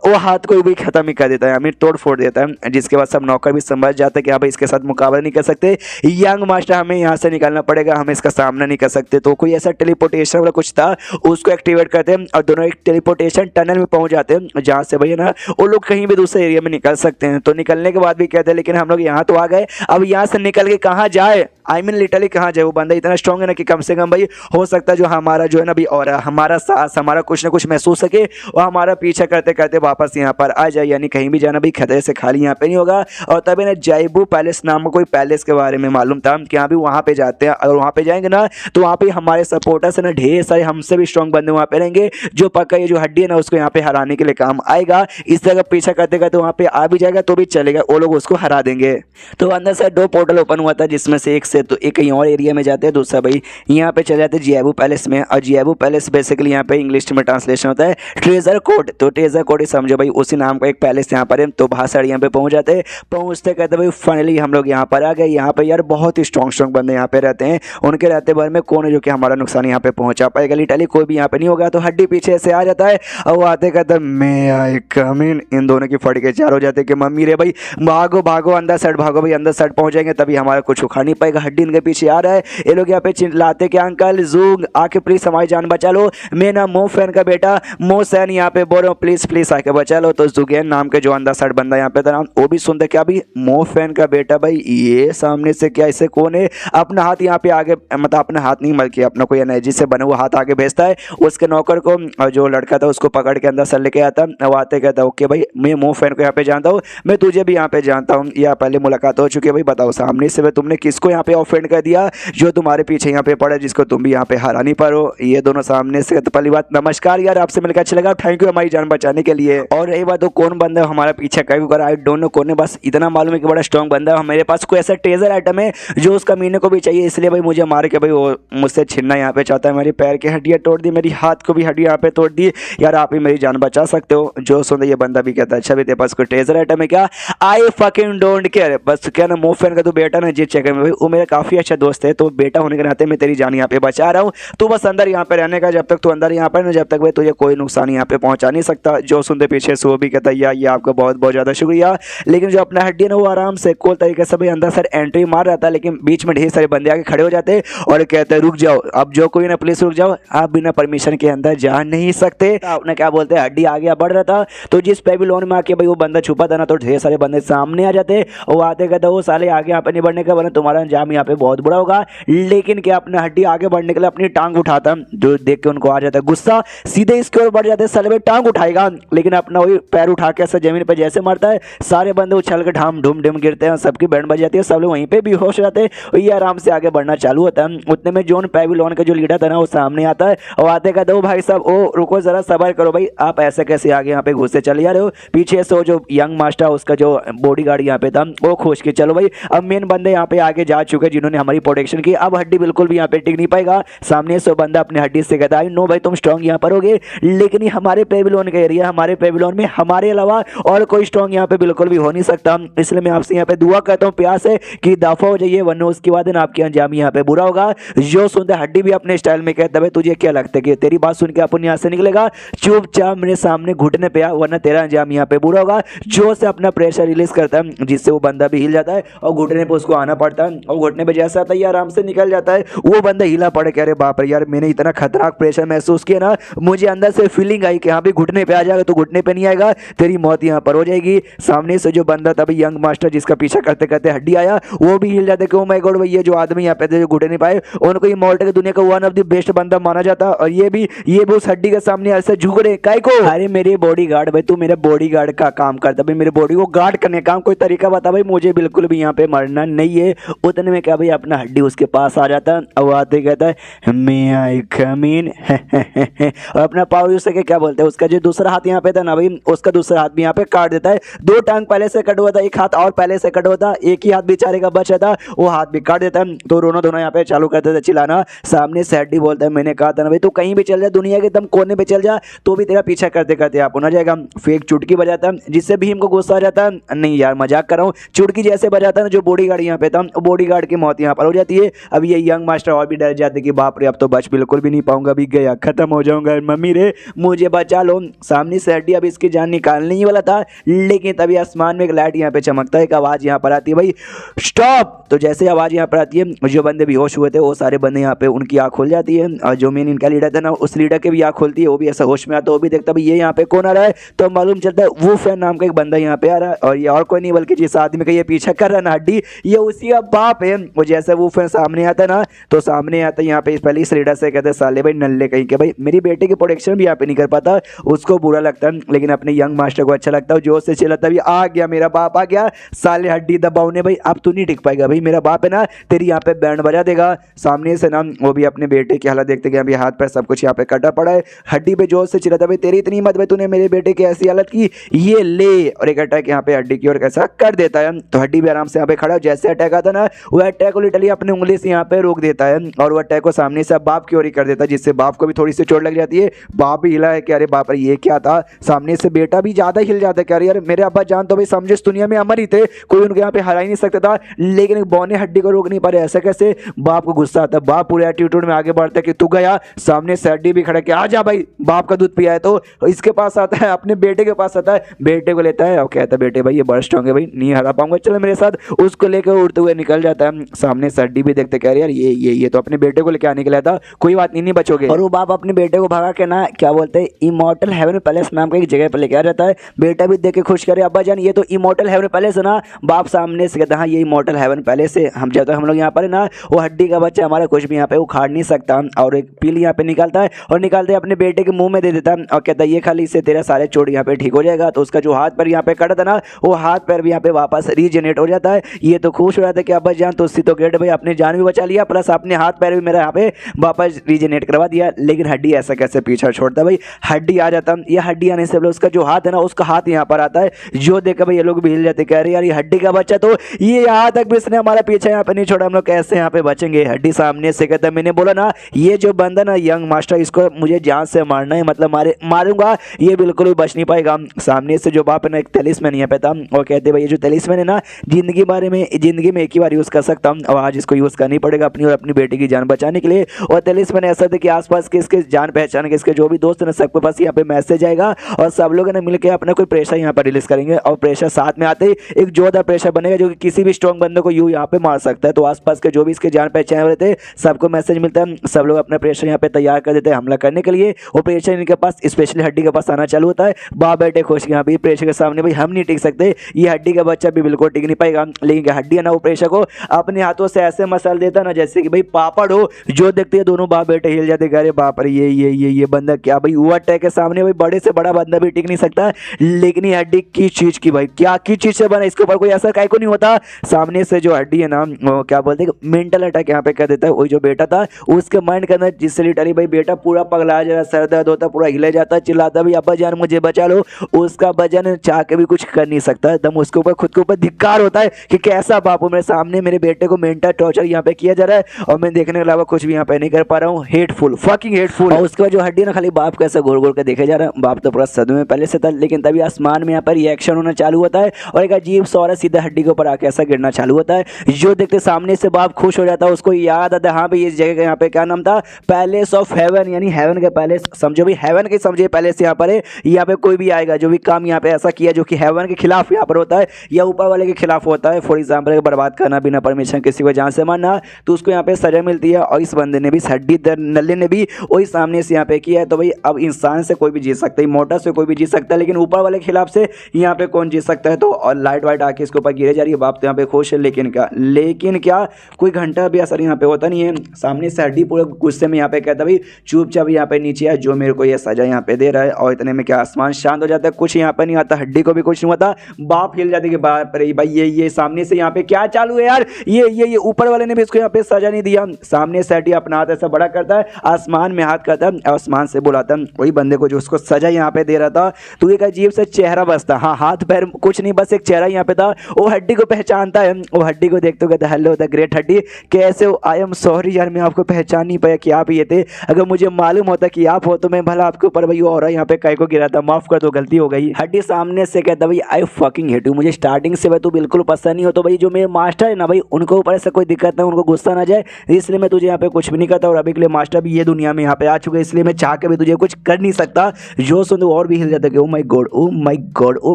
वो हाथ को भी खत्म ही कर देता है, अमीर तोड़ फोड़ देता है। जिसके बाद सब नौकर भी समझ जाते हैं कि हाँ भाई इसके साथ मुकाबला नहीं कर सकते, यंग मास्टर हमें यहाँ से निकालना पड़ेगा, हम इसका सामना नहीं कर सकते। तो कोई ऐसा टेलीपोर्टेशन वाला कुछ था, उसको एक्टिवेट करते हैं और दोनों एक टेलीपोर्टेशन टनल में पहुंच जाते हैं, जहाँ से भैया ना वो लोग कहीं भी दूसरे एरिया में निकल सकते हैं। तो निकलने के बाद भी कहते हैं लेकिन हम लोग यहाँ तो आ गए, अब यहाँ से निकल के कहाँ जाए, आई मीन लिटरली कहाँ जाए। वो बंदा इतना स्ट्रांग है ना कि कम से कम भाई हो सकता है जो हमारा जो है ना भाई और हमारा सांस हमारा कुछ ना कुछ महसूस सके और हमारा पीछा करते करते वापस यहाँ पर आ जाए, यानी कहीं भी जाना भाई खतरे से खाली यहाँ पे नहीं होगा। और तभी ना जयबू पैलेस नाम का कोई पैलेस के बारे में मालूम था कि हाँ भी वहाँ पे जाते हैं, अगर वहाँ पे जाएंगे ना तो वहाँ पे हमारे सपोर्टर्स है ना ढेर सारे हमसे भी स्ट्रांग बंदे वहाँ पे रहेंगे, जो पक्का ये जो हड्डी है ना उसको यहाँ पे हराने के लिए काम आएगा। इस जगह पीछा करते करते वहाँ पे आ भी जाएगा तो भी चलेगा, वो लोग उसको हरा देंगे। तो अंदर से दो पोर्टल ओपन हुआ था, जिसमें से एक से तो एक कहीं और एरिया में जाते हैं, दूसरा भाई यहाँ पे चले जाते हैं जयबू पैलेस में। और जयबू पैलेस बेसिकली यहाँ पे इंग्लिश में ट्रांसलेशन होता है ट्रेजर कोर्ट। तो ट्रेजर कोर्ट ही समझो भाई, उसी नाम का एक पैलेस यहाँ पर है। तो भाषण यहाँ पे पहुंच जाते हैं, पहुंचते कहते भाई फाइनली हम लोग यहाँ पर आ गए। यहाँ पे यार बहुत ही स्ट्रॉन्ग बंदे यहाँ पे रहते हैं, उनके रहते भर में कौन है जो कि हमारा नुकसान यहाँ पे पहुंचा पाएगा? लिटरली कोई भी यहाँ पे नहीं होगा। तो हड्डी पीछे से आ जाता है और वो आते कहते मैं आई कम इन दोनों की फट के चार हो जाते कि मम्मी रे भाई भागो भागो अंदर साइड भागो भाई, अंदर साइड पहुंच जाएंगे तभी हमारा कुछ उखाड़ नहीं पाएगा। हड्डी इनके पीछे आ रहा है, ये लोग यहाँ पे चिल्लाते कि अंकल जूंग आके प्लीज हमारी जान बचा लो, मैं ना मो फैन का बेटा मो सैन यहाँ पे बोल रहा हूँ, प्लीज प्लीज आके बचा लो। तो जुगैन नाम के जो अंदर साइड बंदा यहाँ पे था वो भी सुनते क्या भाई मो फैन का बेटा, भाई ये सामने से क्या इसे कौन है? अपना हाथ यहाँ पे आगे, मतलब अपना हाथ नहीं बल्कि अपना कोई एनर्जी से बना हुआ हाथ आगे भेजता है उसके नौकर को, और जो लड़का था उसको पकड़ के अंदर सर लेके आता। वो आते कहता ओके भाई मैं मो फैन को यहाँ पे जानता हूँ, मैं तुझे भी यहाँ पे जानता हूँ, या पहले मुलाकात हो चुकी है भाई, बताओ सामने से तुमने किसको यहाँ पे ऑफेंड कर दिया जो तुम्हारे पीछे यहाँ पे पड़ा, जिसको तुम भी यहाँ पे हरा नहीं पारो? ये दोनों सामने से। तो पहली बात नमस्कार यार, आपसे मिलकर अच्छा लगा, थैंक यू हमारी जान बचाने के लिए। और रही बात तो कौन बंदा हमारा पीछे कर आई डोंट नो कौन है, बस इतना मालूम है कि बड़ा स्ट्रॉन्ग बंदा है। मेरे पास कोई ऐसा ट्रेजर आइटम है जो उसका मीने को भी चाहिए, इसलिए भाई मुझे मार के भाई वो मुझसे छीनना यहाँ पे चाहता है। मेरी पैर की हड्डियाँ तोड़ दी, मेरी हाथ को भी हड्डियाँ यहाँ पे तोड़ दी, यार आप ही मेरी जान बचा सकते हो। जो सुन ये बंदा भी कहता है अच्छा भी तेरे पास कोई ट्रेजर आइटम है क्या? आई फकिंग डोंट केयर, बस क्या ना मो फैन का तू बेटा ना जीत चेक में भाई, वो मेरा काफी अच्छा दोस्त है, तो बेटा होने के नाते मैं तेरी जान यहाँ पे बचा रहा हूँ। तू बस अंदर यहाँ पे रहने का, जब तक तू अंदर यहाँ पर ना जब तक भाई तुझे कोई नुकसान यहाँ पे पहुंचा नहीं सकता। जो सुनते पीछे से वो भी कहता है यार ये आपका बहुत बहुत ज्यादा शुक्रिया। लेकिन जो अपना हड्डी है ना वो आराम से कोल तरीके से भाई अंदर सर एंट्री मार रहा था, लेकिन बीच में ढेर सारे बंदे आके खड़े हो जाते और कहते रुक जाओ, अब जो कोई ना प्लीज रुक जाओ, आप बिना परमिशन के अंदर जा नहीं सकते। आपने क्या बोलते हैं हड्डी आगे बढ़ रहा था, तो जिस पेविलियन में आके भाई वो बंदा छुपा था ना, तो ढेर सारे बंदे सामने आ जाते और आते कहते वो साले आगे यहाँ पे नहीं बढ़ने का, वरना तुम्हारा अंजाम यहाँ पे बहुत बुरा होगा। लेकिन क्या अपना हड्डी आगे बढ़ने के लिए अपनी टांग उठाता, जो देख के उनको आ जाता है गुस्सा, सीधे इसके ओर बढ़ जाते, साले में टांग उठाएगा, लेकिन अपना वही पैर उठा के ऐसा जमीन पे जैसे मारता है सारे बंदे उछल के ढाम ढूम ढूम गिरते हैं, सबकी बैंड बज जाती है, सब लोग वहीं पे बेहोश हो जाते हैं। ये आराम से आगे बढ़ना चालू होता है। उतने में जोन पेविलियन का जो लीडर था ना वो सामने आता है और आते कहते हो भाई साहब ओ रुको जरा सबर करो भाई, आप ऐसे कैसे आगे यहाँ पे घुसे चल जा रहे हो, पीछे से वो जो यंग मास्टर उसका जो बॉडीगार्ड यहाँ पे था वो खोज के चलो भाई। अब मेन बंदे यहाँ पे आगे जा चुके हैं जिन्होंने हमारी प्रोटेक्शन की। अब हड्डी बिल्कुल भी यहाँ पे टिक नहीं पाएगा। सामने से वो बंदा अपने हड्डी से कहता है नो भाई तुम स्ट्रॉन्ग यहाँ पर होगे, लेकिन ये हमारे पेविलियन का एरिया, हमारे पेविलियन में हमारे अलावा और कोई स्ट्रॉन्ग यहाँ पे बिल्कुल भी हो नहीं सकता। इसलिए मैं आपसे यहाँ पे दुआ करता हूँ प्यार से कि दफा हो जाइए, वरना उसके बाद ना आपकी अंजाम यहाँ पे बुरा होगा। जो सुनते हड्डी भी अपने स्टाइल में कहता है तुझे क्या लगता है कि तेरी बात सुन के अपन यहाँ से निकलेगा, चुपचाप मेरे सामने घुटने पे आ, वरना तेरा अंजाम यहाँ पे बुरा होगा। जो से अपना प्रेशर रिलीज करता है जिससे वो बंदा भी हिल जाता है और घुटने पे उसको आना पड़ता है, और घुटने पे जैसा आता है आराम से निकल जाता है। वो बंदा हिला पड़े कह रहे बाप रे यार मैंने इतना खतरनाक प्रेशर महसूस किया ना, मुझे अंदर से फीलिंग आई कि हाँ भी घुटने पे आ जाएगा तो घुटने पे नहीं आएगा, तेरी मौत यहाँ पर हो जाएगी। सामने से जो बंदा था भाई यंग मास्टर जिसका पीछा करते करते हड्डी आया, वो भी हिल जाता है कि ओ माय गॉड भाई ये जो आदमी यहाँ पे थे जो घुटने नहीं पाए उनको ये मॉर्टल की दुनिया का वन ऑफ द बेस्ट बंदा माना जाता, और ये भी उस हड्डी के सामने ऐसे झुक रहे काय को। अरे मेरे बॉडीगार्ड भाई तू मेरे बॉडीगार्ड का काम करता भाई, मेरे बॉडी को गार्ड करने का कोई तरीका बता भाई, मुझे बिल्कुल भी यहाँ पे मरना नहीं है। उतने में क्या भाई अपना हड्डी उसके पास आ जाता है और आते कहता है मैं आई कम इन और अपना पावर यूज करके क्या बोलते हैं उसका जो दूसरा हाथ यहाँ पे था ना भाई उसका दूसरा हाथ भी यहाँ पे काट देता है। दो टांग पहले से कट हुआ था, एक हाथ और पहले से कट हुआ था, एक ही हाथ बेचारे का बचा था वो हाथ भी काट देता है। तो दोनों यहाँ पे चालू करते थे चिल्लाना। सामने से हड्डी बोलता है मैंने कहा था ना भाई तू कहीं भी चल जा, दुनिया के एकदम कोने पे चल जा तो भी तेरा पीछा करते करते आप होना जाएगा। फेक चुटकी बजाता है जिससे भीम को गुस्सा आ जाता है, नहीं यार मजाक कर रहा हूँ, चुटकी जैसे बजाता है ना जो बॉडीगार्ड यहाँ पे था बॉडीगार्ड की मौत यहाँ पर हो जाती है। अब ये यंग मास्टर और भी डर जाते कि बाप रे अब तो बच बिल्कुल भी नहीं पाऊंगा, भी गया खत्म हो जाऊंगा, मम्मी रे मुझे बचा लो। सामने से हड्डी अब इसकी जान निकालने ही वाला था, लेकिन तभी आसमान में एक लाइट यहाँ पे चमकता है, एक आवाज यहाँ पर आती है भाई स्टॉप। तो जैसे आवाज यहाँ पर आती है जो बंदे बेहोश हुए थे वो सारे बंदे यहाँ पे उनकी आँख खुल जाती है, और जो मेन इनका लीडर था ना उस लीडर के भी आँख खुलती है, वो भी ऐसा होश में आता है, वो भी देखता भाई ये यहाँ पे कौन आ रहा है। तो मालूम चलता है वो फैन नाम का एक बंदा यहाँ पे आ रहा है, और ये और कोई नहीं बल्कि जिस आदमी का ये पीछा कर रहा है ना हड्डी ये उसी का बाप है। वो जैसे वो फैन सामने आता है ना तो सामने आता है यहाँ पे पहले इस लीडर से कहते हैं साले भाई नल्ले कहीं के भाई मेरी बेटे की प्रोटेक्शन भी यहाँ पे नहीं कर पाता, उसको बुरा लगता है लेकिन अपने यंग मास्टर को अच्छा लगता है। जोश से चिल्लाता भी आ गया मेरा बाप आ गया, साले हड्डी दबाउने भाई अब तू नहीं टिक पाएगा भाई, मेरा बाप है ना तेरी यहाँ पे बैंड बजा देगा। सामने से ना वो भी अपने बेटे की हालत देखते कि अभी हाथ पैर सब कुछ यहाँ पे कटा पड़ा है। हड्डी पे जोश से चिल्लाता भाई तेरी इतनी हिम्मत भाई तूने मेरे बेटे की ऐसी हालत की, ये ले, और एक अटैक यहाँ पे हड्डी की ओर कैसा कर देता है। तो हड्डी भी आराम से यहाँ पे खड़ा, जैसे अटैक आता ना वो अटैक को लिटरली अपनी उंगली से यहाँ पे रोक देता है, और वो अटैक को सामने से बाप की ओर ही कर देता है, जिससे बाप को भी थोड़ी सी चोट लग जाती है। बाप भी हिला है कि अरे बाप रे ये क्या था। सामने से बेटा भी ज्यादा हिल जाता है कि अरे यार मेरे अब्बा जान तो भाई समझे इस दुनिया में अमर ही थे, कोई उनके यहाँ पे हरा ही नहीं सकता था, लेकिन एक बौने हड्डी को रोक नहीं पा रहे, ऐसा कैसे। बाप को गुस्सा आता है, बाप पूरे एटीट्यूड में आगे बढ़ता है कि तू गया। सामने से हड्डी भी खड़ा कि आ जा भाई, बाप का दूध पिया है तो इसके पास आता है, अपने बेटे के पास आता है, बेटे को लेता है और कहता है बेटे भाई ये बड़ा स्ट्रॉन्ग है भाई नहीं हरा पाऊंगा चलो मेरे साथ, उसको लेकर उड़ते हुए निकल जाता है। सामने से हड्डी भी देखते कह रहे यार ये तो अपने बेटे को लेकर आने के लिए था, कोई बात नहीं बचोगे। और वो बाप अपने बेटे को भगा के ना क्या बोलते हैं इमॉर्टल हेवन पैलेस नाम का एक जगह पर लेके आ जाता है। बेटा भी देख के खुश करे अब्बा जान ये तो इमॉर्टल हेवन पैलेस है ना। बाप सामने से कहता है हाँ ये इमॉर्टल हेवन पैलेस है, हम जब तक हम लोग यहाँ पर है ना वो हड्डी का बच्चा हमारा कुछ भी यहाँ पे उखाड़ नहीं सकता। और एक पील यहाँ पे निकालता है और निकालते अपने बेटे के मुंह में दे देता है और कहता है ये खाली इससे तेरा सारे चोट यहाँ पे ठीक हो जाएगा। तो उसका जो हाथ पैर यहाँ पे कटा था ना वो हाथ पैर भी यहाँ पे वापस रीजनरेट हो जाता है। ये तो खुश हो जाता है कि अब्बा जान तो उससे तो गेट भाई अपने जान भी बचा लिया प्लस अपने हाथ पैर भी मेरा यहाँ पे वापस रीजनरेट करवा दिया। लेकिन हड्डी ऐसा कैसे पीछा छोड़ता भाई, हड्डी आ जाता। ये हड्डी आने से उसका जो हाथ है ना उसका हाथ यहाँ पर आता है, जो देखकर भाई ये लोग भी हिल जाते कह रहे यार ये हड्डी का बच्चा तो ये यहाँ तक भी इसने हमारा पीछा यहाँ पे नहीं छोड़ा, हम लोग कैसे यहाँ पे बचेंगे। हड्डी सामने से कहता है मैंने बोला ना ये जो बंदा ना यंग मास्टर इसको मुझे जान से मारना है, मतलब मारूंगा ये बिल्कुल भी बच नहीं पाएगा। सामने से जो बाप है ना एक तलिस्मैन यहाँ पे था और कहते भाई ये जो तलिस्मैन है ना जिंदगी में एक ही बार यूज कर सकता हूँ और आज इसको यूज करनी पड़ेगा अपनी और अपनी बेटी की जान बचाने के लिए। और तलिस्मैन ऐसा था कि आसपास के इसके जान पहचान के इसके जो भी दोस्त है ना सबके पास यहाँ पे मैसेज आएगा और सब लोग ना मिलकर अपना कोई प्रेशर यहाँ पर रिलीज करेंगे और प्रेशर साथ में आते ही एक जोरदार प्रेशर बनेगा जो कि किसी भी स्ट्रॉन्ग बंदे को यूं यहाँ पे मार सकता है। तो आसपास के जो भी इसके जान पहचान वाले थे सबको मैसेज मिलता है, सब लोग अपना प्रेशर यहाँ पे तैयार कर देते हैं हमला करने के लिए। वो प्रेशर इनके पास स्पेशली हड्डी के पास आना चालू होता है। बाप बेटे खुश यहाँ भी प्रेशर के सामने भाई हम नहीं टिक सकते, ये हड्डी का बच्चा भी बिल्कुल टिक नहीं पाएगा। लेकिन हड्डी है ना वो प्रेशर को अपने हाथों से ऐसे मसल देता ना जैसे कि भाई पापड़ हो, जो देखते हैं दोनों बाप बेटे हिल जाते अरे बाप रे ये बंदा क्या भाई हुआ अटैक के सामने भाई बड़े से बड़ा बंदा भी टिक नहीं सकता। लेकिन ये हड्डी की चीज की भाई क्या की चीज से बना इसके ऊपर कोई असर काहे को नहीं होता। सामने से जो हड्डी है ना वो क्या बोलते हैं मेंटल अटैक यहाँ पे कर देता है। वही जो बेटा था उसके माइंड के अंदर जिससे लिटरली भाई बेटा पूरा पगला जा रहा, सर दर्द होता, पूरा हिले जाता, चिल्लाता भाई अब्बा जान मुझे बचा चलो उसका वजन चाह के भी कुछ कर नहीं सकता। एकदम उसके ऊपर खुद के ऊपर धिक्कार होता है कि कैसा बाप हूँ, मेरे सामने मेरे बेटे को मेंटल टॉर्चर यहाँ पे किया जा रहा है और मैं देखने के अलावा कुछ भी यहाँ पे नहीं कर पा रहा हूँ। Hateful, fucking hateful. और उसके बाद जो हड्डी ना खाली बाप को ऐसा गोल गोल के देखे जा रहा है। बाप तो पूरा सदमे में पहले से था, लेकिन तभी आसमान में यहाँ पर रिएक्शन होना चालू होता है और एक अजीब सा सीधा हड्डी के ऊपर आके ऐसा गिरना चालू होता है। जो देखते सामने से बाप खुश हो जाता है, उसको याद आता है हाँ भाई इस जगह का यहाँ पे क्या नाम था, पैलेस ऑफ हेवन, यानी हेवन के पैलेस। समझो भाई हेवन के समझे पैलेस यहाँ पर है। यहाँ पे कोई भी आएगा जो भी काम यहाँ पे ऐसा किया जो कि हेवन के खिलाफ यहाँ पर होता है या ऊपर वाले के खिलाफ होता है, फॉर एग्जाम्पल बर्बाद करना बिना परमिशन किसी को जान से मारना, तो उसको यहाँ पे सजा मिलती है। और इस बंदे ने भी हड्डी नल्ले ने भी वही सामने से यहाँ पे किया है। तो भाई अब इंसान से कोई भी जीत सकता है, मोटर से कोई भी जीत सकता है, लेकिन ऊपर वाले के खिलाफ से यहाँ पे कौन जीत सकता है। तो और लाइट वाइट आके इसके ऊपर गिरे जा रही है। बाप तो यहाँ पे खुश है, लेकिन क्या कोई घंटा भी असर यहाँ पे होता नहीं है। सामने से हड्डी पूरे गुस्से में यहाँ पे कहता भाई चुपचाप यहाँ पे नीचे है, जो मेरे को ये सजा यहाँ पे दे रहा है। और इतने में क्या आसमान शांत हो जाता है, कुछ यहाँ पे नहीं आता, हड्डी को भी कुछ नहीं होता। बाप हिल जाते कि बाप रे भाई ये सामने से यहाँ पे क्या चालू है यार, ये ऊपर वाले ने भी इसको यहाँ पे सजा नहीं दिया। सामने से हड्डी अपना हाथ ऐसा बड़ा करता है, आसमान में हाथ करता है, आसमान से बुलाता है वही बंदे को जो उसको सजा यहाँ पे दे रहा था। तो एक अजीब सा चेहरा बसता, हाँ हाथ पैर कुछ नहीं, बस एक चेहरा यहाँ पे था। वो हड्डी को पहचानता है, वो हड्डी को देखते कहता है हेलो द ग्रेट हड्डी, कैसे हो? आई एम सॉरी यार, मैं आपको पहचान नहीं पाया कि आप ये थे। अगर मुझे मालूम होता कि आप हो तो मैं भला आपके ऊपर भाई और यहाँ पे काय को गिरा था, माफ कर दो गलती हो गई। हड्डी सामने से कहता भाई आई फकिंग हेट यू, मुझे स्टार्टिंग से भाई तू बिल्कुल पसंद नहीं हो। तो भाई जो मेरे मास्टर है ना भाई उनको ऊपर से कोई दिक्कत ना, उनको गुस्सा ना जाए, इसलिए मैं तुझे यहाँ पे कुछ भी नहीं करता। और अभी के लिए मास्टर भी ये दुनिया में यहाँ पे आ चुके हैं, इसलिए मैं चाह के भी तुझे कुछ कर नहीं सकता। जो सुन और भी हिल जाता है, oh my God oh my God oh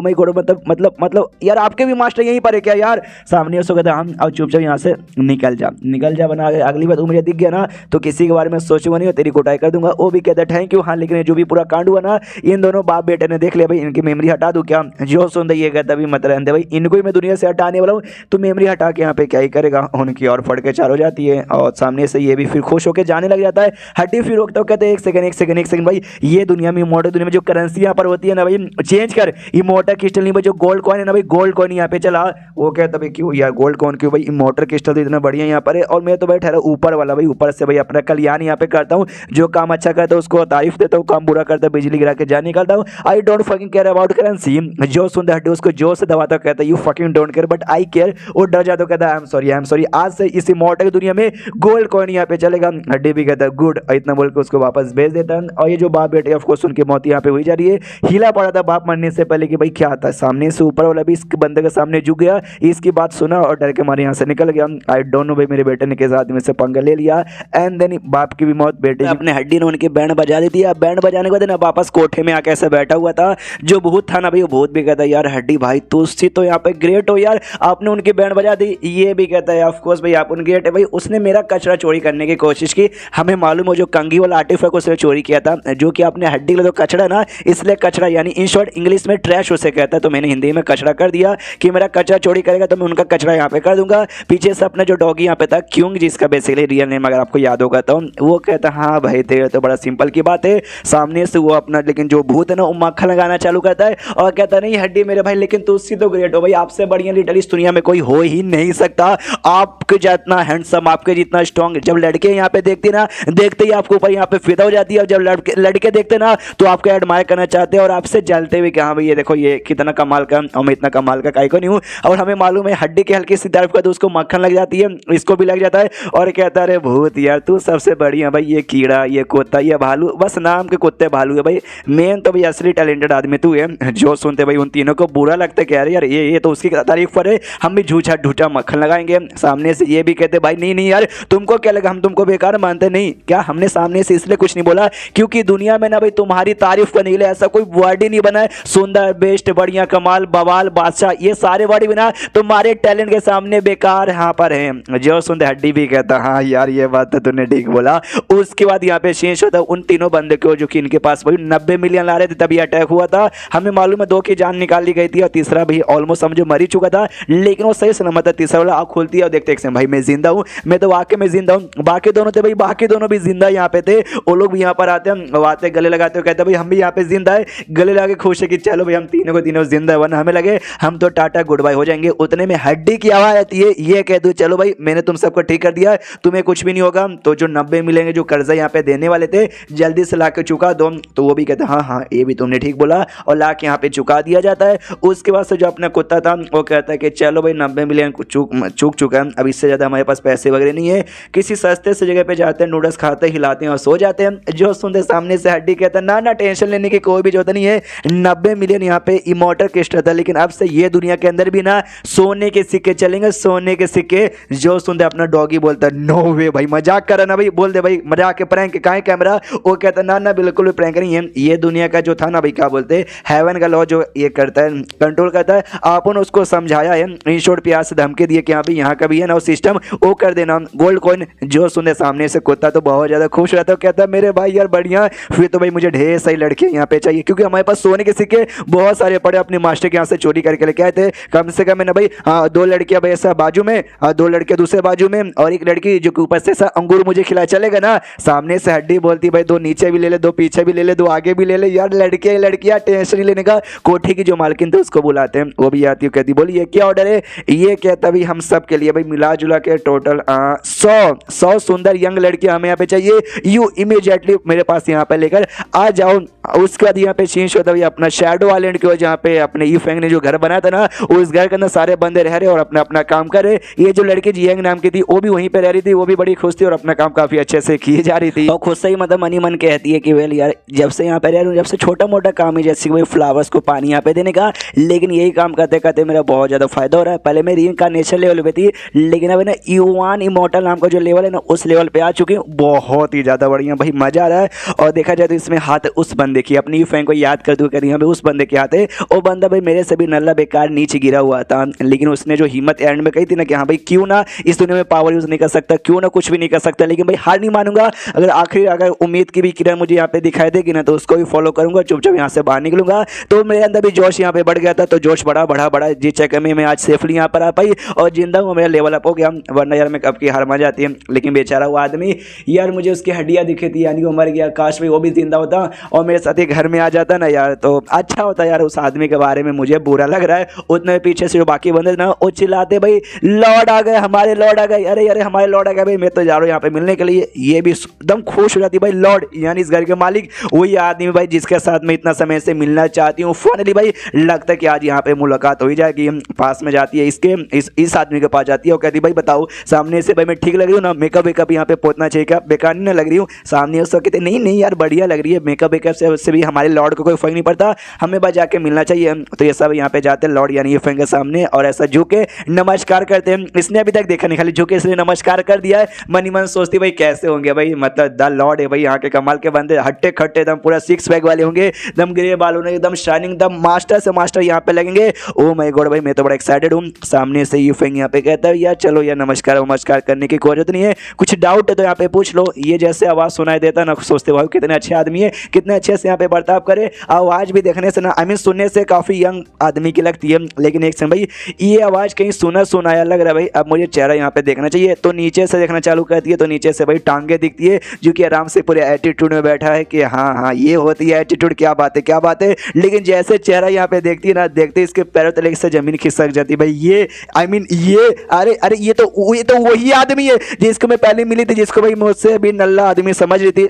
my God, मतलब यार आपके भी मास्टर यहीं पर है क्या यार? सामने उसको कहता हम अब चुपचाप यहाँ से निकल जा बना, अगली बार तू मुझे दिख गया ना तो किसी के बारे में सोचूंगा नहीं और तेरी कुटाई कर दूंगा। वो भी कहता है थैंक यू। हाँ लेकिन जो भी पूरा कांड हुआ ना इन दोनों बाप बेटे ने देख लिया भाई, इनकी मेमोरी हटा दूं क्या? जो सुन ये कहता भी मत रहने दे भाई, इनको ही मैं दुनिया से हटाने वाला हूँ, तो मेमोरी हटा के यहाँ पे क्या ही करेगा। उनकी और फट के चार हो जाती है और सामने से ये भी फिर खुश होकर जाने लग जाता है। हड्डी फिर रोकता कहते हैं एक सेकंड भाई, ये दुनिया में इमोर्टल दुनिया में जो करेंसी यहाँ पर होती है ना भाई चेंज कर, इमोर्टल क्रिस्टल नहीं भाई, जो गोल्ड कॉइन है ना भाई गोल्ड कॉइन यहाँ पे चला। वो कहता भाई क्यों यार गोल्ड कॉइन क्यों भाई, इमोर्टल क्रिस्टल तो इतना बढ़िया यहाँ पर है और मैं तो भाई ठहरा ऊपर वाला भाई, ऊपर से भाई अपना कल्याण यहाँ पे करता हूँ। जो काम अच्छा करता है उसको तारीफ देता हूँ, काम बुरा करता है बिजली गिरा के जान निकालता हूँ। I don't fucking care about currency. जो सुनता हड्डी उसको जोर से दबाता कहता है you fucking don't care but I care. वो डर जाता कहता है आई एम सॉरी, आज से इस इमोर्टल दुनिया में गोल्ड कॉइन यहाँ पे चलेगा। हड्डी भी कहता है गुड, इतना बोल के उसको वापस भेज देता है। और ये जो बाप बेटे ऑफ कोर्स उनकी मौत यहाँ पे हुई जा रही है। हिला पड़ा था बाप मरने से पहले कि भाई क्या आता है, सामने से ऊपर वाला भी इस बंदे के सामने झुक गया, इसकी बात सुना और डर के मारे यहाँ से निकल गया। आई डोंट नो भाई मेरे बेटे ने किस आदमी से पंगा ले लिया। एंड देन बाप की भी मौत, बेटे अपने हड्डी ने उनकी बैंड बजा दी थी। अब बैंड बजाने के बाद ना वापस कोठे में आके ऐसे बैठा हुआ था। जो भूत था ना भाई वो भूत भी कहता है यार हड्डी भाई तू तो यहाँ पे ग्रेट हो यार, आपने उनकी बैंड बजा दी। ये भी कहता है ऑफ कोर्स भाई आप उनकी ग्रेट है भाई, उसने मेरा कचरा चोरी करने की कोशिश की, हमें मालूम हो जो कंगी वाला आर्टिफैक्ट उसने चोरी किया था, जो कि आपने हड्डी का जो कचरा ना, इसलिए कचरा यानी इन शॉर्ट इंग्लिश में ट्रैश उसे कहता है, तो मैंने हिंदी में कचरा कर दिया कि मेरा कचरा चोरी करेगा तो मैं उनका कचरा यहाँ पे कर दूंगा। पीछे से अपना जो डॉगी यहाँ पे था क्यूंग, जिसका बेसिकली रियल नेम अगर आपको याद होगा तो वो कहता हाँ भाई तेरे तो बड़ा सिंपल की बात है। सामने से वो अपना लेकिन जो भूत है ना वो मक्खन लगाना चालू करता है और कहता नहीं हड्डी मेरे भाई लेकिन तू उससे तो ग्रेट हो भाई, आपसे बढ़िया लीडर इस दुनिया में कोई हो ही नहीं सकता, आपके जितना हैंडसम आपके जितना स्ट्रॉन्ग। जब लड़के यहाँ पे देखते ना, देखते ही आपके ऊपर यहाँ पे फिदा हो जाती है और जब लड़के देखते ना तो आपको एडमायर करना चाहते हैं और आपसे जलते हुए कि हाँ भाई ये देखो ये कितना कमाल का, और मैं इतना कमाल का काहे को नहीं हूँ। और हमें मालूम है हड्डी की हल्की सी तारीफ करते उसको मक्खन लग जाती है, इसको भी लग जाता है और कहता है भूत यार तू सबसे बढ़िया भाई, ये कीड़ा ये कुत्ता ये भालू बस नाम के कुत्ते भालू है भाई, मेन तो भाई असली टैलेंटेड आदमी तू है। जो सुनते भाई उन तीनों को बुरा लगता है कह रहे यार ये तो उसकी तारीफ पर है, हम भी झूठा ढूठा मक्खन लगाएंगे। सामने से ये भी कहते भाई नहीं यार तुमको क्या लगा हम तुमको बेकार मानते नहीं क्या? हमने सामने से इसलिए कुछ नहीं बोला क्योंकि दुनिया में ना भाई तुम्हारी तारीफ करने के लिए ऐसा कोई वर्ड ही नहीं बना है। सुंदर बेस्ट बढ़िया कमाल बवाल बादशाह ये सारे वर्ड बिना तुम्हारे टैलेंट के सामने बेकार यहाँ पर है। जो सुंदर हड्डी भी कहता हाँ यार ये बात तो तूने ठीक बोला। उसके बाद यहाँ पे शेष होता उन तीनों बंदे को जो कि इनके पास भाई 90 मिलियन ला रहे थे तभी अटैक हुआ था। हमें मालूम है 2 की जान निकाल ली गई थी और तीसरा भी ऑलमोस्ट समझो मर ही चुका था, लेकिन वो सही सलामत था। तीसरा वाला आँख खोलती है और देखते भाई मैं जिंदा हूँ, मैं तो वाकई में जिंदा हूँ। बाकी दोनों थे भाई, बाकी दोनों भी जिंदा यहाँ पे थे। वो लोग भी यहाँ पर आते हैं आते गले लगाते कहते भाई हम भी यहाँ पे जिंदा है, गले लगा के खुश है कि चलो भाई हम तीनों को तीनों जिंदा है, वरना हमें लगे हम तो टाटा गुड बाय हो जाएंगे। उतने में हड्डी की आवाज आती है, ये कह दो चलो भाई मैंने तुम सबको ठीक कर दिया, तुम्हें कुछ भी नहीं होगा। तो जो 90 मिलेंगे जो कर्जा यहाँ पे देने वाले थे जल्दी से ला के चुका दो। तो वो भी कहते हाँ ये भी तुमने आपने ठीक बोला, और ला के यहाँ पे चुका दिया जाता है। उसके बाद से जो अपना कुत्ता था वो कहता है कि चलो भाई 90 मिलियन चूक चुका है, अब इससे ज़्यादा हमारे पास पैसे वगैरह नहीं है, किसी सस्ते से जगह पे जाते हैं, नूडल्स खाते हिलाते हैं और सो जाते हैं। जो सुनते सामने से हड्डी कहता है ना ना टेंशन लेने की कोई भी जरूरत नहीं है, 90 मिलियन यहाँ पे इमोर्टल क्रिस्टल था, लेकिन अब से ये दुनिया के अंदर भी ना सोने के सिक्के चलेंगे, सोने के सिक्के। जो सुनते अपना डॉगी बोलता है नो वे भाई, मजाक कर रहा ना भाई, बोल दे भाई मजाक के प्रैंक कहाँ है कैमरा। वो कहता ना ना बिल्कुल भी प्रैंक नहीं है, ये दुनिया का जो था ना भाई क्या बोलते हेवन का लॉ जो ये करता है कंट्रोल करता है, आपने उसको समझाया है, इन शॉर्ट प्यार से धमकी दिए कि यहाँ यहाँ का भी है ना सिस्टम वो कर देना गोल्ड कॉइन। जो सुने सामने से कुत्ता तो बहुत ज्यादा खुश रहता है, कहता है मेरे भाई यार बढ़िया, फिर तो भाई मुझे ढेर सारी लड़कियां यहाँ पे चाहिए, क्योंकि हमारे पास सोने के सिक्के बहुत सारे पड़े, अपने मास्टर के यहाँ से चोरी करके लेके आए थे। कम से कम है ना भाई 2 लड़कियां भाई ऐसा बाजू में, 2 लड़कियां दूसरे बाजू में, और एक लड़की जो ऊपर से ऐसा अंगूर मुझे खिला चलेगा ना। सामने से हड्डी बोलती भाई 2 नीचे भी ले ले, 2 पीछे भी ले ले, 2 आगे भी ले ले, यार लड़कियां लड़कियां टेंशन नहीं लेने का। कोठी की जो मालकिन थी उसको बुलाते हैं, वो भी आती है, कहती बोलिए क्या ऑर्डर है। ये कहता भाई हम सब के लिए भाई मिला जुला के टोटल 100 सुंदर यंग लड़कियां हमें यहाँ पे चाहिए, यू इमीडिएटली मेरे पास यहाँ पे लेकर आ जाओ। उसके बाद यहाँ पे चेंज होता है अपना शैडो आइलैंड की ओर, जहाँ पे अपने यू फेंग ने जो घर बनाया था ना, उस घर के अंदर सारे बंदे रह रहे और अपना अपना काम कर रहे। ये जो लड़की जियांग नाम की थी वो भी वहीं पे रह रही थी, वो भी बड़ी खुश थी और अपना काम काफी अच्छे से किए जा रही थी। और खुद से ही मतलब मनी मन कहती है कि वेल यार जब से यहाँ पे रह रही हूँ, जब से छोटा मोटा काम है जैसे कि फ्लावर्स को पानी यहाँ पे देने का, लेकिन यही काम करते करते मेरा बहुत ज्यादा फायदा हो रहा है। पहले मैं रीइंकार्नेशन लेवल पे थी, लेकिन अब ना यूआन इमॉर्टल नाम का जो लेवल है ना उस लेवल पे आ चुकी हूँ, बहुत ही ज्यादा बढ़िया भाई मजा आ रहा है। और देखा जाए तो इसमें हाथ उस बंदे की, अपनी फैन को याद कर दूं यहाँ पे उस बंदे के हाथ है, वो बंदा भाई मेरे से भी नल्ला बेकार नीचे गिरा हुआ था, लेकिन उसने जो हिम्मत एंड में कही थी ना कि हाँ भाई क्यों ना इस दुनिया में पावर यूज नहीं कर सकता, क्यों ना कुछ भी नहीं कर सकता, लेकिन भाई हार नहीं मानूंगा। अगर आखिर अगर उम्मीद की भी किरण मुझे यहाँ पे दिखाई देगी ना तो उसको भी फॉलो करूंगा, चुपचाप यहाँ से बाहर निकलूंगा। तो मेरे अंदर भी जोश यहाँ पे बढ़ गया था, तो जोश बढ़ा बढ़ा बढ़ा जिस चक्कर में मैं आज सेफली यहाँ पर आ पाई और जिंदा हूँ, मेरा लेवल अप हो गया। वरना यार मैं कब की हार मान जाती है, लेकिन बेचारा वो आदमी यार मुझे उसकी हड्डियां दिखी थी, यानी वो मर गया, काश भाई वो भी जिंदा होता और मेरे साथ ही घर में आ जाता ना यार तो अच्छा होता यार। उस आदमी के बारे में मुझे बुरा लग रहा है। उतने पीछे से जो बाकी बंदे ना वो चिल्लाते भाई लॉर्ड आ गए, हमारे लॉर्ड आ गए, अरे अरे हमारे लॉर्ड आ गए भाई, मैं तो जा रहा हूँ यहाँ पे मिलने के लिए। ये भी एकदम खुश हो जाती भाई, लॉर्ड यानी इस घर के मालिक वही आदमी भाई जिसके साथ मैं इतना समय से मिलना चाहती हूँ। फाइनली भाई लगता है कि आज यहाँ पे मुलाकात हो ही जाएगी। पास में जाती है इसके इस आदमी के पास जाती है और कहती भाई बताओ सामने से भाई मैं ठीक लग रही हूँ ना, मेकअप वेकअप यहाँ पे पोतना चाहिए क्या, बेकार नहीं लग रही हूँ। सामने उसको कहते नहीं नहीं यार बढ़िया लग रही है, मेकअप वेकअप से उससे भी हमारे लॉर्ड को कोई फर्क नहीं पड़ता, हमें बस जाके मिलना चाहिए। तो ये सब यहाँ पे जाते हैं लॉर्ड यानी ये फैंग के सामने और ऐसा झुके नमस्कार करते हैं। इसने अभी तक देखा नहीं, खाली झुके इसलिए नमस्कार कर दिया है। मनी मन सोचती भाई कैसे होंगे भाई, मतलब द लॉर्ड है भाई, यहाँ के कमाल के बंदे, हट्टे खट्टे एकदम पूरा 6 पैक वाले होंगे, एकदम ग्रे बाल होंगे, एकदम शाइनिंग, एकदम मास्टर से मास्टर यहाँ पे लगेंगे। ओ माय गॉड भाई मैं तो बड़ा एक्साइटेड हूँ। सामने से यू फेंग यहाँ पे कहता है यार चलो यार नमस्कार करने की कोई जरूरत नहीं है, कुछ डाउट है तो यहाँ पे पूछ लो। ये जैसे आवाज सुनाई देता ना सोचते भाई कितने अच्छे आदमी है, कितने अच्छे से यहाँ पे बर्ताव करे। आवाज भी देखने से ना आई मीन सुनने से काफी यंग आदमी की लगती है, लेकिन एक सेकंड भाई ये आवाज कहीं सुनाया लग रहा है भाई, अब मुझे चेहरा यहाँ पे देखना चाहिए। तो नीचे से देखना चालू करती है तो नीचे से भाई टांगे दिखती है जो कि आराम से पूरे एटीट्यूड में बैठा है कि हाँ हाँ ये होती है एटीट्यूड, क्या बात है। लेकिन जैसे चेहरा यहाँ पे देखती है ना, देखते इसके पैरों तले से जमीन खिसक जाती है भाई। ये आई मीन ये अरे ये तो वही आदमी है जिसको मैं पहले मिली थी, जिसको भाई मुझसे भी नल्ला आदमी समझ रही थी,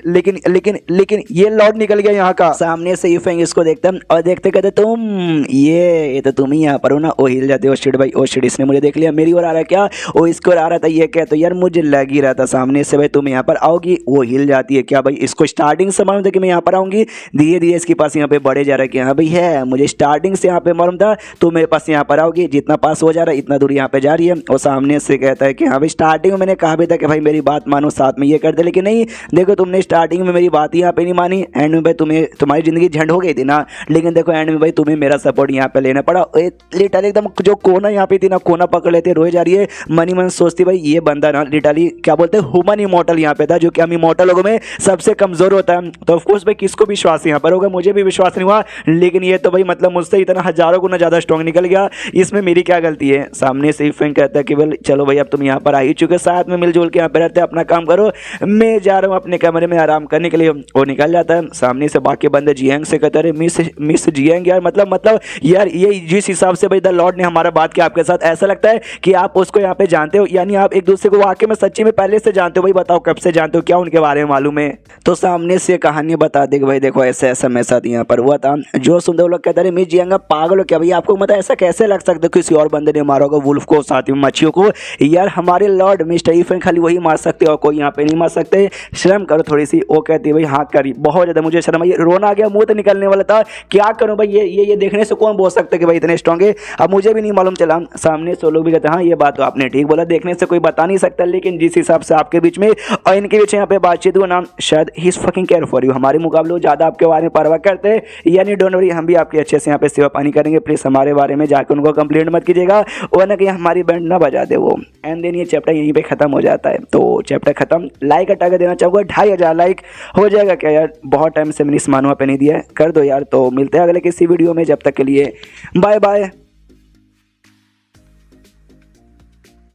लेकिन ये लॉर्ड निकल गया यहाँ का। सामने से यू फेंग इसको देखता और देखते कहते तुम ये तो तुम ही यहाँ पर हो ना। ओ हिल जाते हो शिट भाई, ओ शिट इसने मुझे देख लिया, मेरी ओर आ रहा है क्या, ओ इसको आ रहा था ये क्या, तो यार मुझे लग ही रहा था सामने से भाई तुम यहाँ पर आओगी। वो हिल जाती है क्या भाई, इसको स्टार्टिंग से मालूम था कि मैं यहाँ पर आऊंगी, धीरे धीरे इसके पास यहाँ पे बढ़े जा रहा है कि हाँ भाई है मुझे स्टार्टिंग से यहाँ पे मालूम था तो मेरे पास यहाँ पर आओगी, जितना पास हो जा रहा है इतना दूर यहाँ पे जा रही है। और सामने से कहता है कि हाँ भाई स्टार्टिंग में मैंने कहा भी था कि भाई मेरी बात मानो साथ में ये कर दे, लेकिन नहीं देखो तुमने स्टार्टिंग में मेरी बात यहाँ पे नहीं मानी, एंड में भाई तुम्हारी जिंदगी झंड हो गई थी ना, लेकिन देखो एंड में भाई तुम्हें मेरा सपोर्ट यहाँ पे लेना पड़ा। लिटरली एकदम जो कोना यहाँ पे थी ना कोना पकड़ लेते रोए जा रही है। मनी मन सोचती भाई ये बंदा ना लिटरली क्या बोलते हैं ह्यूमन इमॉर्टल यहाँ पे था, जो कि हम इमॉर्टल लोगों में सबसे कमजोर होता है। तो ऑफकोर्स भाई किसको विश्वास यहाँ पर होगा, मुझे भी विश्वास नहीं हुआ, लेकिन ये तो भाई मतलब मुझसे इतना हजारों गुना ज्यादा स्ट्रॉन्ग निकल गया, इसमें मेरी क्या गलती है। सामने से फेंग कहता है कि भाई चलो भाई अब तुम यहाँ पर आ ही चुके, साथ में मिलजुल के यहाँ पे रहते अपना काम करो, मैं जा रहा हूँ अपने कमरे में आराम करने के लिए। वो निकल जाता है। सामने से बाकी बंदे जियांग से कहते हैं मिस जियांग यार मतलब यार ये जिस हिसाब से भाई द लॉर्ड ने हमारा बात किया आपके साथ, ऐसा लगता है कि आप उसको यहाँ पे जानते हो, यानी आप एक दूसरे को वाकई में सच्ची में पहले से जानते हो। भाई बताओ कब से जानते हो, क्या उनके बारे में मालूम है। तो सामने से कहानी बता दे भाई देखो ऐसा ऐसा मेरे साथ था यहाँ पर हुआ था। जो सुनते वो लोग कहते रहे मिस जियांगा पागल हो क्या भैया, आपको मतलब ऐसा कैसे लग सकता है किसी और बंदे ने मारा होगा वुल्फ को साथ में मच्छियों को। यार हमारे लॉर्ड मिस्टर ईफन खाली वही मार सकते और कोई यहाँ पे नहीं मार सकते, शर्म करो थोड़ी सी। वो कहती है भाई हाँ करी, बहुत ज़्यादा मुझे शर्म आई, रोना आ गया, मुंह तो निकलने वाला था। क्या करूँ भाई, ये देखने से कौन बोल सकता है कि भाई इतने स्ट्रॉन्ग है। अब मुझे भी नहीं मालूम चला, सामने से लोग भी कहते हैं हाँ ये बात तो आपने ठीक बोला, देखने से कोई बता नहीं सकता, लेकिन जिस हिसाब से आपके बीच में और इनके बीच यहाँ पे बातचीत हुआ ना, शायद he is fucking care for you, हमारे मुकाबले वो ज़्यादा आपके बारे में परवाह करते हैं। यानी डोंट वरी, हम भी आपके अच्छे से यहाँ पे सेवा पानी करेंगे, प्लीज़ हमारे बारे में जाकर उनको कंप्लेंट मत कीजिएगा, वरना कि हमारी बैंड ना बजा दे वो। एंड देन ये चैप्टर यहीं पे खत्म हो जाता है। तो चैप्टर खत्म, लाइक हटा के देना चाहूँगा, 2500 लाइक हो जाएगा क्या यार, बहुत टाइम से मैंने इस मानुआ पे नहीं दिया है, कर दो यार। तो मिलते हैं अगले किसी वीडियो में, जब तक के लिए बाय बाय।